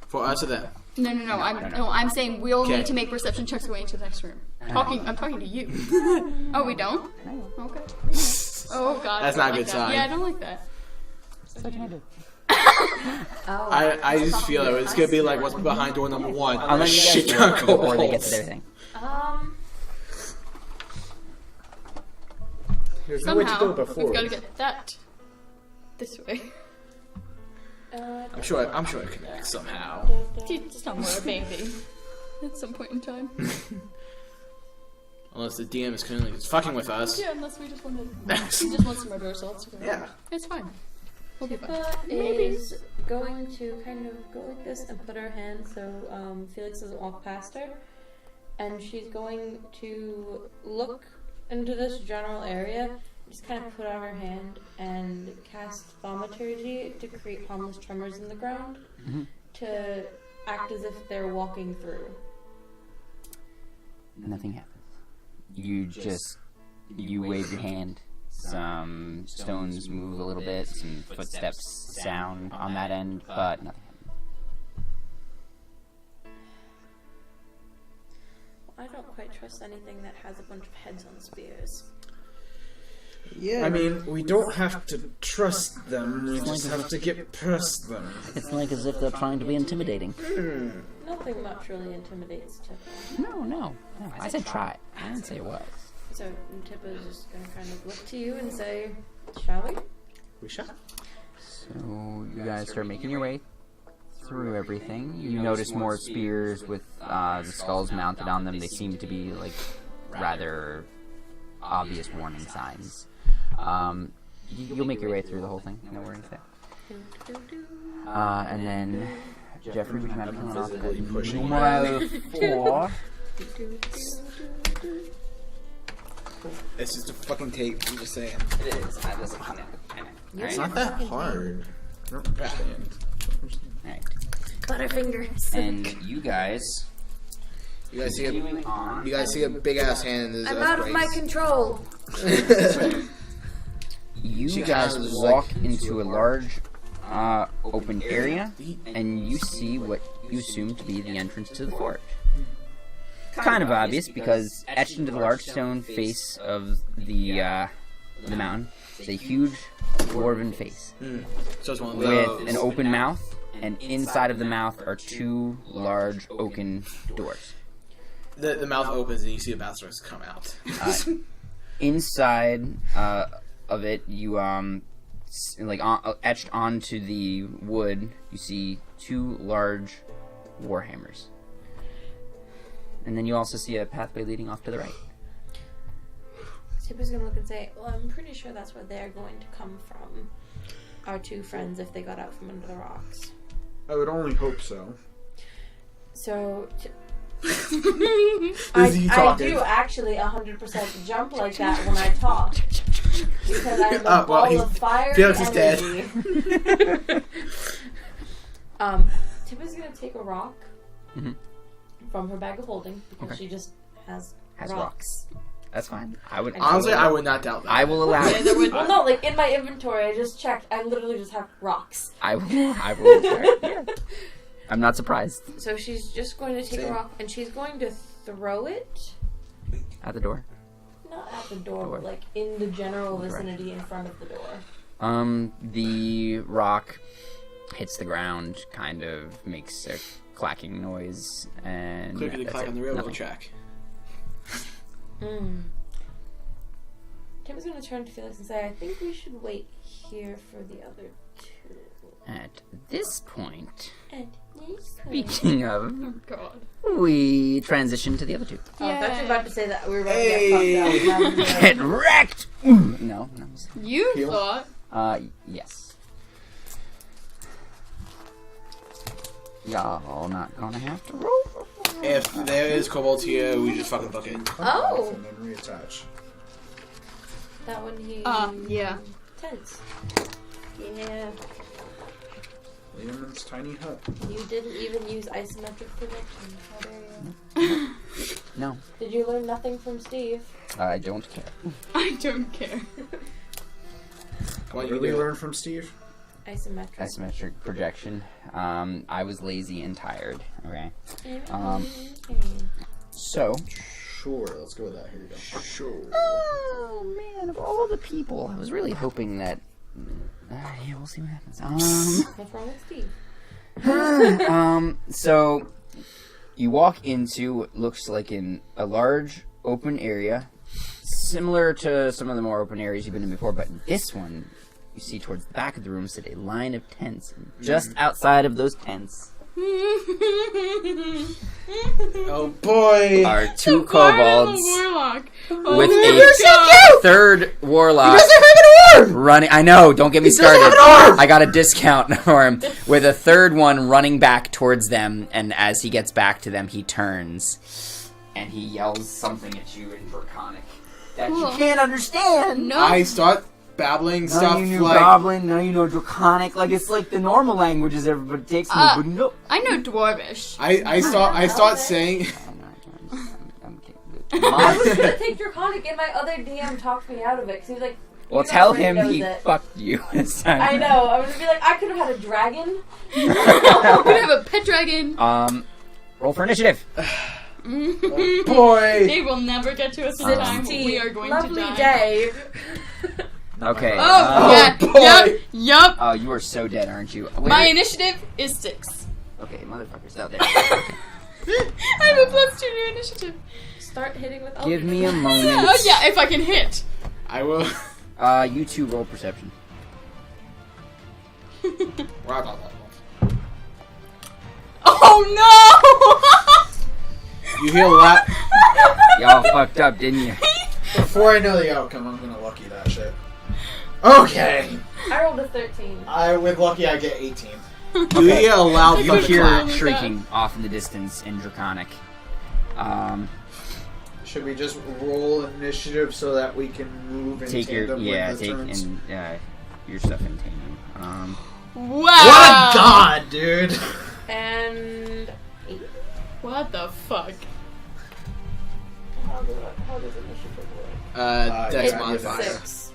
For us or them? No. I'm saying we'll Okay. need to make perception checks going into the next room. I'm talking to you. Oh, we don't? Okay. Oh god. That's I not don't a good like that. sign. Yeah, I don't like that. oh, I just feel it. It's gonna be like what's behind door number 1. I'll let you guys Shit do ton it before they get kobolds. to their thing. There's no way to Somehow, go before. we've got to get that this way. I'm sure it connects somehow. Just somewhere, baby. At some point in time. Unless the DM is currently just fucking with us. Yeah, unless we just want to. He just wants to murder ourselves. Yeah. It's fine. We'll be fine. is going to kind of go like this and put her hand so Felix doesn't walk past her. And she's going to look into this general area, just kind of put out her hand and cast thaumaturgy to create harmless tremors in the ground to act as if they're walking through. Nothing happens. You wave your hand. Some stones move a little bit. Some footsteps sound on that end, but nothing happens. I don't quite trust anything that has a bunch of heads on spears. Yeah. I mean, we don't have to trust them. We just have to get past them. It's like as if they're trying to be intimidating. Nothing much really intimidates Tippa. No. I said try. I didn't say it was. So Tippa is just going to kind of look to you and say, shall we? We shall. So you guys start making your way through everything. You notice more spears with the skulls mounted on them. They seem to be like rather obvious warning signs. You'll make your way through the whole thing. No worries there. And then Jeffrey, would you mind coming off Physically that? pushing. Numero 4. It's just a fucking tape. I'm just saying. It is. I know. It's not that hard. I don't understand. Alright. Butterfingers. And you guys... You guys see a continuing on. you guys see a big ass hand in this I'm out of my control. You She guys kind of just, walk like, into a large open area, and you see what you assume to be the entrance to the fort. Kind of obvious, because etched into the large stone face of the mountain is a huge dwarven face So it's one of with those. an open mouth, and inside of the mouth are 2 large oaken doors. The mouth opens and you see a bat starts to come out. Inside of it, you etched onto the wood, you see 2 large warhammers, and then you also see a pathway leading off to the right. Tipper's gonna look and say, well, I'm pretty sure that's where they're going to come from. Our 2 friends, if they got out from under the rocks. I would only hope so. So, Is he I talking? do actually 100% jump like that when I talk. Because I'm a well, ball of fire Felix is energy. dead. Tipper's gonna take a rock from her bag of holding because she just has rocks. That's fine. I would Honestly, I would not doubt that. I will allow it. Well, no, like in my inventory, I just checked. I literally just have rocks. I will. Yeah. I'm not surprised. So she's just going to take a rock and she's going to throw it. At the door. Not at the door, but like in the general vicinity in front of the door. The rock hits the ground, kind of makes a clacking noise, and Clickety that's clack it. on the railroad Nothing. track. Tim is going to turn to Felix and say, I think we should wait here for the other 2. At this point, And speaking of, Oh god. we transition to the other 2. Oh, I thought you were about to say that we were about Hey. to get fucked up. Get wrecked! No. You Heal. thought. Yes. Y'all not gonna have to roll. If there is kobolds here, we just fucking book it. Oh. And then reattach. That one he... Yeah. Tense. Yeah. Liemun's tiny hut. You didn't even use isometric projection. How dare you? No, Did you learn nothing from Steve? I don't care. I don't care. What What you did we do? learn from Steve? Isometric. Asymmetric projection. I was lazy and tired. Okay. Okay. So. Sure, let's go with that. Here you go. Sure. Oh man, of all the people, I was really hoping that. Yeah, we'll see what happens. What's wrong with Steve? So you walk into what looks like a large open area, similar to some of the more open areas you've been in before, but this one, you see towards the back of the room sit a line of tents, and just outside of those tents Oh boy! are 2 kobolds Warlock. with Oh a third warlock running. I know, don't get me started. I got a discount for him with a third one running back towards them, and as he gets back to them, he turns and he yells something at you in Draconic that you can't understand. No. I start babbling Now stuff you knew like Goblin, now you know Draconic, like it's like the normal languages everybody takes. But no. I know Dwarvish. I start saying I'm kidding. I was gonna take Draconic, and my other DM talked me out of it because he was like, Well, "You tell already him know he that." fucked you this time. I know. I was gonna be like, I could have had a dragon. We have a pet dragon. Roll for initiative. boy. They will never get to us in time. We are going Lovely to die. day. Okay. Oh, yeah. boy. Yup. Oh, you are so dead, aren't you? My initiative is 6. Okay, motherfuckers out there. I have a +2 to initiative. Start hitting with. Give me a Yeah, moment. oh yeah, if I can hit. I will. You 2 roll perception. Oh no! You hear a lot. Y'all fucked up, didn't you? Before I know the outcome, I'm gonna lucky that shit. Okay. I rolled a 13. With lucky, I get 18. Do we allow You the hear clap? shrieking off in the distance in Draconic. Should we just roll initiative so that we can move in Take your tandem with the turns? your stuff in tandem. Wow! What a god, dude! And 8. What the fuck? How does initiative work? Dex yeah, modifier. 6.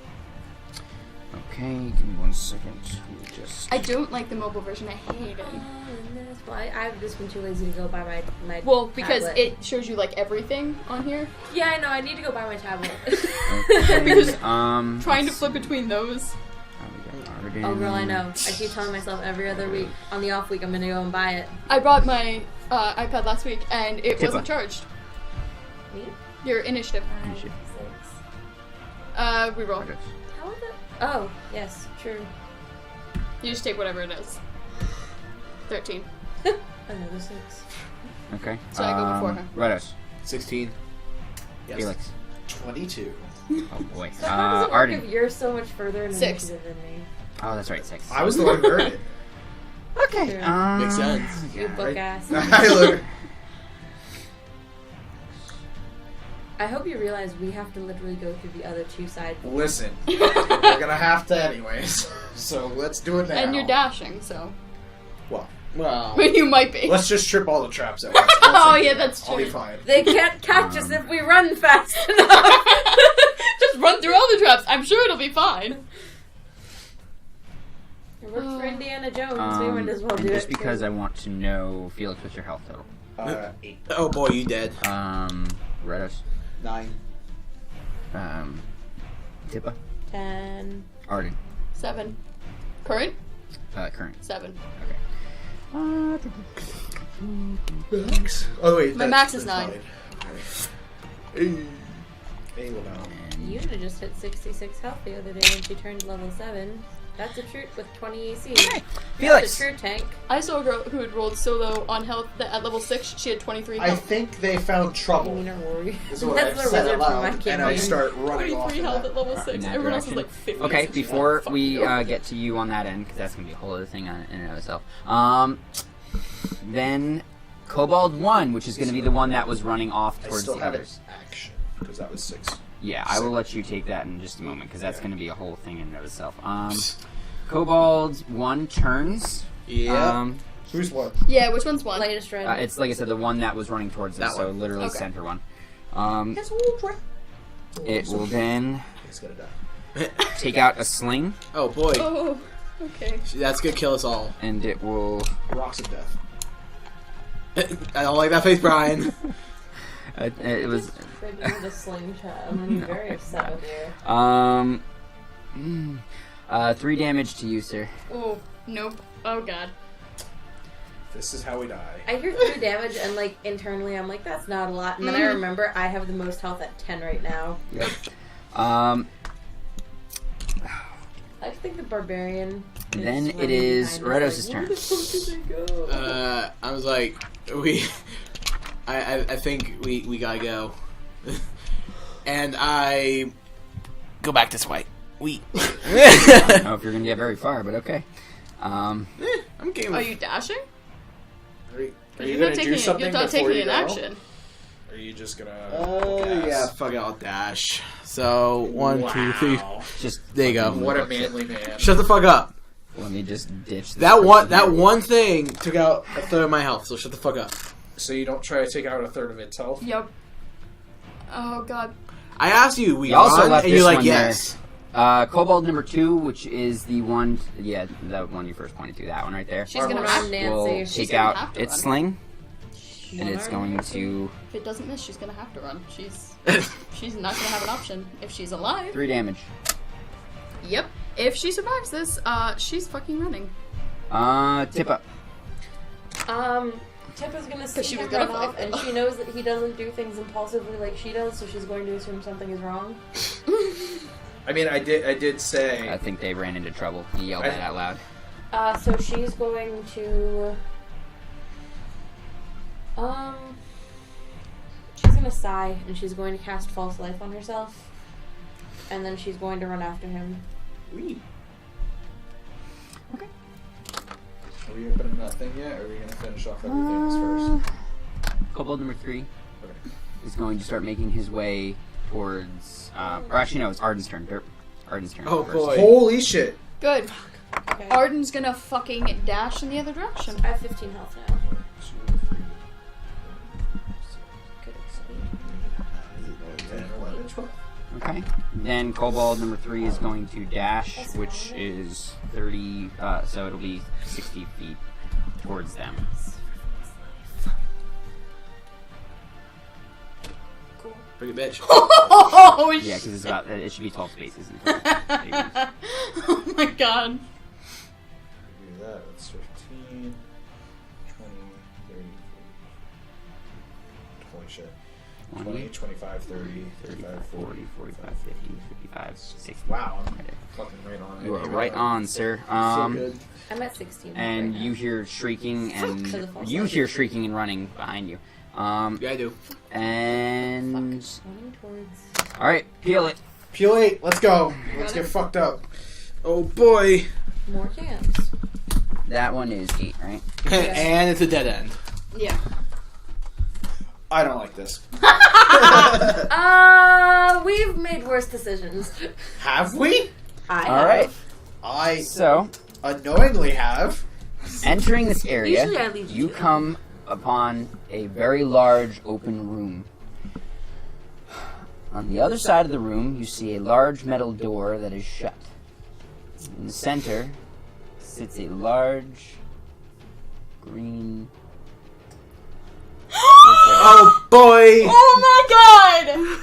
Okay, give me 1 second. I don't like the mobile version. I hate it. Well, I've just been too lazy to go buy my Well, because tablet. it shows you like everything on here. Yeah, I know. I need to go buy my tablet. Because Trying trying to flip between those. Oh, girl, I know. I keep telling myself every other week, on the off week, I'm gonna go and buy it. I bought my iPad last week and it Tippa. wasn't charged. Me? Your initiative. 5, 6. We roll. How is it? Oh, yes, true. You just take whatever it is. 13. Another 6. Okay. So I go before her. Redos. 16. Yes. Felix. 22. Oh boy. So how does it work Arden. if you're so much further in 6. initiative than me? Oh, that's right. 6. I was the one who heard it. Okay. True. Makes sense. You book ass. I look. I hope you realize we have to literally go through the other 2 sides. Listen, we're gonna have to anyways. So let's do it now. And you're dashing, so. Well, You might be. let's just trip all the traps at once. Oh, yeah, that's I'll be true. fine. They can't catch us if we run fast enough. Just run through all the traps. I'm sure it'll be fine. It worked for Indiana Jones. We might as well do and it. just because too. I want to know, Felix, what's your health total? 8. Oh boy, you dead. Redos. 9. Tippa. 10. Arden. 7. Current? Current. 7. Okay. Max? Oh wait, My max is 9. Hey, well, no. You had just hit 66 health the other day when she turned level 7. That's a true with 20 AC. That's Felix. a true tank. I saw a girl who had rolled so low on health that at level 6 she had 23 I health. think they found You trouble. mean a Rory? Is what That's I've the said wizard from aloud, my and I campaign. start running off. 23 in health that- at level in 6. that Everyone else was direction. like 50. Okay, so she's before like, fuck we you. get to you on that end, because that's going to be a whole other thing in and of itself. Then Kobold 1, which is going to be the one that was running off I towards still the have others. action because that was 6. Yeah, I will let you take that in just a moment, because that's going to be a whole thing in and of itself. Kobold 1 turns. Yeah. Who's what? Yeah, which one's one? Latest red. It's like I said, the one that was running towards us, That so one. literally Okay. center one. It will then He's gonna die. take out a sling, Oh boy, Oh, okay. that's gonna kill us all. and it will. Rocks of death. I don't like that face, Brian. It was. Triggered a slingshot. I'm gonna be very upset with you. 3 damage to you, sir. Oh, nope. Oh, God. This is how we die. I hear 3 damage and like internally I'm like that's not a lot, and then I remember I have the most health at 10 right now. Yep. I think the barbarian. Then running it is behind us, Redos' like, turn. Where the fuck did they go? I was like, I think we gotta go, and I go back this way. I don't know if you're gonna get very far, but okay. I'm game. Are you dashing? Are you You're gonna not do taking something you're not before taking you an go? action. Or are you just gonna? Yeah, fuck it, I'll dash. So 1, 2, 3. Just There you go. fucking What a look. manly man. Shut the fuck up. Let me just ditch this That person. one thing took out a third of my health. So shut the fuck up. So you don't try to take out a third of its health? Yep. Oh, God. I asked you, we You also run, left and you're this like one yes. Kobold number 2, which is the one. Yeah, the one you first pointed to. That one right there. She's gonna Run, have Will Nancy. She's take gonna out have to its run. sling, and One it's arm. going to If it doesn't miss, she's gonna have to run. She's not gonna have an option if she's alive. 3 damage. Yep. If she survives this, she's fucking running. Tippa. Tippa's gonna she see was him gonna run off, fight and them. she knows that he doesn't do things impulsively like she does, so she's going to assume something is wrong. I mean, I did say. I think they ran into trouble. He yelled that out loud. So she's going to, she's gonna sigh, and she's going to cast False Life on herself, and then she's going to run after him. Are we opening that thing yet, or are we going to finish off everything else first? Kobold number 3 Okay. is going to start making his way towards. Or actually, no, it's Arden's turn. Arden's turn. Oh, first. boy. Holy shit! Good. Okay. Arden's gonna fucking dash in the other direction. I have 15 health now. 1, 2, 3, Good. 8, 9, 10, 11, 12. Okay. Then Kobold number 3 is going to dash, which is 30. So it'll be 60 feet towards them. Cool. Bring it, bitch. Oh, Yeah, because it's about. It should be 12 spaces. Oh my god. Do that. That's 15, 20, 30, 40. Holy shit. 20, 25, 30, 35, 40, 45, 50, 55, 60. Wow, I'm fucking right on it. You are right on, sir. So good. I'm at 16. And right you now. hear shrieking To the and full you side. hear shrieking and running behind you. Yeah, I do. And Running towards. all right, peel it. Peel 8, let's go. Let's get fucked up. Oh, boy. More camps. That one is 8, right? And it's a dead end. Yeah. I don't like this. We've made worse decisions. Have we? I All have. right. I So unknowingly have. entering this area, Usually I leave you you. come upon a very large open room. On the other side of the room, you see a large metal door that is shut. In the center sits a large green. Oh, boy. Oh my god!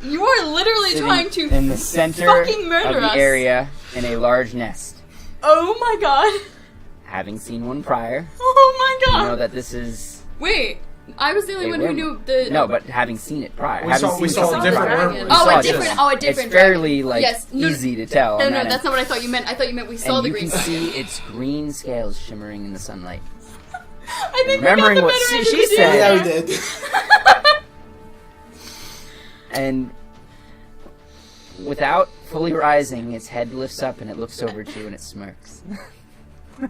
You are literally Sitting trying to in the center fucking of murder the us. area in a large nest. Oh my god! Having seen one prior, Oh my you god! know that this is Wait, I was the only a one who worm. knew the. No, but having seen it prior, We having saw- we seen saw something a different prior. dragon. We Oh, saw a it different. just- Oh, a different. It's fairly like Yes. No, easy to tell. No, I'm no, not- that's not what I thought you meant. I thought you meant we saw and the you green. can see its green scales shimmering in the sunlight. I think Remembering we got the what better she end of the said. deal Yeah, we there. did. And without fully rising, its head lifts up and it looks over to you and it smirks.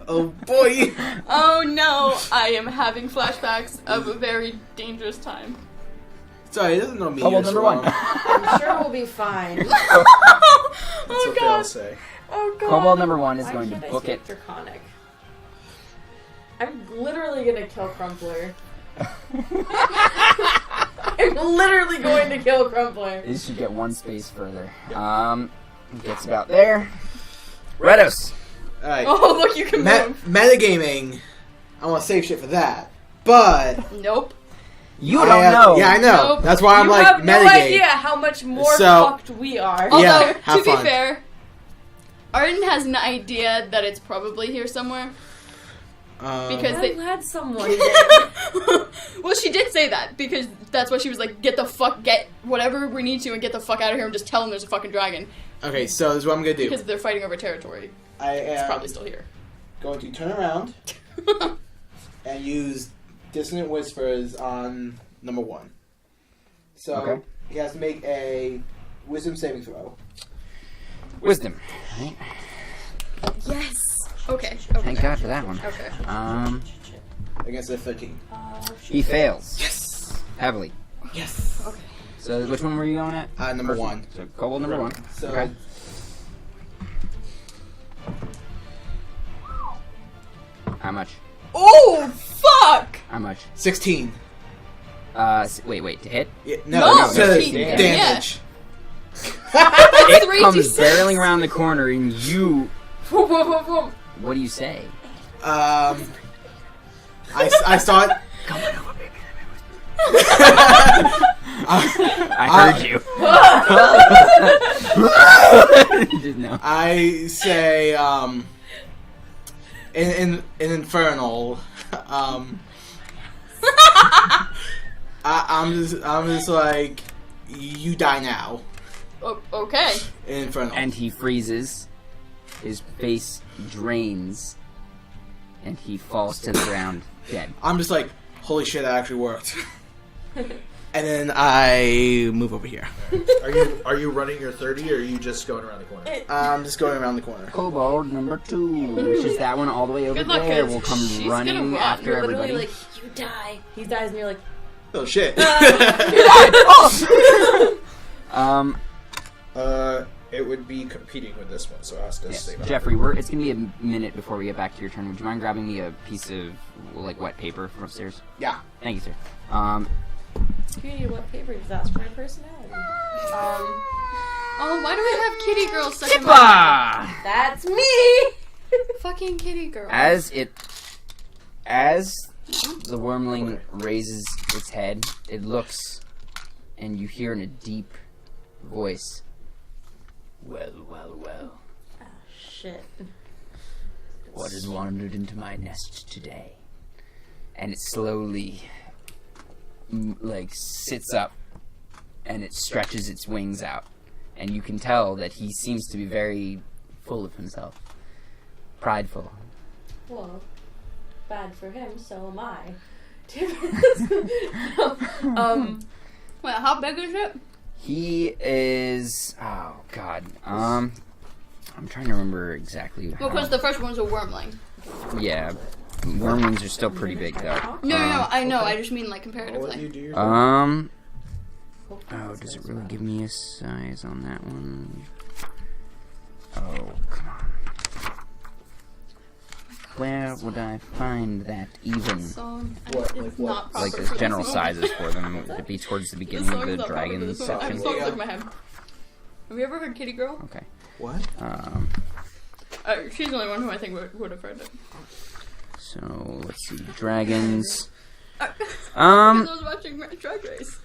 Oh, boy. Oh no, I am having flashbacks of a very dangerous time. Sorry, it doesn't know me. Kobold you're number 1. strong. I'm sure we'll be fine. That's Oh what they all god. say. Oh god. Kobold number 1 is Why going to can't I book it. speak Draconic? I'm literally gonna kill Crumpler. I'm literally going to kill Crumpler. It should get one space further. Gets about there. Redos. Alright. Oh look, you can move. Metagaming. I want to save shit for that. But. Nope. You I don't have- know. Yeah, I know. Nope. That's why I'm You like, have no metagame. idea how much more So- fucked we are. Although, Yeah, have to be fun. fair, Arden has an idea that it's probably here somewhere. Because I'm they. glad someone did. Well, she did say that because that's why she was like, get whatever we need to and get the fuck out of here and just tell them there's a fucking dragon. Okay, so this is what I'm going to do. Because they're fighting over territory. I It's am probably still here. going to turn around and use Dissonant Whispers on number 1. So Okay. he has to make a Wisdom saving throw. Wisdom. Yes! Okay. Thank God for that one. Okay. Against a 13. He fails. Yes! Heavily. Yes! Okay. So which one were you going at? Number 1. So Kobold number 1. So Okay. How much? Oh, fuck! How much? 16. Wait, to hit? Yeah, No, to 16, damage. It 3d6. comes barreling around the corner and you... Whoa, whoa, whoa, whoa. What do you say? I start. I heard you. Just no. I say, in infernal, I'm just like, you die now. Okay. In infernal. And he freezes. His face drains. And he falls to the ground dead. I'm just like, holy shit, that actually worked. And then I move over here. Are you running your 30, or are you just going around the corner? I'm just going around the corner. Kobold number 2, which is that one all the way over Good luck, there, guys. will come She's running gonna run. after You're literally everybody. like, you die. He dies, and you're like, Oh shit. It would be competing with this one, so it has to Yes. stay back. Jeffrey, it's gonna be a minute before we get back to your turn. Would you mind grabbing me a piece of wet paper from upstairs? Yeah. Thank you, sir. you need what paper? Because that's my personality. Oh, why do we have kitty girls second? That's me! Fucking kitty girl. As the wormling raises its head, it looks, and you hear in a deep voice, "Well, well, well. Shit. What has wandered into my nest today?" And it slowly, sits up, and it stretches its wings out. And you can tell that he seems to be very full of himself. Prideful. Well, bad for him, so am I. Wait, how big is it? He is... Oh, God. I'm trying to remember exactly how... Well, because the first one's a wormling. Yeah. Wormlings are still pretty big, though. No, I know. I just mean I'll let you comparatively. do your Oh, does it really give me a size on that one? Oh, come on. Where would I find that even? Song What, is like what? not proper Like for the this general song. sizes for them. Would it be towards the This beginning of song's the not proper for dragon this song. I have section? songs in my head. Have you ever heard Kitty Girl? Okay. What? She's the only one who I think would have heard it. So, let's see. Dragons. Because I Um, was watching Drag Race.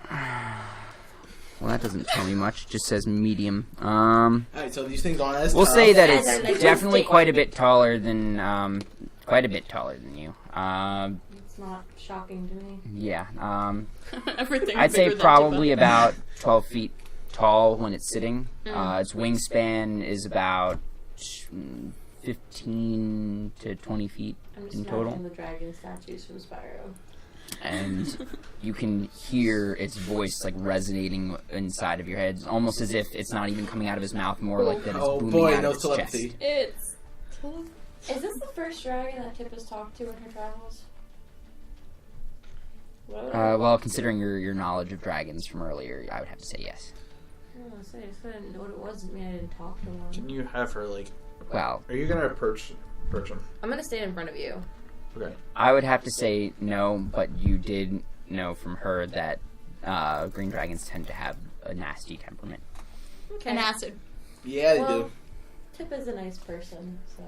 well, that doesn't tell me much. It just says medium. Alright, so these things aren't as We'll tough. say that As in, it's like, definitely big. quite a bit taller than, you. It's not shocking to me. Yeah, Everything. I'd say bigger than probably Tipa. about 12 feet tall when it's sitting. Its wingspan is about 15 to 20 feet I'm just in imagining total. the dragon statues from Spyro. And you can hear its voice resonating inside of your head, almost as if it's not even coming out of his mouth, more like that it's Oh booming boy, out no of its telepathy. chest. It's. Is this the first dragon that Tip has talked to in her travels? What would I Well, considering your knowledge of dragons from earlier, I would have to say yes. say? I just didn't know what it was. I mean, I didn't talk to one. Can you have her, Well, Are you gonna approach him? I'm gonna stand in front of you. Okay. I would have to say no, but you did know from her that green dragons tend to have a nasty temperament. Okay. An acid. Yeah, they Well, do. Tip is a nice person, so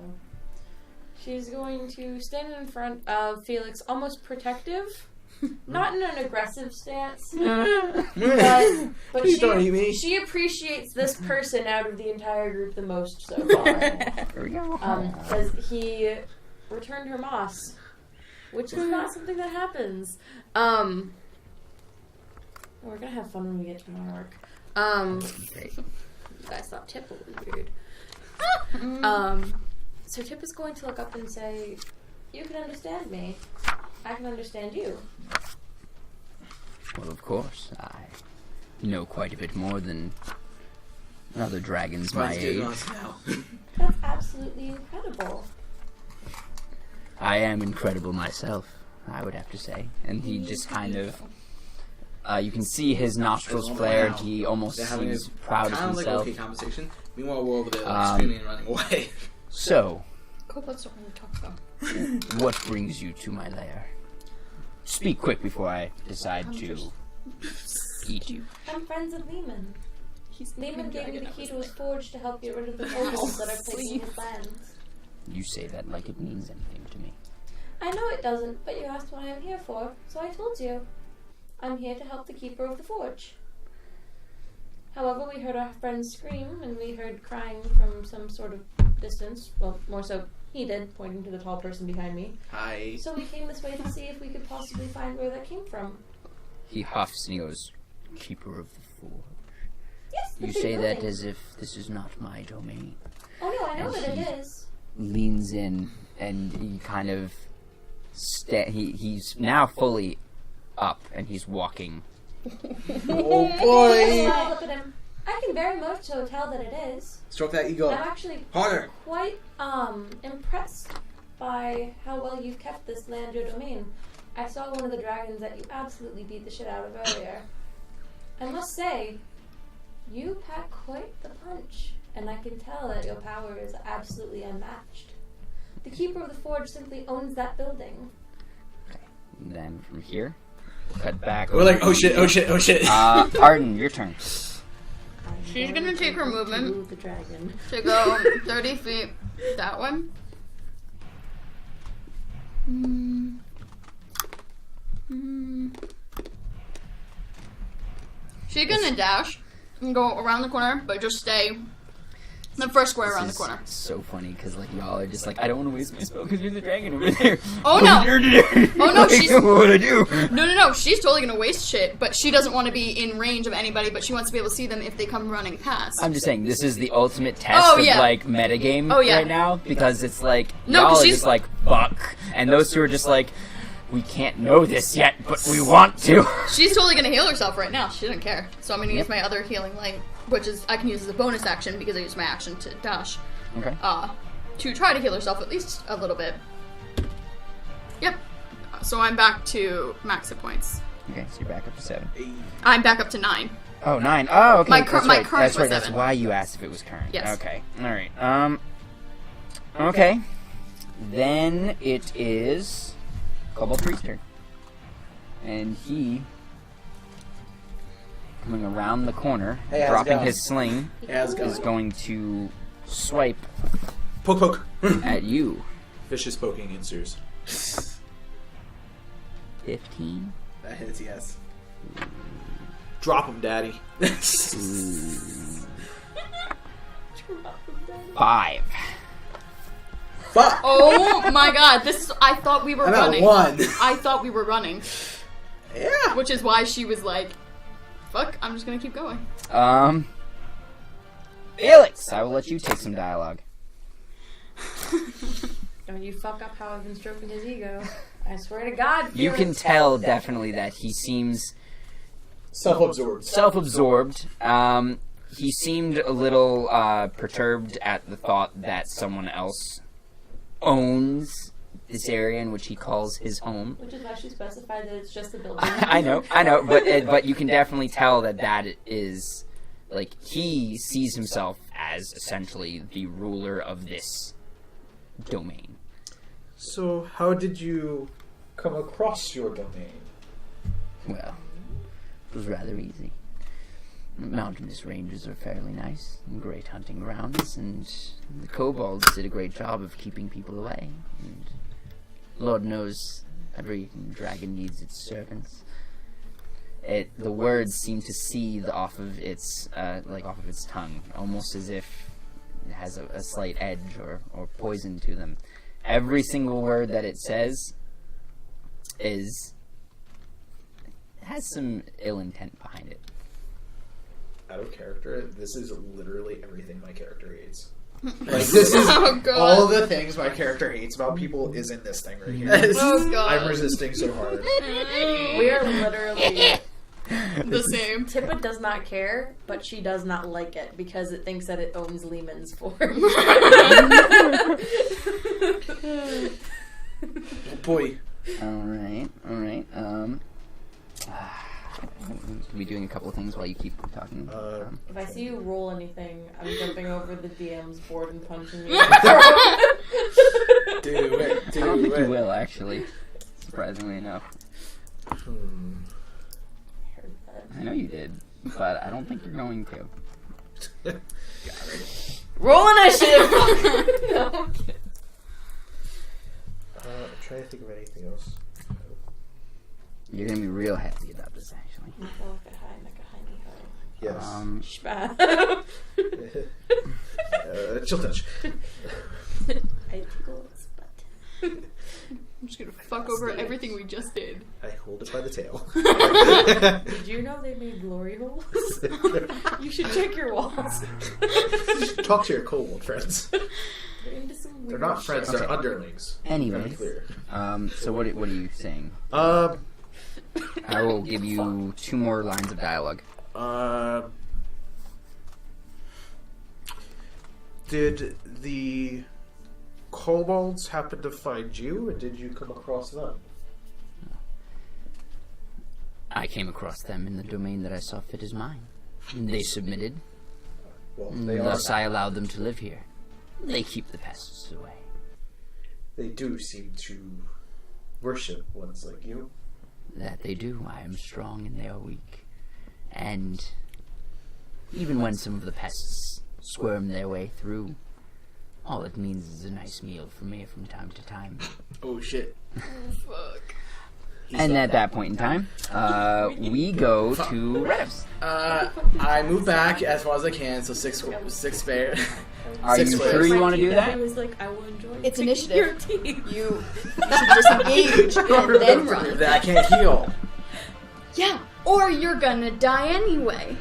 she's going to stand in front of Felix, almost protective, not in an aggressive stance, but Please don't eat me. she appreciates this person out of the entire group the most so far. Here we go. Because he returned her moss, which is not something that happens. We're gonna have fun when we get to Monarch. Great. You guys thought Tip was weird. So Tip is going to look up and say, "You can understand me. I can understand you." Well, of course, I know quite a bit more than other dragons my Mine's doing age. us now. That's absolutely incredible. I am incredible myself, I would have to say. And he just kind of... you can see his nostrils flared. He almost They're having seems a proud of kind of himself. okay conversation. Meanwhile, we're over there Um, screaming and running away. So, Kobolds don't really talk though. what brings you to my lair? Speak quick before I decide to eat you. I'm friends with Liemun. Liemun gave me the key to his forge to help get rid of the goblins that are plaguing his lands. You say that like it means anything to me. I know it doesn't, but you asked what I am here for, so I told you. I'm here to help the keeper of the forge. However, we heard our friends scream, and we heard crying from some sort of distance. Well, more so he did, pointing to the tall person behind me. Hi. So we came this way to see if we could possibly find where that came from. He huffs and he goes, Keeper of the Forge. Yes, the You big say that building. as if this is not my domain. Oh no, I know as that he- it is. Leans in and he kind of he's now fully up and he's walking Oh boy! Smile up at him. I can very much so tell that it is. Stroke that ego. I'm actually Harder. quite impressed by how well you've kept this land your domain. I saw one of the dragons that you absolutely beat the shit out of earlier. I must say, you pack quite the punch, and I can tell that your power is absolutely unmatched. The keeper of the forge simply owns that building. Okay. And then from here, we'll cut back. We're like, oh shit, oh shit, oh shit. Arden, your turn. She's gonna take her movement The dragon. to go 30 feet that way. She's gonna dash and go around the corner, but just stay the first square around the corner. So funny because like y'all are just like, I don't want to waste my spell because there's a dragon over there. Oh no! Oh no! Like, She's what would I do? no. She's totally gonna waste shit, but she doesn't want to be in range of anybody. But she wants to be able to see them if they come running past. I'm just saying this is the ultimate test Oh, of yeah. like metagame Yeah. right now because it's like No, y'all 'cause are she's- just like fuck, and those two are just like, we can't know this yet, but we want to. She's totally gonna heal herself right now. She doesn't care. So I'm gonna use Yep. my other healing light, which is I can use as a bonus action because I used my action to dash. Okay. To try to heal herself at least a little bit. Yep. So I'm back to max hit points. Okay, so you're back up to 7. I'm back up to 9. Oh, 9. Oh, okay. My that's current right. That's was right. That's 7. why you asked if it was current. Yes. Okay. All right. Okay. Then it is Kobold Priest's turn, and he coming around the corner, Hey, how's it dropping going? his sling, Yeah, how's it is going? going to swipe Poke, poke. at you. Vicious poking ensues. 15. That hits, yes. Drop him, daddy. 5. Fuck! Oh my god, I thought we were I'm at running. 1. I thought we were running. Yeah. Which is why she was like, fuck, I'm just gonna keep going. Felix, I will let you take some dialogue. Don't you fuck up how I've been stroking his ego. I swear to God. You can tell definitely that he seems Self-absorbed. self-absorbed. He seemed a little perturbed at the thought that someone else owns this area in which he calls his home. Which is why she specified that it's just a building. I know, but you can definitely tell that is, like, he sees himself as essentially the ruler of this domain. So, how did you come across your domain? Well, it was rather easy. Mountainous ranges are fairly nice, and great hunting grounds, and the kobolds did a great job of keeping people away. And Lord knows every dragon needs its servants. The words seem to seethe off of its tongue, almost as if it has a slight edge or poison to them. Every single word that it says has some ill intent behind it. Out of character, this is literally everything my character hates. Like, this is Oh, God. all of the things my character hates about people is in this thing right here. Oh god. I'm resisting so hard. We are literally... The same. Tippa does not care, but she does not like it because it thinks that it owns Liemun's form. Boy. Alright. We'll be doing a couple of things while you keep talking. If I see you roll anything, I'm jumping over the DM's board and punching you. Do it. I don't think Do you it. will, actually. Surprisingly enough. Heard that. I know you did, but I don't think you're going to. Roll initiative! No. I'm trying to think of anything else. You're going to be real happy about this, actually. Yes. Chill touch. I tickle its butt. I'm just gonna fuck over everything we just did. I hold it by the tail. Did you know they made glory holes? You should check your walls. Talk to your kobold friends. They're into some They're weird not friends, they're Okay. underlings. Anyways, Very clear. so what are you saying? I will give you 2 more lines of dialogue. Did the kobolds happen to find you, or did you come across them? I came across them in the domain that I saw fit as mine. They submitted. Well, they are. Thus I allowed them to live here. They keep the pests away. They do seem to worship ones like you. That they do. I am strong and they are weak. And even when some of the pests squirm their way through, all it means is a nice meal for me from time to time. Oh shit. Fuck. And at that point in time, we go to Redis. I move back as far as I can, so six spare. Are you sure you want to do I that? was like, I will enjoy It's picking initiative. your team. You should disengage and then run. Then I can't heal. Yeah, or you're gonna die anyway.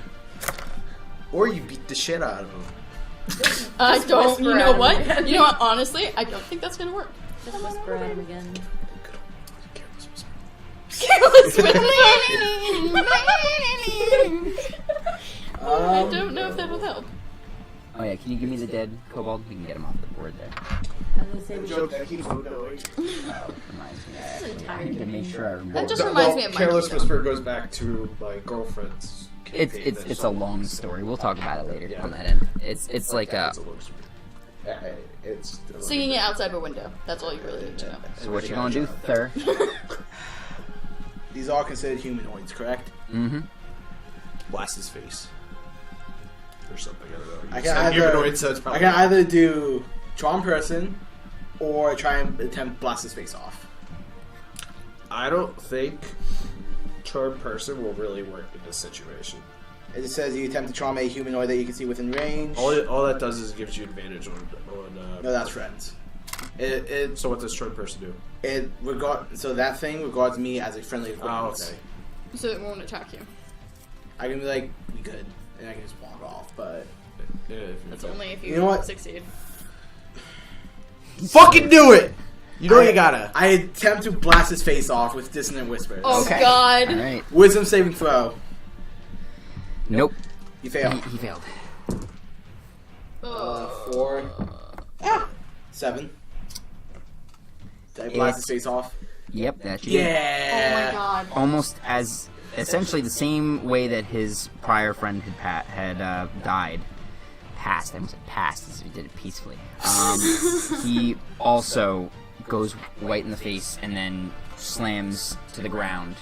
Or you beat the shit out of them. I don't. whisper You know at what? him. You know what? Honestly, I don't think that's gonna work. Just whisper at him again. I don't know if that will help. Oh yeah, can you give me the dead kobold? We can get him off the board there. I was gonna say we Joke that keeps on going. Reminds me. I tired. need to make sure I remember. That just reminds me of my Careless kingdom. Whisper goes back to my girlfriend's. It's a long story. We'll talk about it later on that end. It's like a. It's a long story. It's Singing it outside a window. That's all you really need to know. So what you gonna do, Thur? These are considered humanoids, correct? Mm-hmm. blast his face or something. I don't know. I You can said either- humanoid, so it's I probably can either do charm person or try and attempt blast his face off. I don't think charm person will really work in this situation. It just says you attempt to charm a humanoid that you can see within range. All that does is gives you advantage on No, that's friends. So what does charm person do? So that thing regards me as a friendly acquaintance. Oh, okay. So it won't attack you. I can be like, we good, and I can just walk off. But Yeah, if you're That's done. only if you, You know what? succeed. Fucking do it! You know you gotta. I attempt to blast his face off with dissonant whispers. Oh Okay. God! All right. Wisdom saving throw. Nope. You fail. He failed. 4. 7. Did I blast his face off? Yep, that's you. Oh my Yeah. God! Almost as essentially the same way that his prior friend had died. Passed. I almost said passed as he did it peacefully. He also goes white in the face and then slams to the ground.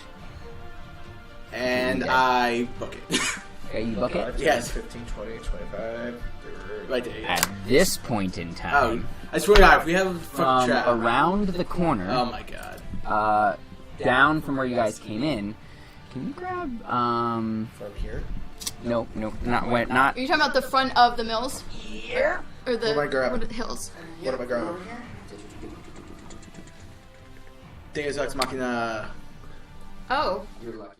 And Yeah. I book it. Okay, you bucket. Yes. 15, 20, 25. Right there. Yeah. At this point in Oh, time, I swear to God, if we have a fucking trap. around the corner, Oh my God. down from where you guys came in, can you grab From here? no, not Are you talking about the front of the mills? here. Or the What am I grabbing? what are the hills? What am I grabbing? Deus Ex Machina. Oh, You're lucky.